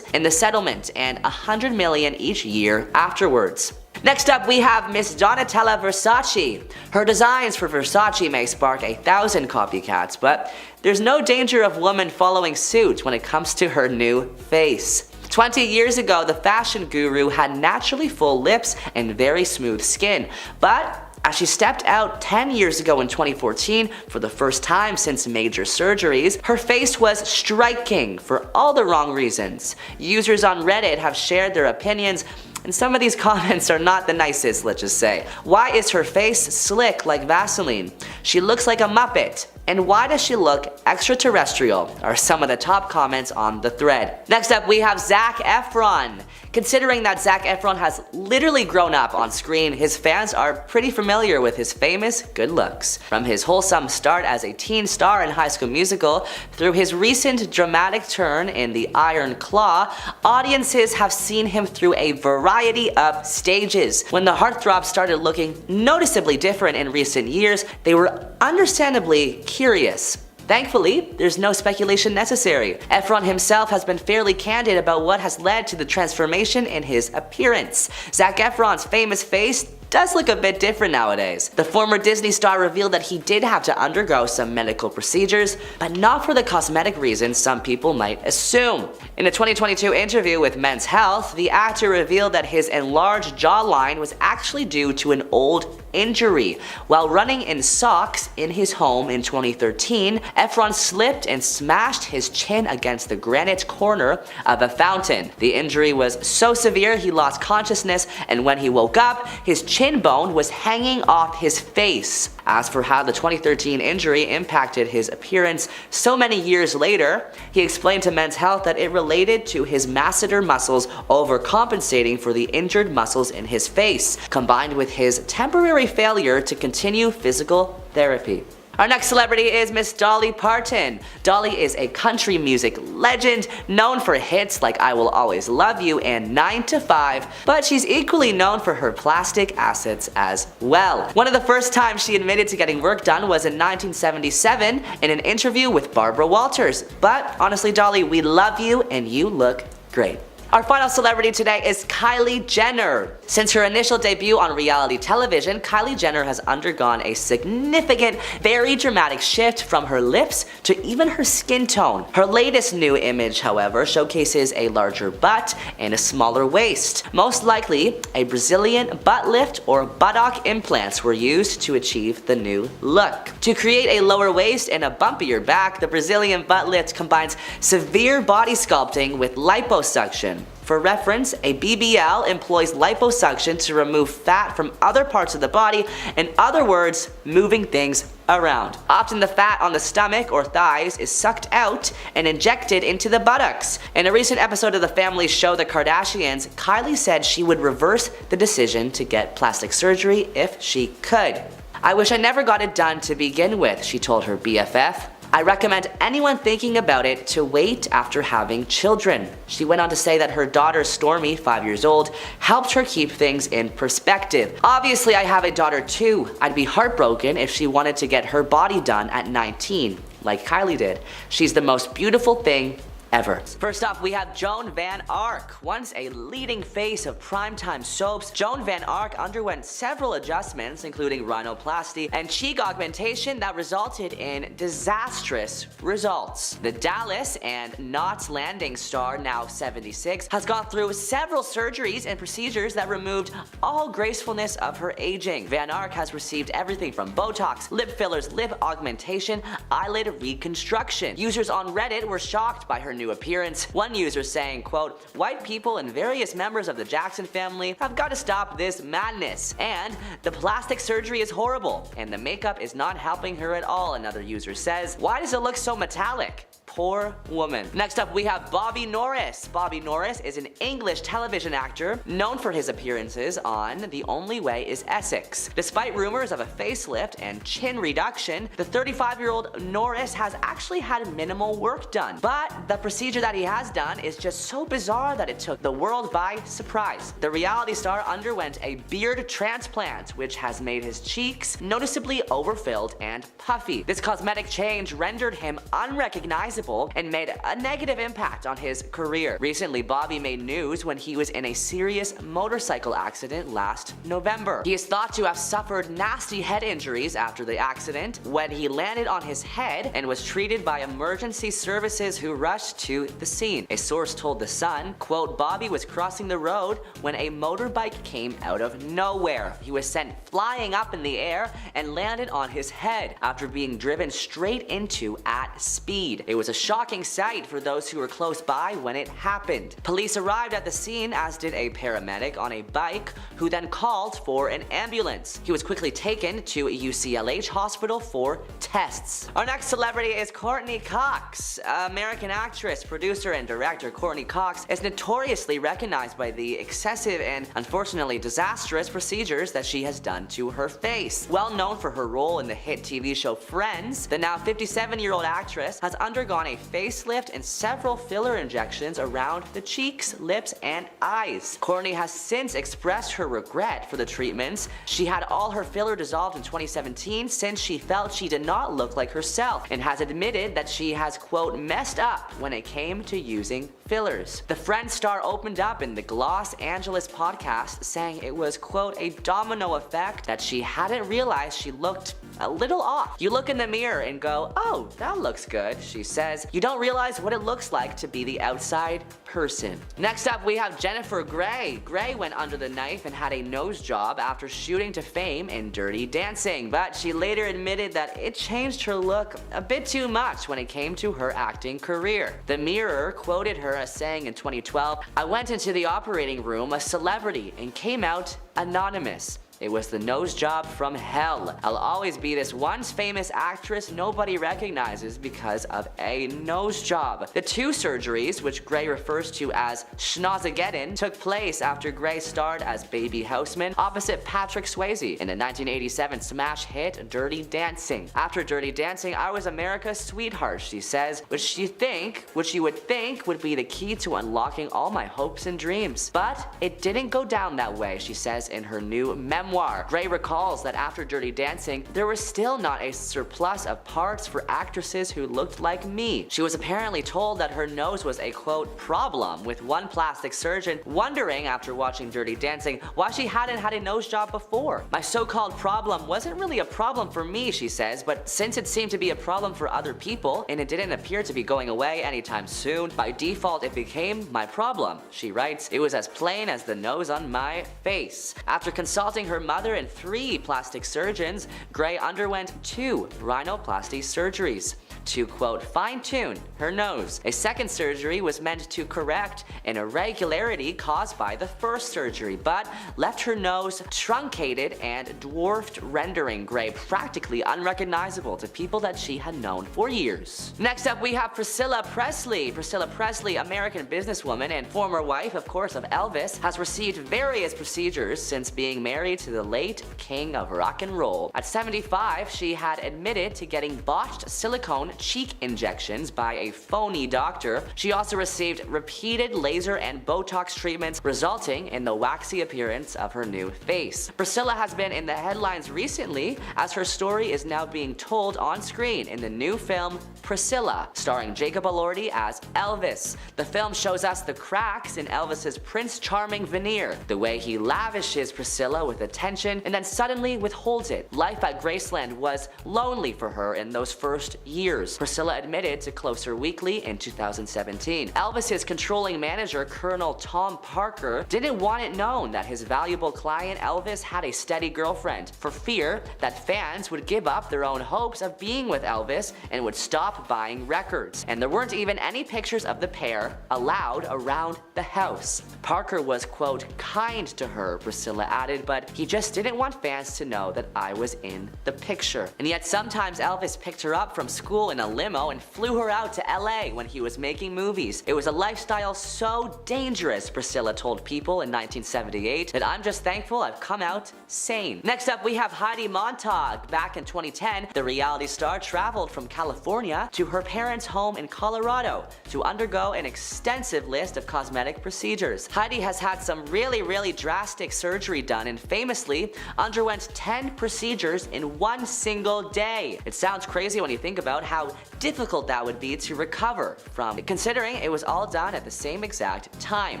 in the settlement and $100 million each year afterwards. Next up, we have Miss Donatella Versace. Her designs for Versace may spark 1,000 copycats, but there's no danger of women following suit when it comes to her new face. 20 years ago, the fashion guru had naturally full lips and very smooth skin, but as she stepped out 10 years ago in 2014 for the first time since major surgeries, her face was striking for all the wrong reasons. Users on Reddit have shared their opinions, and some of these comments are not the nicest, let's just say. Why is her face slick like Vaseline? She looks like a Muppet. And why does she look extraterrestrial? Are some of the top comments on the thread. Next up, we have Zac Efron. Considering that Zac Efron has literally grown up on screen, his fans are pretty familiar with his famous good looks. From his wholesome start as a teen star in High School Musical, through his recent dramatic turn in The Iron Claw, audiences have seen him through a variety of stages. When the heartthrob started looking noticeably different in recent years, they were understandably curious. Thankfully, there's no speculation necessary. Efron himself has been fairly candid about what has led to the transformation in his appearance. Zac Efron's famous face does look a bit different nowadays. The former Disney star revealed that he did have to undergo some medical procedures, but not for the cosmetic reasons some people might assume. In a 2022 interview with Men's Health, the actor revealed that his enlarged jawline was actually due to an old injury. While running in socks in his home in 2013, Efron slipped and smashed his chin against the granite corner of a fountain. The injury was so severe he lost consciousness, and when he woke up, his chin bone was hanging off his face. As for how the 2013 injury impacted his appearance so many years later, he explained to Men's Health that it related to his masseter muscles overcompensating for the injured muscles in his face, combined with his temporary failure to continue physical therapy. Our next celebrity is Miss Dolly Parton. Dolly is a country music legend known for hits like I Will Always Love You and 9 to 5, but she's equally known for her plastic assets as well. One of the first times she admitted to getting work done was in 1977 in an interview with Barbara Walters. But honestly, Dolly, we love you and you look great. Our final celebrity today is Kylie Jenner. Since her initial debut on reality television, Kylie Jenner has undergone a significant, very dramatic shift from her lips to even her skin tone. Her latest new image, however, showcases a larger butt and a smaller waist. Most likely, a Brazilian butt lift or buttock implants were used to achieve the new look. To create a lower waist and a bumpier back, the Brazilian butt lift combines severe body sculpting with liposuction. For reference, a BBL employs liposuction to remove fat from other parts of the body, in other words, moving things around. Often the fat on the stomach or thighs is sucked out and injected into the buttocks. In a recent episode of the family show The Kardashians, Kylie said she would reverse the decision to get plastic surgery if she could. "I wish I never got it done to begin with," she told her BFF. "I recommend anyone thinking about it to wait after having children." She went on to say that her daughter Stormy, 5 years old, helped her keep things in perspective. "Obviously I have a daughter too. I'd be heartbroken if she wanted to get her body done at 19, like Kylie did. She's the most beautiful thing ever." First up, we have Joan Van Ark. Once a leading face of primetime soaps, Joan Van Ark underwent several adjustments, including rhinoplasty and cheek augmentation that resulted in disastrous results. The Dallas and Knots Landing star, now 76, has gone through several surgeries and procedures that removed all gracefulness of her aging. Van Ark has received everything from Botox, lip fillers, lip augmentation, eyelid reconstruction. Users on Reddit were shocked by her new appearance. One user saying, quote, "White people and various members of the Jackson family have got to stop this madness. And the plastic surgery is horrible. And the makeup is not helping her at all," another user says. "Why does it look so metallic? Poor woman." Next up, we have Bobby Norris. Bobby Norris is an English television actor known for his appearances on The Only Way is Essex. Despite rumors of a facelift and chin reduction, the 35-year-old Norris has actually had minimal work done. But the procedure that he has done is just so bizarre that it took the world by surprise. The reality star underwent a beard transplant, which has made his cheeks noticeably overfilled and puffy. This cosmetic change rendered him unrecognizable and made a negative impact on his career. Recently, Bobby made news when he was in a serious motorcycle accident last November. He is thought to have suffered nasty head injuries after the accident when he landed on his head and was treated by emergency services who rushed to the scene. A source told The Sun, quote, "Bobby was crossing the road when a motorbike came out of nowhere. He was sent flying up in the air and landed on his head after being driven straight into at speed. It was a shocking sight for those who were close by when it happened. Police arrived at the scene, as did a paramedic on a bike, who then called for an ambulance. He was quickly taken to UCLH hospital for tests." Our next celebrity is Courtney Cox. American actress, producer, and director Courtney Cox is notoriously recognized by the excessive and unfortunately disastrous procedures that she has done to her face. Well known for her role in the hit TV show Friends, the now 57-year-old actress has undergone undergone a facelift and several filler injections around the cheeks, lips, and eyes. Kourtney has since expressed her regret for the treatments. She had all her filler dissolved in 2017 since she felt she did not look like herself, and has admitted that she has, quote, messed up when it came to using fillers. The Friends star opened up in the Los Angeles podcast saying it was, quote, a domino effect that she hadn't realized she looked a little off. You look in the mirror and go, oh, that looks good, she says. You don't realize what it looks like to be the outside person. Next up, we have Jennifer Grey. Grey went under the knife and had a nose job after shooting to fame in Dirty Dancing, but she later admitted that it changed her look a bit too much when it came to her acting career. The Mirror quoted her as saying in 2012, "I went into the operating room a celebrity and came out anonymous. It was the nose job from hell. I'll always be this once famous actress nobody recognizes because of a nose job." The two surgeries, which Grey refers to as schnozageddon, took place after Grey starred as Baby Houseman opposite Patrick Swayze in the 1987 smash hit Dirty Dancing. After Dirty Dancing, I was America's sweetheart, she says, which you would think would be the key to unlocking all my hopes and dreams. But it didn't go down that way, she says in her new memoir. Grey recalls that after Dirty Dancing, there was still not a surplus of parts for actresses who looked like me. She was apparently told that her nose was a, quote, problem, with one plastic surgeon wondering after watching Dirty Dancing why she hadn't had a nose job before. My so-called problem wasn't really a problem for me, she says, but since it seemed to be a problem for other people and it didn't appear to be going away anytime soon, by default it became my problem. She writes, "It was as plain as the nose on my face." After consulting her mother and 3 plastic surgeons, Grey underwent 2 rhinoplasty surgeries to, quote, fine-tune her nose. A second surgery was meant to correct an irregularity caused by the first surgery, but left her nose truncated and dwarfed, rendering Grey practically unrecognizable to people that she had known for years. Next up, we have Priscilla Presley. Priscilla Presley, American businesswoman and former wife, of course, of Elvis, has received various procedures since being married to the late king of rock and roll. At 75, she had admitted to getting botched silicone cheek injections by a phony doctor. She also received repeated laser and Botox treatments, resulting in the waxy appearance of her new face. Priscilla has been in the headlines recently as her story is now being told on screen in the new film Priscilla, starring Jacob Elordi as Elvis. The film shows us the cracks in Elvis's Prince Charming veneer, the way he lavishes Priscilla with attention and then suddenly withholds it. Life at Graceland was lonely for her in those first years. Priscilla admitted to Closer Weekly in 2017. Elvis's controlling manager, Colonel Tom Parker, didn't want it known that his valuable client Elvis had a steady girlfriend, for fear that fans would give up their own hopes of being with Elvis and would stop buying records. And there weren't even any pictures of the pair allowed around the house. Parker was, quote, kind to her, Priscilla added, but he just didn't want fans to know that I was in the picture. And yet sometimes Elvis picked her up from school in a limo and flew her out to LA when he was making movies. It was a lifestyle so dangerous, Priscilla told People in 1978, that I'm just thankful I've come out sane. Next up, we have Heidi Montag. Back in 2010, the reality star traveled from California to her parents' home in Colorado to undergo an extensive list of cosmetic procedures. Heidi has had some really drastic surgery done and famously underwent 10 procedures in one single day. It sounds crazy when you think about how difficult that would be to recover from, considering it was all done at the same exact time.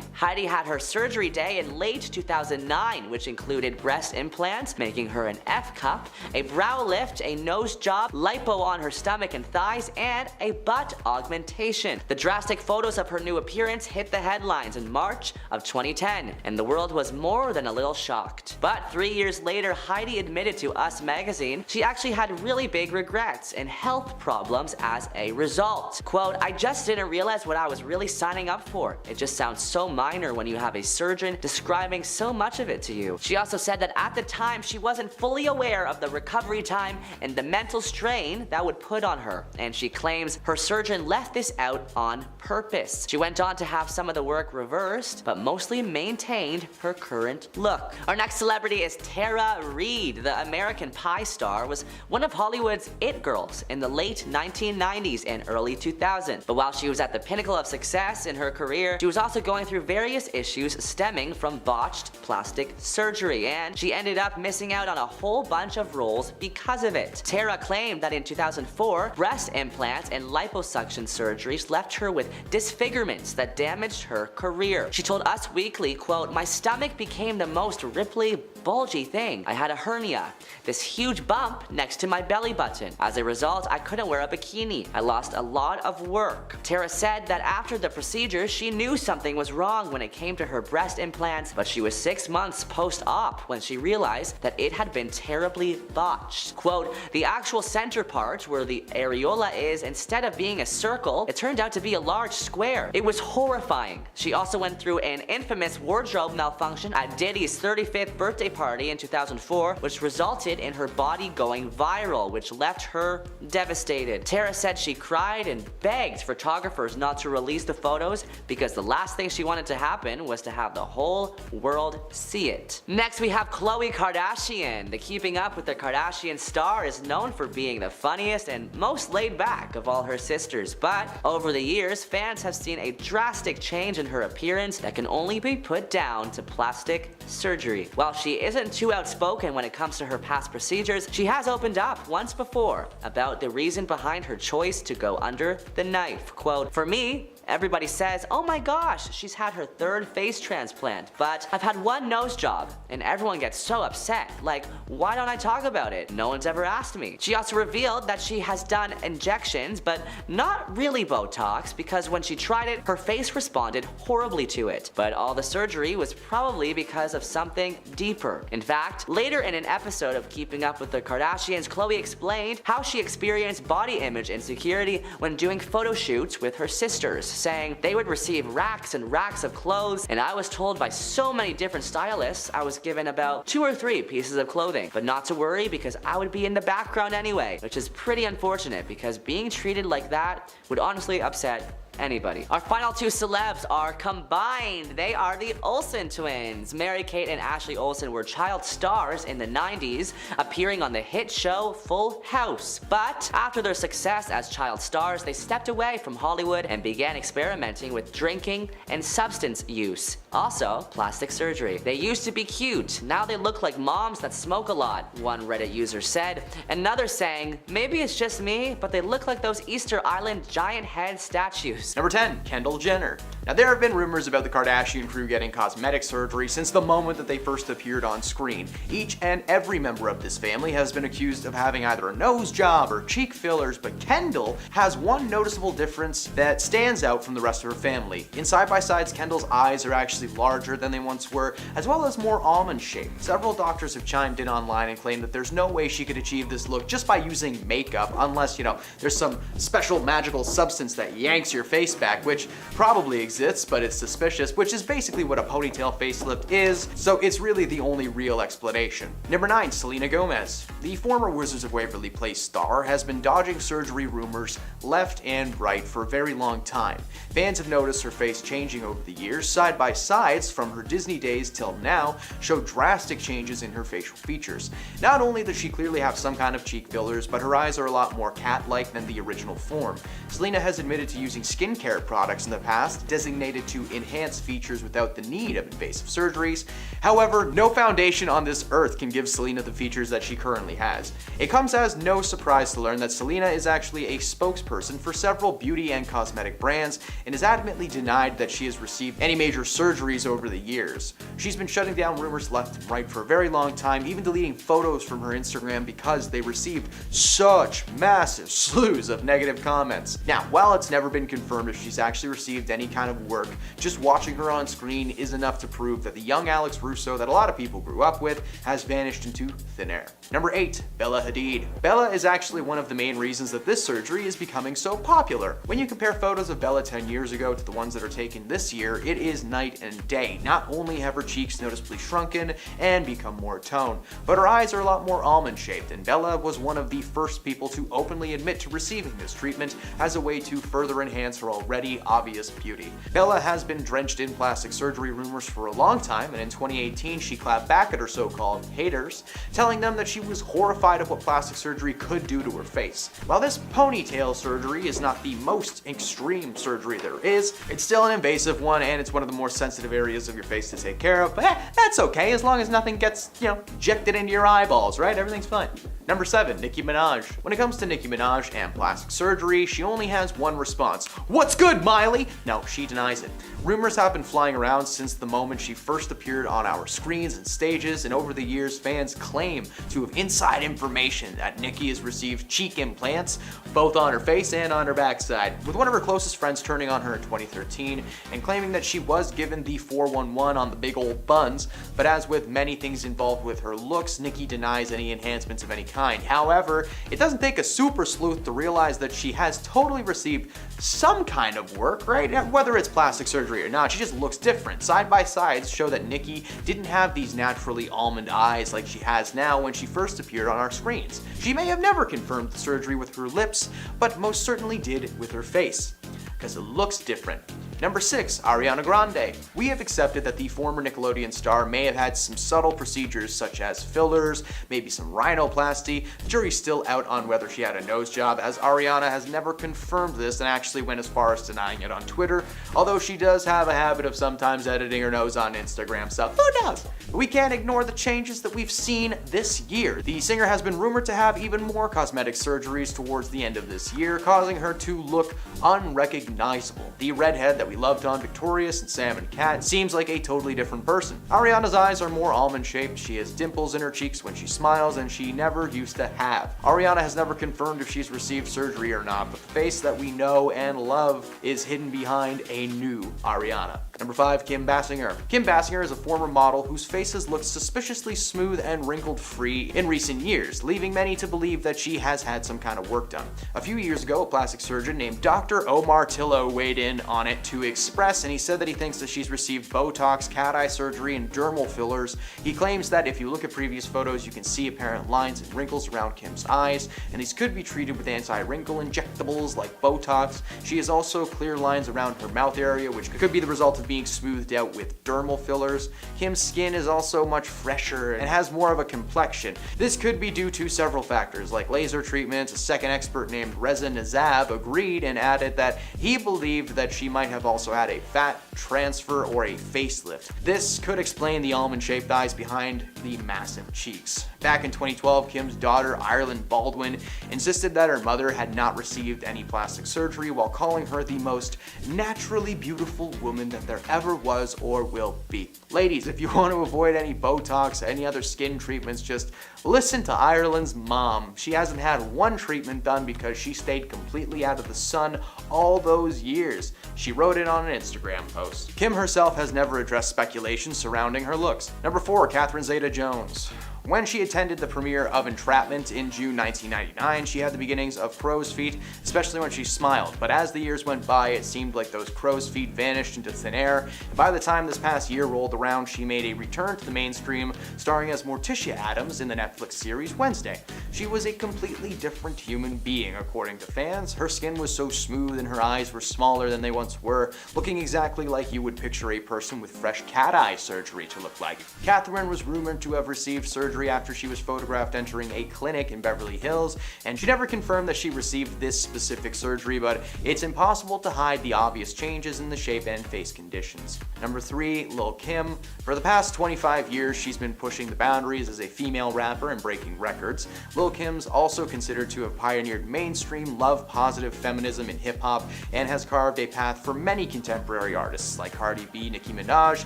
Heidi had her surgery day in late 2009, which included breast implants, making her an F cup, a brow lift, a nose job, lipo on her stomach and thighs, and a butt augmentation. The drastic photos of her new appearance hit the headlines in March of 2010, and the world was more than a little shocked. But 3 years later, Heidi admitted to Us magazine she actually had really big regrets and health problems as a result. Quote, I just didn't realize what I was really signing up for. It just sounds so minor when you have a surgeon describing so much of it to you. She also said that at the time she wasn't fully aware of the recovery time and the mental strain that would put on her, and she claims her surgeon left this out on purpose. She went on to have some of the work reversed, but mostly maintained her current look. Our next celebrity celebrity is Tara Reid. The American Pie star was one of Hollywood's it girls in the late 1990s and early 2000s. But while she was at the pinnacle of success in her career, she was also going through various issues stemming from botched plastic surgery, and she ended up missing out on a whole bunch of roles because of it. Tara claimed that in 2004, breast implants and liposuction surgeries left her with disfigurements that damaged her career. She told Us Weekly, quote, "My stomach became the most ripply, bulgy thing. I had a hernia, this huge bump next to my belly button. As a result, I couldn't wear a bikini. I lost a lot of work." Tara said that after the procedure, she knew something was wrong when it came to her breast implants, but she was 6 months post-op when she realized that it had been terribly botched. Quote, "The actual center part, where the areola is, instead of being a circle, it turned out to be a large square. It was horrifying." She also went through an infamous wardrobe malfunction at Diddy's 35th birthday party in 2004, which resulted in her body going viral, which left her devastated. Tara said she cried and begged photographers not to release the photos because the last thing she wanted to happen was to have the whole world see it. Next, we have Khloe Kardashian. The Keeping Up with the Kardashians star is known for being the funniest and most laid back of all her sisters, but over the years, fans have seen a drastic change in her appearance that can only be put down to plastic surgery. While she isn't too outspoken when it comes to her past procedures, she has opened up once before about the reason behind her choice to go under the knife. Quote, "For me, everybody says, oh my gosh, she's had her 3rd face transplant, but I've had 1 nose job, and everyone gets so upset. Like, why don't I talk about it? No one's ever asked me." She also revealed that she has done injections, but not really Botox, because when she tried it, her face responded horribly to it. But all the surgery was probably because of something deeper. In fact, later in an episode of Keeping Up with the Kardashians, Khloe explained how she experienced body image insecurity when doing photo shoots with her sisters, saying they would receive racks and racks of clothes, and I was told by so many different stylists I was given about 2 or 3 pieces of clothing, but not to worry because I would be in the background anyway, which is pretty unfortunate because being treated like that would honestly upset anybody. Our final 2 celebs are combined. They are the Olsen twins. Mary-Kate and Ashley Olsen were child stars in the 90s, appearing on the hit show Full House. But after their success as child stars, they stepped away from Hollywood and began experimenting with drinking and substance use. Also, plastic surgery. They used to be cute. Now they look like moms that smoke a lot, one Reddit user said. Another saying, "Maybe it's just me, but they look like those Easter Island giant head statues." Number 10, Kendall Jenner. Now there have been rumors about the Kardashian crew getting cosmetic surgery since the moment that they first appeared on screen. Each and every member of this family has been accused of having either a nose job or cheek fillers, but Kendall has one noticeable difference that stands out from the rest of her family. In side-by-sides, Kendall's eyes are actually larger than they once were, as well as more almond-shaped. Several doctors have chimed in online and claimed that there's no way she could achieve this look just by using makeup, unless, there's some special magical substance that yanks your face back, which probably exists, but it's suspicious, which is basically what a ponytail facelift is, so it's really the only real explanation. Number 9, Selena Gomez. The former Wizards of Waverly Place star has been dodging surgery rumors left and right for a very long time. Fans have noticed her face changing over the years. Side-by-sides from her Disney days till now show drastic changes in her facial features. Not only does she clearly have some kind of cheek fillers, but her eyes are a lot more cat-like than the original form. Selena has admitted to using skincare products in the past, designated to enhance features without the need of invasive surgeries. However, no foundation on this earth can give Selena the features that she currently has. It comes as no surprise to learn that Selena is actually a spokesperson for several beauty and cosmetic brands and has adamantly denied that she has received any major surgeries over the years. She's been shutting down rumors left and right for a very long time, even deleting photos from her Instagram because they received such massive slews of negative comments. Now, while it's never been confirmed if she's actually received any kind of work, just watching her on screen is enough to prove that the young Alex Russo that a lot of people grew up with has vanished into thin air. Number 8, Bella Hadid. Bella is actually one of the main reasons that this surgery is becoming so popular. When you compare photos of Bella 10 years ago to the ones that are taken this year, it is night and day. Not only have her cheeks noticeably shrunken and become more toned, but her eyes are a lot more almond-shaped, and Bella was one of the first people to openly admit to receiving this treatment as a way to further enhance her already obvious beauty. Bella has been drenched in plastic surgery rumors for a long time, and in 2018 she clapped back at her so-called haters, telling them that she was horrified of what plastic surgery could do to her face. While this ponytail surgery is not the most extreme surgery there is, it's still an invasive one, and it's one of the more sensitive areas of your face to take care of, but that's okay as long as nothing gets, injected into your eyeballs, right? Everything's fine. Number 7, Nicki Minaj. When it comes to Nicki Minaj and plastic surgery, she only has one response. What's good, Miley? No, she denies it. Rumors have been flying around since the moment she first appeared on our screens and stages, and over the years, fans claim to have inside information that Nicki has received cheek implants, both on her face and on her backside, with one of her closest friends turning on her in 2013 and claiming that she was given the 411 on the big old buns, but as with many things involved with her looks, Nicki denies any enhancements of any kind. However, it doesn't take a super sleuth to realize that she has totally received some kind of work, right? Whether it's plastic surgery or not, she just looks different. Side by sides show that Nicki didn't have these naturally almond eyes like she has now when she first appeared on our screens. She may have never confirmed the surgery with her lips, but most certainly did with her face, because it looks different. Number 6, Ariana Grande. We have accepted that the former Nickelodeon star may have had some subtle procedures such as fillers, maybe some rhinoplasty. The jury's still out on whether she had a nose job, as Ariana has never confirmed this and actually went as far as denying it on Twitter, although she does have a habit of sometimes editing her nose on Instagram, so who knows? We can't ignore the changes that we've seen this year. The singer has been rumored to have even more cosmetic surgeries towards the end of this year, causing her to look unrecognizable. The redhead that we loved on Victorious and Sam and Cat seems like a totally different person. Ariana's eyes are more almond shaped, she has dimples in her cheeks when she smiles, and she never used to have. Ariana has never confirmed if she's received surgery or not, but the face that we know and love is hidden behind a new Ariana. Number 5, Kim Basinger. Kim Basinger is a former model whose face has looked suspiciously smooth and wrinkle free in recent years, leaving many to believe that she has had some kind of work done. A few years ago, a plastic surgeon named Dr. Omar Tillo weighed in on it to express, and he said that he thinks that she's received Botox, cat eye surgery, and dermal fillers. He claims that if you look at previous photos, you can see apparent lines and wrinkles around Kim's eyes, and these could be treated with anti-wrinkle injectables like Botox. She has also clear lines around her mouth area, which could be the result of being smoothed out with dermal fillers. Kim's skin is also much fresher and has more of a complexion. This could be due to several factors like laser treatments. A second expert named Reza Nazab agreed and added that he believed that she might have also had a fat transfer or a facelift. This could explain the almond-shaped eyes behind the massive cheeks. Back in 2012, Kim's daughter, Ireland Baldwin, insisted that her mother had not received any plastic surgery while calling her the most naturally beautiful woman that there ever was or will be. Ladies, if you want to avoid any Botox, any other skin treatments, just listen to Ireland's mom. She hasn't had one treatment done because she stayed completely out of the sun all those years. She wrote it on an Instagram post. Kim herself has never addressed speculation surrounding her looks. Number 4, Catherine Zeta-Jones. When she attended the premiere of Entrapment in June 1999, she had the beginnings of crow's feet, especially when she smiled. But as the years went by, it seemed like those crow's feet vanished into thin air. And by the time this past year rolled around, she made a return to the mainstream, starring as Morticia Addams in the Netflix series Wednesday. She was a completely different human being, according to fans. Her skin was so smooth and her eyes were smaller than they once were, looking exactly like you would picture a person with fresh cat eye surgery to look like. Catherine was rumored to have received surgery after she was photographed entering a clinic in Beverly Hills, and she never confirmed that she received this specific surgery, but it's impossible to hide the obvious changes in the shape and face conditions. Number 3, Lil Kim. For the past 25 years, she's been pushing the boundaries as a female rapper and breaking records. Lil Kim's also considered to have pioneered mainstream love-positive feminism in hip-hop and has carved a path for many contemporary artists like Cardi B, Nicki Minaj,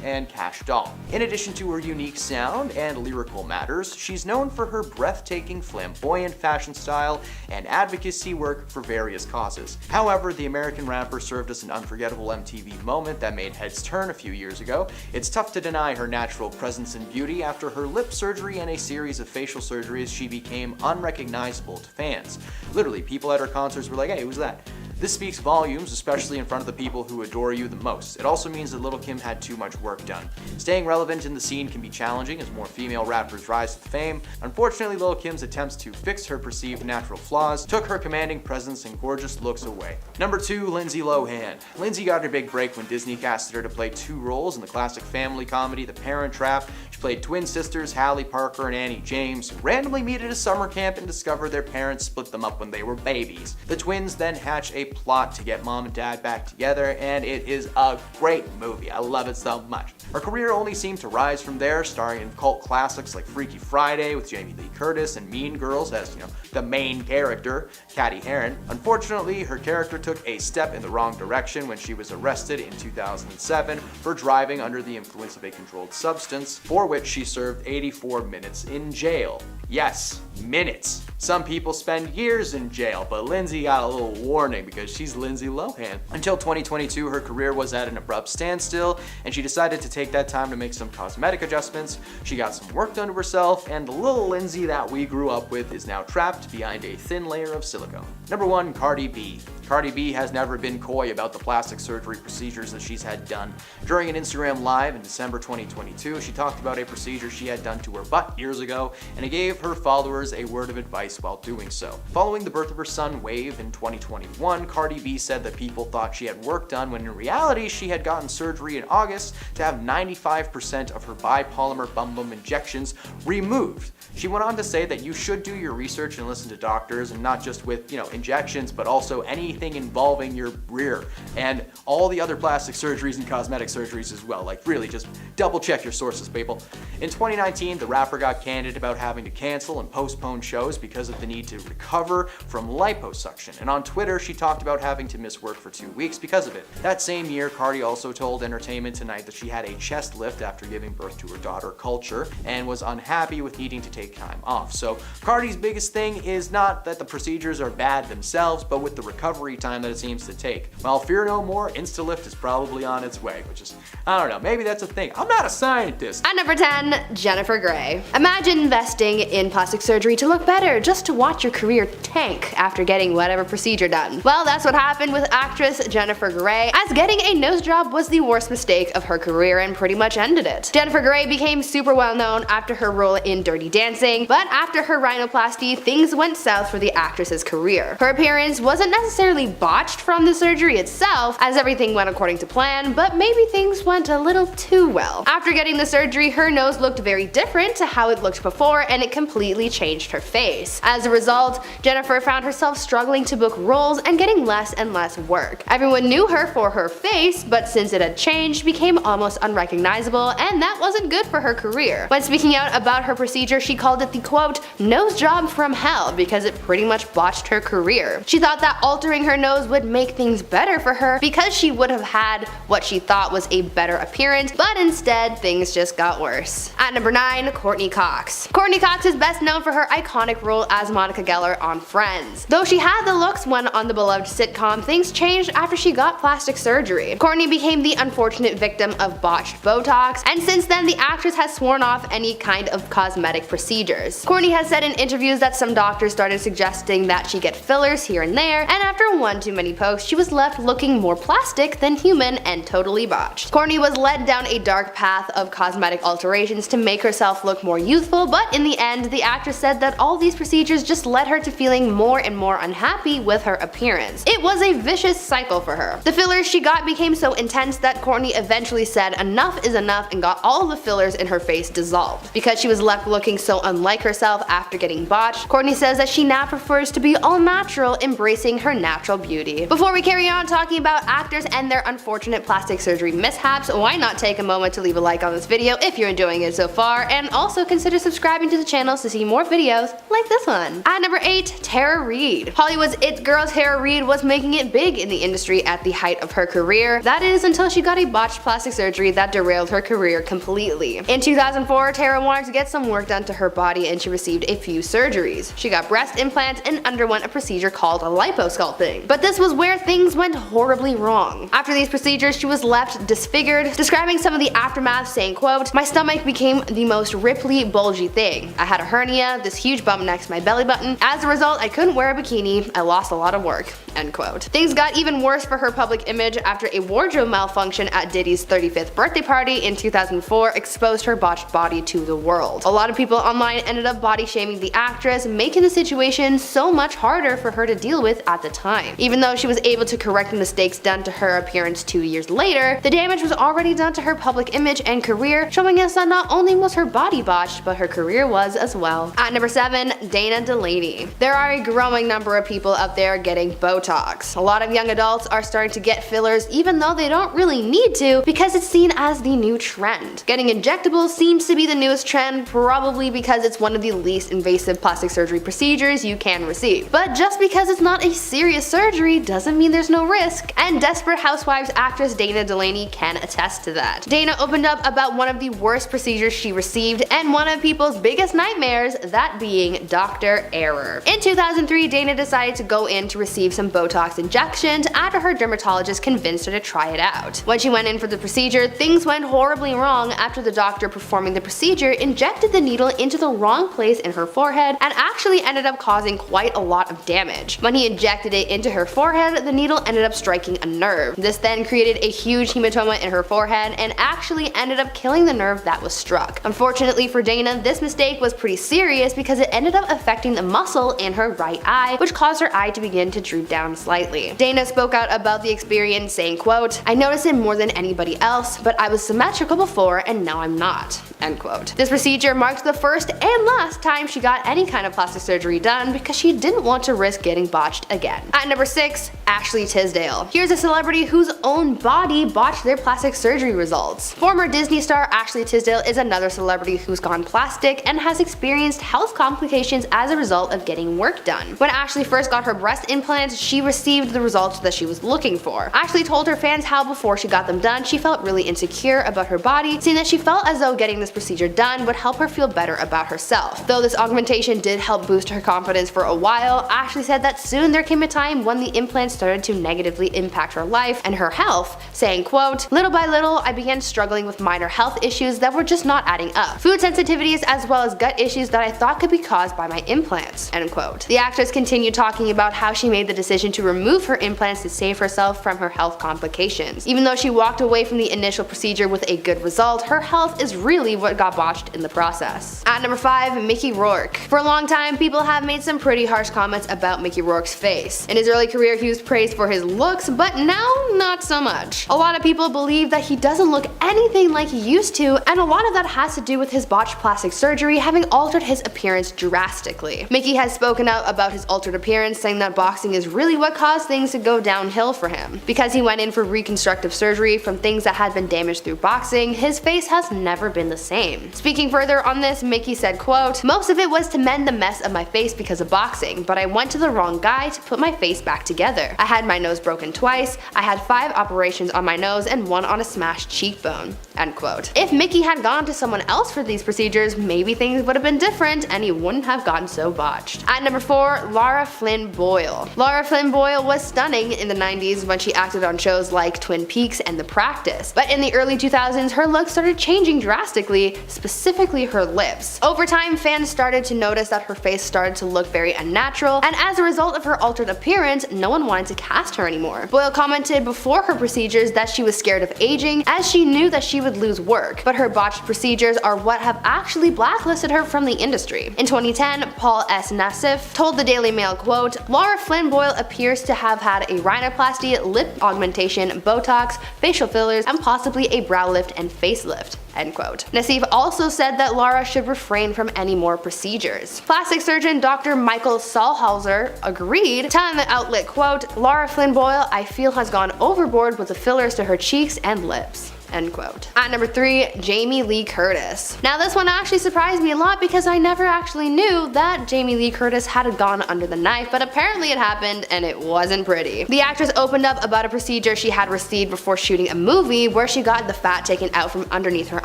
and Cash Doll. In addition to her unique sound and lyrical matters, she's known for her breathtaking, flamboyant fashion style and advocacy work for various causes. However, the American rapper served as an unforgettable MTV moment that made heads turn a few years ago. It's tough to deny her natural presence and beauty. After her lip surgery and a series of facial surgeries, she became unrecognizable to fans. Literally, people at her concerts were like, "Hey, who's that?" This speaks volumes, especially in front of the people who adore you the most. It also means that Lil' Kim had too much work done. Staying relevant in the scene can be challenging as more female rappers rise to fame. Unfortunately, Lil' Kim's attempts to fix her perceived natural flaws took her commanding presence and gorgeous looks away. Number 2, Lindsay Lohan. Lindsay got her big break when Disney casted her to play 2 roles in the classic family comedy The Parent Trap. She played twin sisters Hallie Parker and Annie James, who randomly meet at a summer camp and discover their parents split them up when they were babies. The twins then hatch a plot to get mom and dad back together, and it is a great movie. I love it so much. Her career only seemed to rise from there, starring in cult classics like Freaky Friday with Jamie Lee Curtis and Mean Girls as, the main character, Catty Heron. Unfortunately, her character took a step in the wrong direction when she was arrested in 2007 for driving under the influence of a controlled substance, for which she served 84 minutes in jail. Yes, minutes. Some people spend years in jail, but Lindsay got a little warning because she's Lindsay Lohan. Until 2022, her career was at an abrupt standstill, and she decided to take that time to make some cosmetic adjustments. She got some work done to herself, and the little Lindsay that we grew up with is now trapped behind a thin layer of silicone. Number 1, Cardi B. Cardi B has never been coy about the plastic surgery procedures that she's had done. During an Instagram Live in December 2022, she talked about a procedure she had done to her butt years ago, and it gave her followers a word of advice while doing so. Following the birth of her son, Wave, in 2021, Cardi B said that people thought she had work done when in reality she had gotten surgery in August to have 95% of her bipolymer bum injections removed. She went on to say that you should do your research and listen to doctors, and not just with, injections, but also anything involving your rear and all the other plastic surgeries and cosmetic surgeries as well. Like, really, just double check your sources, people. In 2019, the rapper got candid about having to cancel and postpone shows because of the need to recover from liposuction. And on Twitter, she talked about having to miss work for 2 weeks because of it. That same year, Cardi also told Entertainment Tonight that she had a chest lift after giving birth to her daughter, Culture, and was unhappy with needing to take time off. So Cardi's biggest thing is not that the procedures are bad themselves, but with the recovery time that it seems to take. Well, fear no more, Instalift is probably on its way, which is, I don't know, maybe that's a thing. I'm not a scientist. At number 10, Jennifer Grey. Imagine investing in plastic surgery to look better just to watch your career tank after getting whatever procedure done. Well, that's what happened with actress Jennifer Grey, as getting a nose job was the worst mistake of her career and pretty much ended it. Jennifer Grey became super well known after her role in Dirty Dancing, but after her rhinoplasty, things went south for the actress's career. Her appearance wasn't necessarily botched from the surgery itself, as everything went according to plan, but maybe things went a little too well. After getting the surgery, her nose looked very different to how it looked before, and it completely changed her face. As a result, Jennifer found herself struggling to book roles and getting less and less work. Everyone knew her for her face, but since it had changed, became almost unrecognizable, and that wasn't good for her career. When speaking out about her procedure, she called it the quote, nose job from hell, because it pretty much botched her career. She thought that altering her nose would make things better for her because she would have had what she thought was a better appearance, but instead things just got worse. At number 9, Courtney Cox. Courtney Cox is best known for her iconic role as Monica Geller on Friends. Though she had the looks when on the beloved sitcom, things changed after she got plastic surgery. Courtney became the unfortunate victim of botched Botox, and since then the actress has sworn off any kind of cosmetic procedures. Courtney has said in interviews that some doctors started suggesting that she get fillers here and there, and after one too many posts, she was left looking more plastic than human and totally botched. Courtney was led down a dark path of cosmetic alterations to make herself look more youthful, but in the end, the actress said that all these procedures just led her to feeling more and more unhappy with her appearance. It was a vicious cycle for her. The fillers she got became so intense that Courtney eventually said enough is enough and got all the fillers in her face dissolved. Because she was left looking so unlike herself after getting botched, Courtney says that she now prefers to be all natural, embracing her natural beauty. Before we carry on talking about actors and their unfortunate plastic surgery mishaps, why not take a moment to leave a like on this video if you're enjoying it so far, and also consider subscribing to the channel to see more videos like this one. At number 8, Tara Reid. Hollywood's it girl Tara Reid was making it big in the industry at the height of her career. That is until she got a botched plastic surgery that derailed her career completely. In 2004, Tara wanted to get some work done to her her body and she received a few surgeries. She got breast implants and underwent a procedure called liposculpting. But this was where things went horribly wrong. After these procedures, she was left disfigured, describing some of the aftermath saying, quote, "My stomach became the most ripply, bulgy thing. I had a hernia, this huge bump next to my belly button. As a result, I couldn't wear a bikini. I lost a lot of work." End quote. Things got even worse for her public image after a wardrobe malfunction at Diddy's 35th birthday party in 2004 exposed her botched body to the world. A lot of people online ended up body shaming the actress, making the situation so much harder for her to deal with at the time. Even though she was able to correct the mistakes done to her appearance 2 years later, the damage was already done to her public image and career, showing us that not only was her body botched, but her career was as well. At number 7, Dana Delaney. There are a growing number of people out there getting Botox. A lot of young adults are starting to get fillers even though they don't really need to because it's seen as the new trend. Getting injectables seems to be the newest trend, probably because it's one of the least invasive plastic surgery procedures you can receive. But just because it's not a serious surgery doesn't mean there's no risk, and Desperate Housewives actress Dana Delaney can attest to that. Dana opened up about one of the worst procedures she received and one of people's biggest nightmares, that being Dr. Error. In 2003, Dana decided to go in to receive some Botox injections after her dermatologist convinced her to try it out. When she went in for the procedure, things went horribly wrong after the doctor performing the procedure injected the needle into the wrong place in her forehead and actually ended up causing quite a lot of damage. When he injected it into her forehead, the needle ended up striking a nerve. This then created a huge hematoma in her forehead and actually ended up killing the nerve that was struck. Unfortunately for Dana, this mistake was pretty serious because it ended up affecting the muscle in her right eye, which caused her eye to begin to droop down slightly. Dana spoke out about the experience saying, quote, "I noticed it more than anybody else, but I was symmetrical before and now I'm not." End quote. This procedure marked the first and last time she got any kind of plastic surgery done because she didn't want to risk getting botched again. At number 6, Ashley Tisdale. Here's a celebrity whose own body botched their plastic surgery results. Former Disney star Ashley Tisdale is another celebrity who's gone plastic and has experienced health complications as a result of getting work done. When Ashley first got her breast implants, she received the results that she was looking for. Ashley told her fans how before she got them done, she felt really insecure about her body, saying that she felt as though getting this procedure done would help her feel better about herself. Though this augmentation did help boost her confidence for a while, Ashley said that soon there came a time when the implants started to negatively impact her life and her health, saying, quote, "Little by little, I began struggling with minor health issues that were just not adding up. Food sensitivities as well as gut issues that I thought could be caused by my implants." End quote. The actress continued talking about how she made the decision to remove her implants to save herself from her health complications. Even though she walked away from the initial procedure with a good result, her health is really what got botched in the process. At number 5, Mickey Rourke. For a long time, people have made some pretty harsh comments about Mickey Rourke's face. In his early career, he was praised for his looks, but now not so much. A lot of people believe that he doesn't look anything like he used to, and a lot of that has to do with his botched plastic surgery having altered his appearance drastically. Mickey has spoken out about his altered appearance, saying that boxing is really what caused things to go downhill for him. Because he went in for reconstructive surgery from things that had been damaged through boxing, his face has never been the same. Speaking further on this, Mickey said, quote, "Most of it was to mend the mess of my face because of boxing, but I went to the wrong guy to put my face back together. I had my nose broken twice, I had 5 operations on my nose and 1 on a smashed cheekbone." End quote. If Mickey had gone to someone else for these procedures, maybe things would have been different and he wouldn't have gotten so botched. At number 4, Lara Flynn Boyle. Lara Flynn Boyle was stunning in the 90s when she acted on shows like Twin Peaks and The Practice, but in the early 2000s her look started changing drastically, specifically her lips. Over time, fans started to notice that her face started to look very unnatural, and as a result of her altered appearance, no one wanted to cast her anymore. Boyle commented before her procedures that she was scared of aging as she knew that she would lose work, but her botched procedures are what have actually blacklisted her from the industry. In 2010, Paul S. Nassif told the Daily Mail, quote, "Lara Flynn Boyle appears to have had a rhinoplasty, lip augmentation, Botox, facial fillers, and possibly a brow lift and facelift." End quote. Nassif also said that Lara should refrain from any more procedures. Plastic surgeon Dr. Michael Saulhauser agreed, telling the outlet, quote, "Lara Flynn Boyle, I feel, has gone overboard with the fillers to her cheeks and lips." End quote. At number 3, Jamie Lee Curtis. Now this one actually surprised me a lot because I never actually knew that Jamie Lee Curtis had gone under the knife, but apparently it happened and it wasn't pretty. The actress opened up about a procedure she had received before shooting a movie where she got the fat taken out from underneath her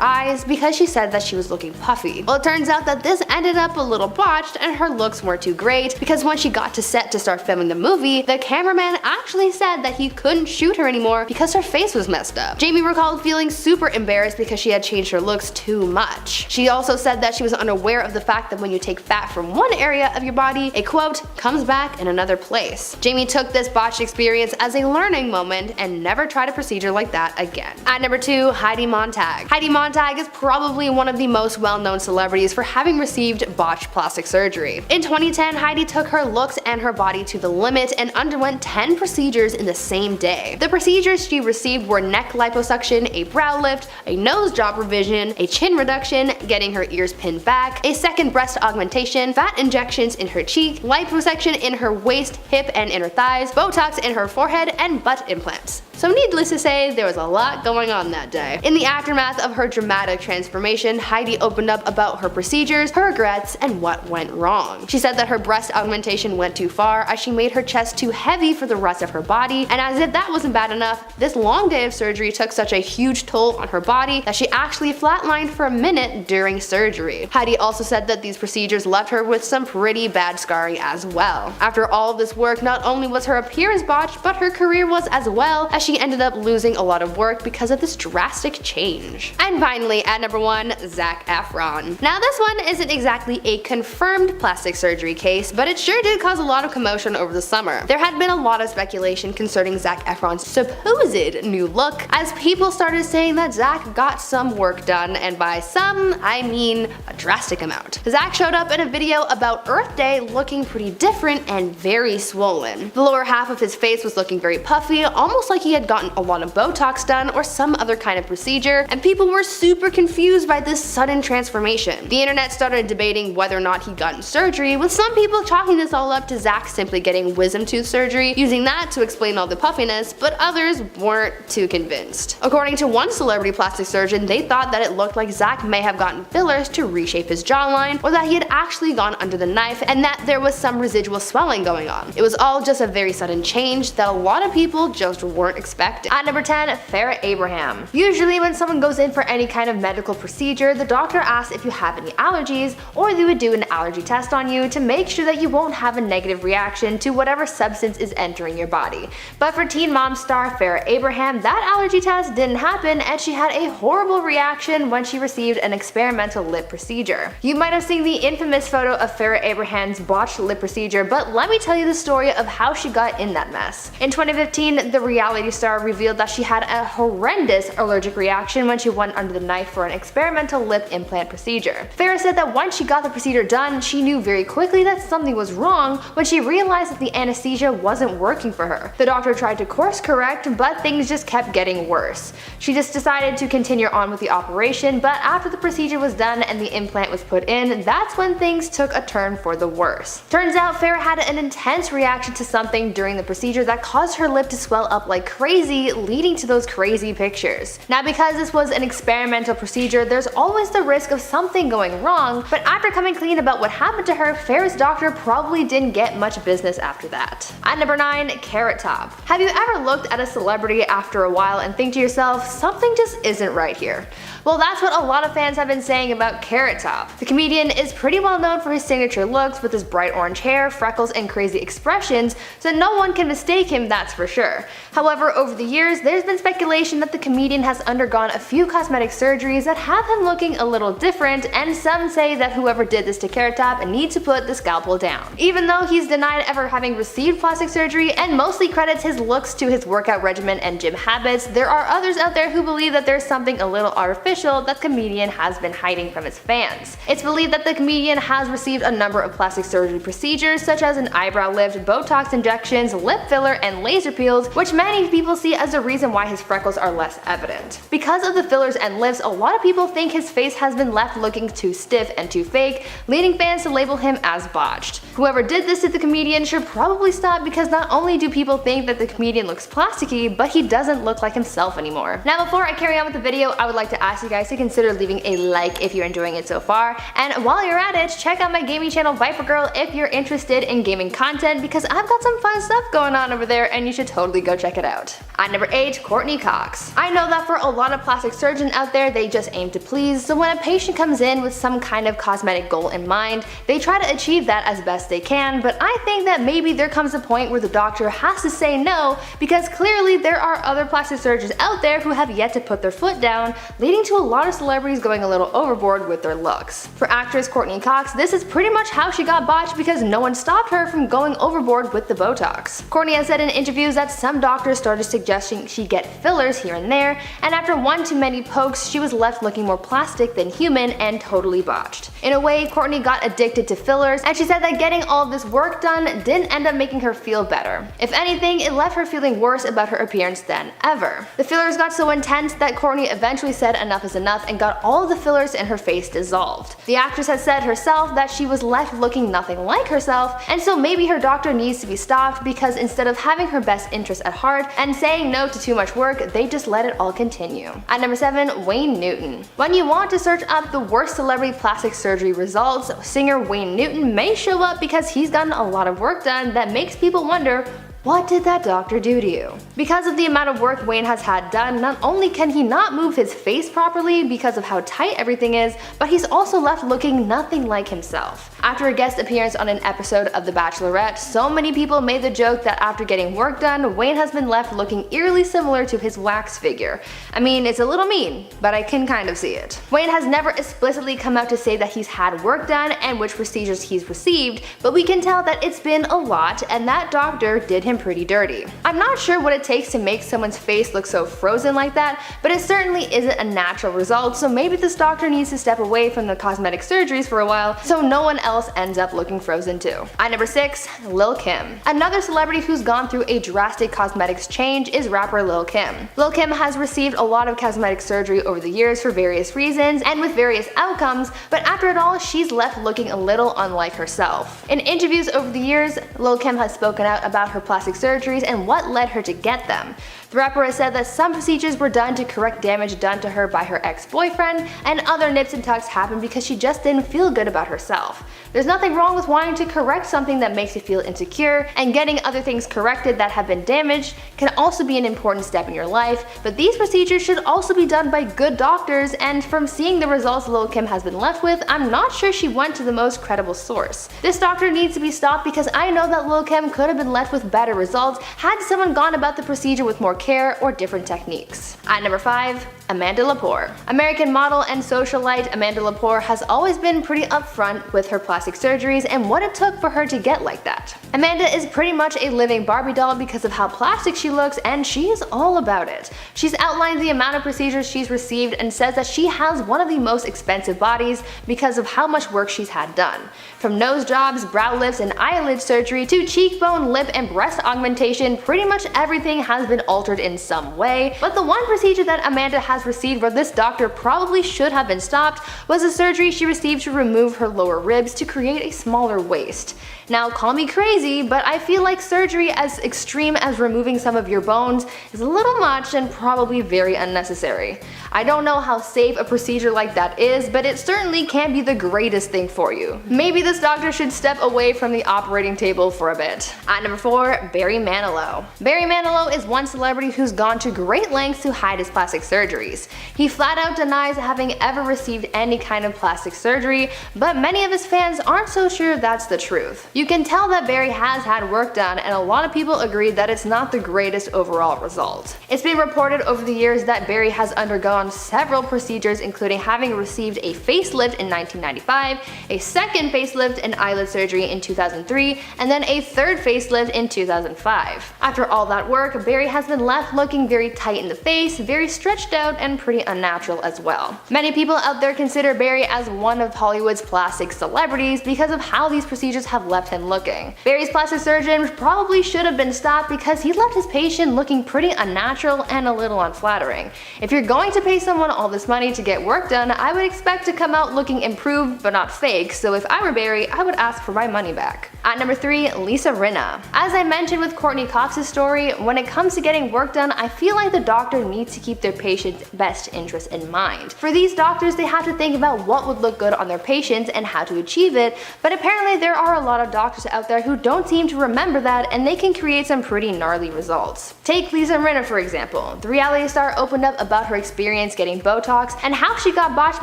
eyes because she said that she was looking puffy. Well, it turns out that this ended up a little botched and her looks weren't too great because when she got to set to start filming the movie, the cameraman actually said that he couldn't shoot her anymore because her face was messed up. Jamie recalled feeling super embarrassed because she had changed her looks too much. She also said that she was unaware of the fact that when you take fat from one area of your body, it quote, comes back in another place. Jamie took this botched experience as a learning moment and never tried a procedure like that again. At number 2, Heidi Montag. Heidi Montag is probably one of the most well-known celebrities for having received botched plastic surgery. In 2010, Heidi took her looks and her body to the limit and underwent 10 procedures in the same day. The procedures she received were neck liposuction, a brow lift, a nose job revision, a chin reduction, getting her ears pinned back, a second breast augmentation, fat injections in her cheek, liposuction in her waist, hip, and inner thighs, Botox in her forehead, and butt implants. So needless to say, there was a lot going on that day. In the aftermath of her dramatic transformation, Heidi opened up about her procedures, her regrets, and what went wrong. She said that her breast augmentation went too far as she made her chest too heavy for the rest of her body, and as if that wasn't bad enough, this long day of surgery took such a huge toll on her body that she actually flatlined for a minute during surgery. Heidi also said that these procedures left her with some pretty bad scarring as well. After all of this work, not only was her appearance botched, but her career was as well, as she ended up losing a lot of work because of this drastic change. And finally, at number 1, Zac Efron. Now this one isn't exactly a confirmed plastic surgery case, but it sure did cause a lot of commotion over the summer. There had been a lot of speculation concerning Zac Efron's supposed new look, as people started saying that Zac got some work done, and by some, I mean a drastic amount. Zac showed up in a video about Earth Day looking pretty different and very swollen. The lower half of his face was looking very puffy, almost like he had gotten a lot of Botox done or some other kind of procedure, and people were super confused by this sudden transformation. The internet started debating whether or not he'd gotten surgery, with some people chalking this all up to Zac simply getting wisdom tooth surgery, using that to explain all the puffiness, but others weren't too convinced. According to one celebrity plastic surgeon, they thought that it looked like Zac may have gotten fillers to reshape his jawline, or that he had actually gone under the knife and that there was some residual swelling going on. It was all just a very sudden change that a lot of people just weren't expecting. At number 10, Farrah Abraham. Usually when someone goes in for any kind of medical procedure, the doctor asks if you have any allergies, or they would do an allergy test on you to make sure that you won't have a negative reaction to whatever substance is entering your body. But for Teen Mom star Farrah Abraham, that allergy test didn't happen, and she had a horrible reaction when she received an experimental lip procedure. You might have seen the infamous photo of Farrah Abraham's botched lip procedure, but let me tell you the story of how she got in that mess. In 2015, the reality star revealed that she had a horrendous allergic reaction when she went under the knife for an experimental lip implant procedure. Farrah said that once she got the procedure done, she knew very quickly that something was wrong when she realized that the anesthesia wasn't working for her. The doctor tried to course correct, but things just kept getting worse. She just decided to continue on with the operation, but after the procedure was done and the implant was put in, that's when things took a turn for the worse. Turns out Farrah had an intense reaction to something during the procedure that caused her lip to swell up like crazy, leading to those crazy pictures. Now, because this was an experimental procedure, there's always the risk of something going wrong, but after coming clean about what happened to her, Farrah's doctor probably didn't get much business after that. At number 9, Carrot Top. Have you ever looked at a celebrity after a while and think to yourself, something just isn't right here? Well, that's what a lot of fans have been saying about Carrot Top. The comedian is pretty well known for his signature looks with his bright orange hair, freckles, and crazy expressions, so no one can mistake him, that's for sure. However, over the years, there's been speculation that the comedian has undergone a few cosmetic surgeries that have him looking a little different, and some say that whoever did this to Carrot Top needs to put the scalpel down. Even though he's denied ever having received plastic surgery and mostly credits his looks to his workout regimen and gym habits, there are others out there who believe that there's something a little artificial that the comedian has been hiding from his fans. It's believed that the comedian has received a number of plastic surgery procedures such as an eyebrow lift, Botox injections, lip filler, and laser peels, which many people see as the reason why his freckles are less evident. Because of the fillers and lifts, a lot of people think his face has been left looking too stiff and too fake, leading fans to label him as botched. Whoever did this to the comedian should probably stop, because not only do people think that the comedian looks plasticky, but he doesn't look like himself anymore. Now Now before I carry on with the video, I would like to ask you guys to consider leaving a like if you're enjoying it so far, and while you're at it, check out my gaming channel Viper Girl if you're interested in gaming content, because I've got some fun stuff going on over there and you should totally go check it out. At number 8, Courtney Cox. I know that for a lot of plastic surgeons out there, they just aim to please, so when a patient comes in with some kind of cosmetic goal in mind, they try to achieve that as best they can, but I think that maybe there comes a point where the doctor has to say no, because clearly there are other plastic surgeons out there who have yet to put their foot down, leading to a lot of celebrities going a little overboard with their looks. For actress Courtney Cox, this is pretty much how she got botched because no one stopped her from going overboard with the Botox. Courtney has said in interviews that some doctors started suggesting she get fillers here and there, and after one too many pokes, she was left looking more plastic than human and totally botched. In a way, Courtney got addicted to fillers, and she said that getting all this work done didn't end up making her feel better. If anything, it left her feeling worse about her appearance than ever. The fillers got so intense that Courtney eventually said enough is enough and got all of the fillers in her face dissolved. The actress has said herself that she was left looking nothing like herself, and so maybe her doctor needs to be stopped because instead of having her best interests at heart and saying no to too much work, they just let it all continue. At number 7, Wayne Newton. When you want to search up the worst celebrity plastic surgery results, singer Wayne Newton may show up because he's gotten a lot of work done that makes people wonder, what did that doctor do to you? Because of the amount of work Wayne has had done, not only can he not move his face properly because of how tight everything is, but he's also left looking nothing like himself. After a guest appearance on an episode of The Bachelorette, so many people made the joke that after getting work done, Wayne has been left looking eerily similar to his wax figure. I mean, it's a little mean, but I can kind of see it. Wayne has never explicitly come out to say that he's had work done and which procedures he's received, but we can tell that it's been a lot and that doctor did him pretty dirty. I'm not sure what it takes to make someone's face look so frozen like that, but it certainly isn't a natural result, so maybe this doctor needs to step away from the cosmetic surgeries for a while so no one else ends up looking frozen too. At number 6, Lil Kim. Another celebrity who's gone through a drastic cosmetics change is rapper Lil Kim. Lil Kim has received a lot of cosmetic surgery over the years for various reasons and with various outcomes, but after it all, she's left looking a little unlike herself. In interviews over the years, Lil Kim has spoken out about her plastic surgeries and what led her to get them. The rapper has said that some procedures were done to correct damage done to her by her ex-boyfriend, and other nips and tucks happened because she just didn't feel good about herself. There's nothing wrong with wanting to correct something that makes you feel insecure, and getting other things corrected that have been damaged can also be an important step in your life, but these procedures should also be done by good doctors, and from seeing the results Lil Kim has been left with, I'm not sure she went to the most credible source. This doctor needs to be stopped because I know that Lil Kim could have been left with better results had someone gone about the procedure with more care or different techniques. At number 5, Amanda Lepore. American model and socialite Amanda Lepore has always been pretty upfront with her plastic surgeries and what it took for her to get like that. Amanda is pretty much a living Barbie doll because of how plastic she looks, and she is all about it. She's outlined the amount of procedures she's received and says that she has one of the most expensive bodies because of how much work she's had done. From nose jobs, brow lifts, and eyelid surgery to cheekbone, lip, and breast augmentation, pretty much everything has been altered in some way, but the one procedure that Amanda has received where this doctor probably should have been stopped was a surgery she received to remove her lower ribs to create a smaller waist. Now, call me crazy, but I feel like surgery as extreme as removing some of your bones is a little much and probably very unnecessary. I don't know how safe a procedure like that is, but it certainly can't be the greatest thing for you. Maybe this doctor should step away from the operating table for a bit. At number 4, Barry Manilow. Barry Manilow is one celebrity who's gone to great lengths to hide his plastic surgeries. He flat out denies having ever received any kind of plastic surgery, but many of his fans aren't so sure that's the truth. You can tell that Barry has had work done, and a lot of people agree that it's not the greatest overall result. It's been reported over the years that Barry has undergone several procedures, including having received a facelift in 1995, a second facelift and eyelid surgery in 2003, and then a third facelift in 2005. After all that work, Barry has been left looking very tight in the face, very stretched out, and pretty unnatural as well. Many people out there consider Barry as one of Hollywood's plastic celebrities because of how these procedures have left left him looking. Barry's plastic surgeon probably should have been stopped because he left his patient looking pretty unnatural and a little unflattering. If you're going to pay someone all this money to get work done, I would expect to come out looking improved but not fake, so if I were Barry, I would ask for my money back. At number 3, Lisa Rinna. As I mentioned with Courtney Cox's story, when it comes to getting work done, I feel like the doctor needs to keep their patient's best interest in mind. For these doctors, they have to think about what would look good on their patients and how to achieve it, but apparently there are a lot of doctors out there who don't seem to remember that, and they can create some pretty gnarly results. Take Lisa Rinna for example. The reality star opened up about her experience getting Botox and how she got botched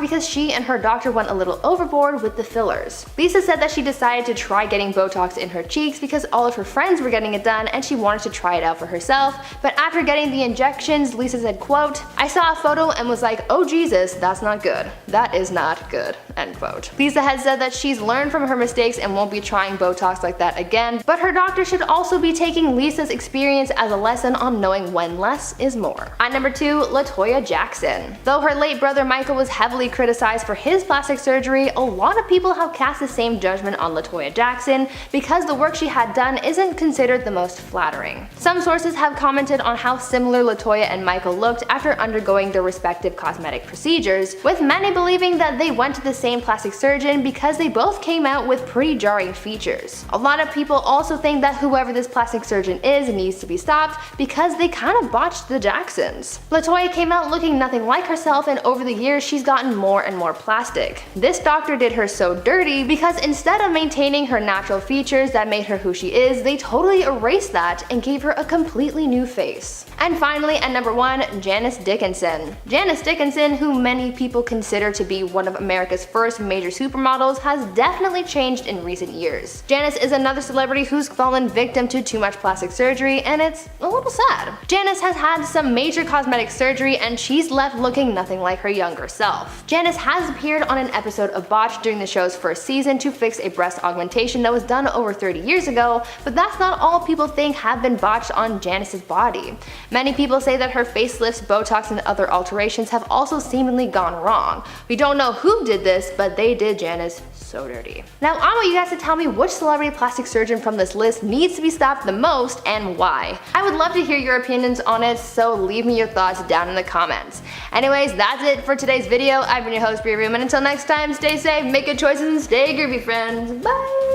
because she and her doctor went a little overboard with the fillers. Lisa said that she decided to try getting Botox in her cheeks because all of her friends were getting it done and she wanted to try it out for herself, but after getting the injections, Lisa said, quote, "I saw a photo and was like, oh Jesus, that's not good. That is not good," end quote. Lisa has said that she's learned from her mistakes and won't be trying Botox like that again, but her doctor should also be taking Lisa's experience as a lesson on knowing when less is more. At number 2, LaToya Jackson. Though her late brother Michael was heavily criticized for his plastic surgery, a lot of people have cast the same judgment on LaToya Jackson because the work she had done isn't considered the most flattering. Some sources have commented on how similar LaToya and Michael looked after undergoing their respective cosmetic procedures, with many believing that they went to the same plastic surgeon because they both came out with pretty jarring features. A lot of people also think that whoever this plastic surgeon is needs to be stopped because they kind of botched the Jacksons. LaToya came out looking nothing like herself, and over the years she's gotten more and more plastic. This doctor did her so dirty because instead of maintaining her natural features that made her who she is, they totally erased that and gave her a completely new face. And finally, at number 1, Janice Dickinson. Janice Dickinson, who many people consider to be one of America's first major supermodels, has definitely changed in recent years. Janice is another celebrity who's fallen victim to too much plastic surgery, and it's a little sad. Janice has had some major cosmetic surgery and she's left looking nothing like her younger self. Janice has appeared on an episode of Botched during the show's first season to fix a breast augmentation that was done over 30 years ago, but that's not all people think have been botched on Janice's body. Many people say that her facelifts, Botox, and other alterations have also seemingly gone wrong. We don't know who did this, but they did Janice so dirty. Now I want you guys to tell me which celebrity plastic surgeon from this list needs to be stopped the most and why. I would love to hear your opinions on it, so leave me your thoughts down in the comments. Anyways, that's it for today's video. I've been your host, Bria Room, and until next time, stay safe, make good choices, and stay groovy, friends. Bye!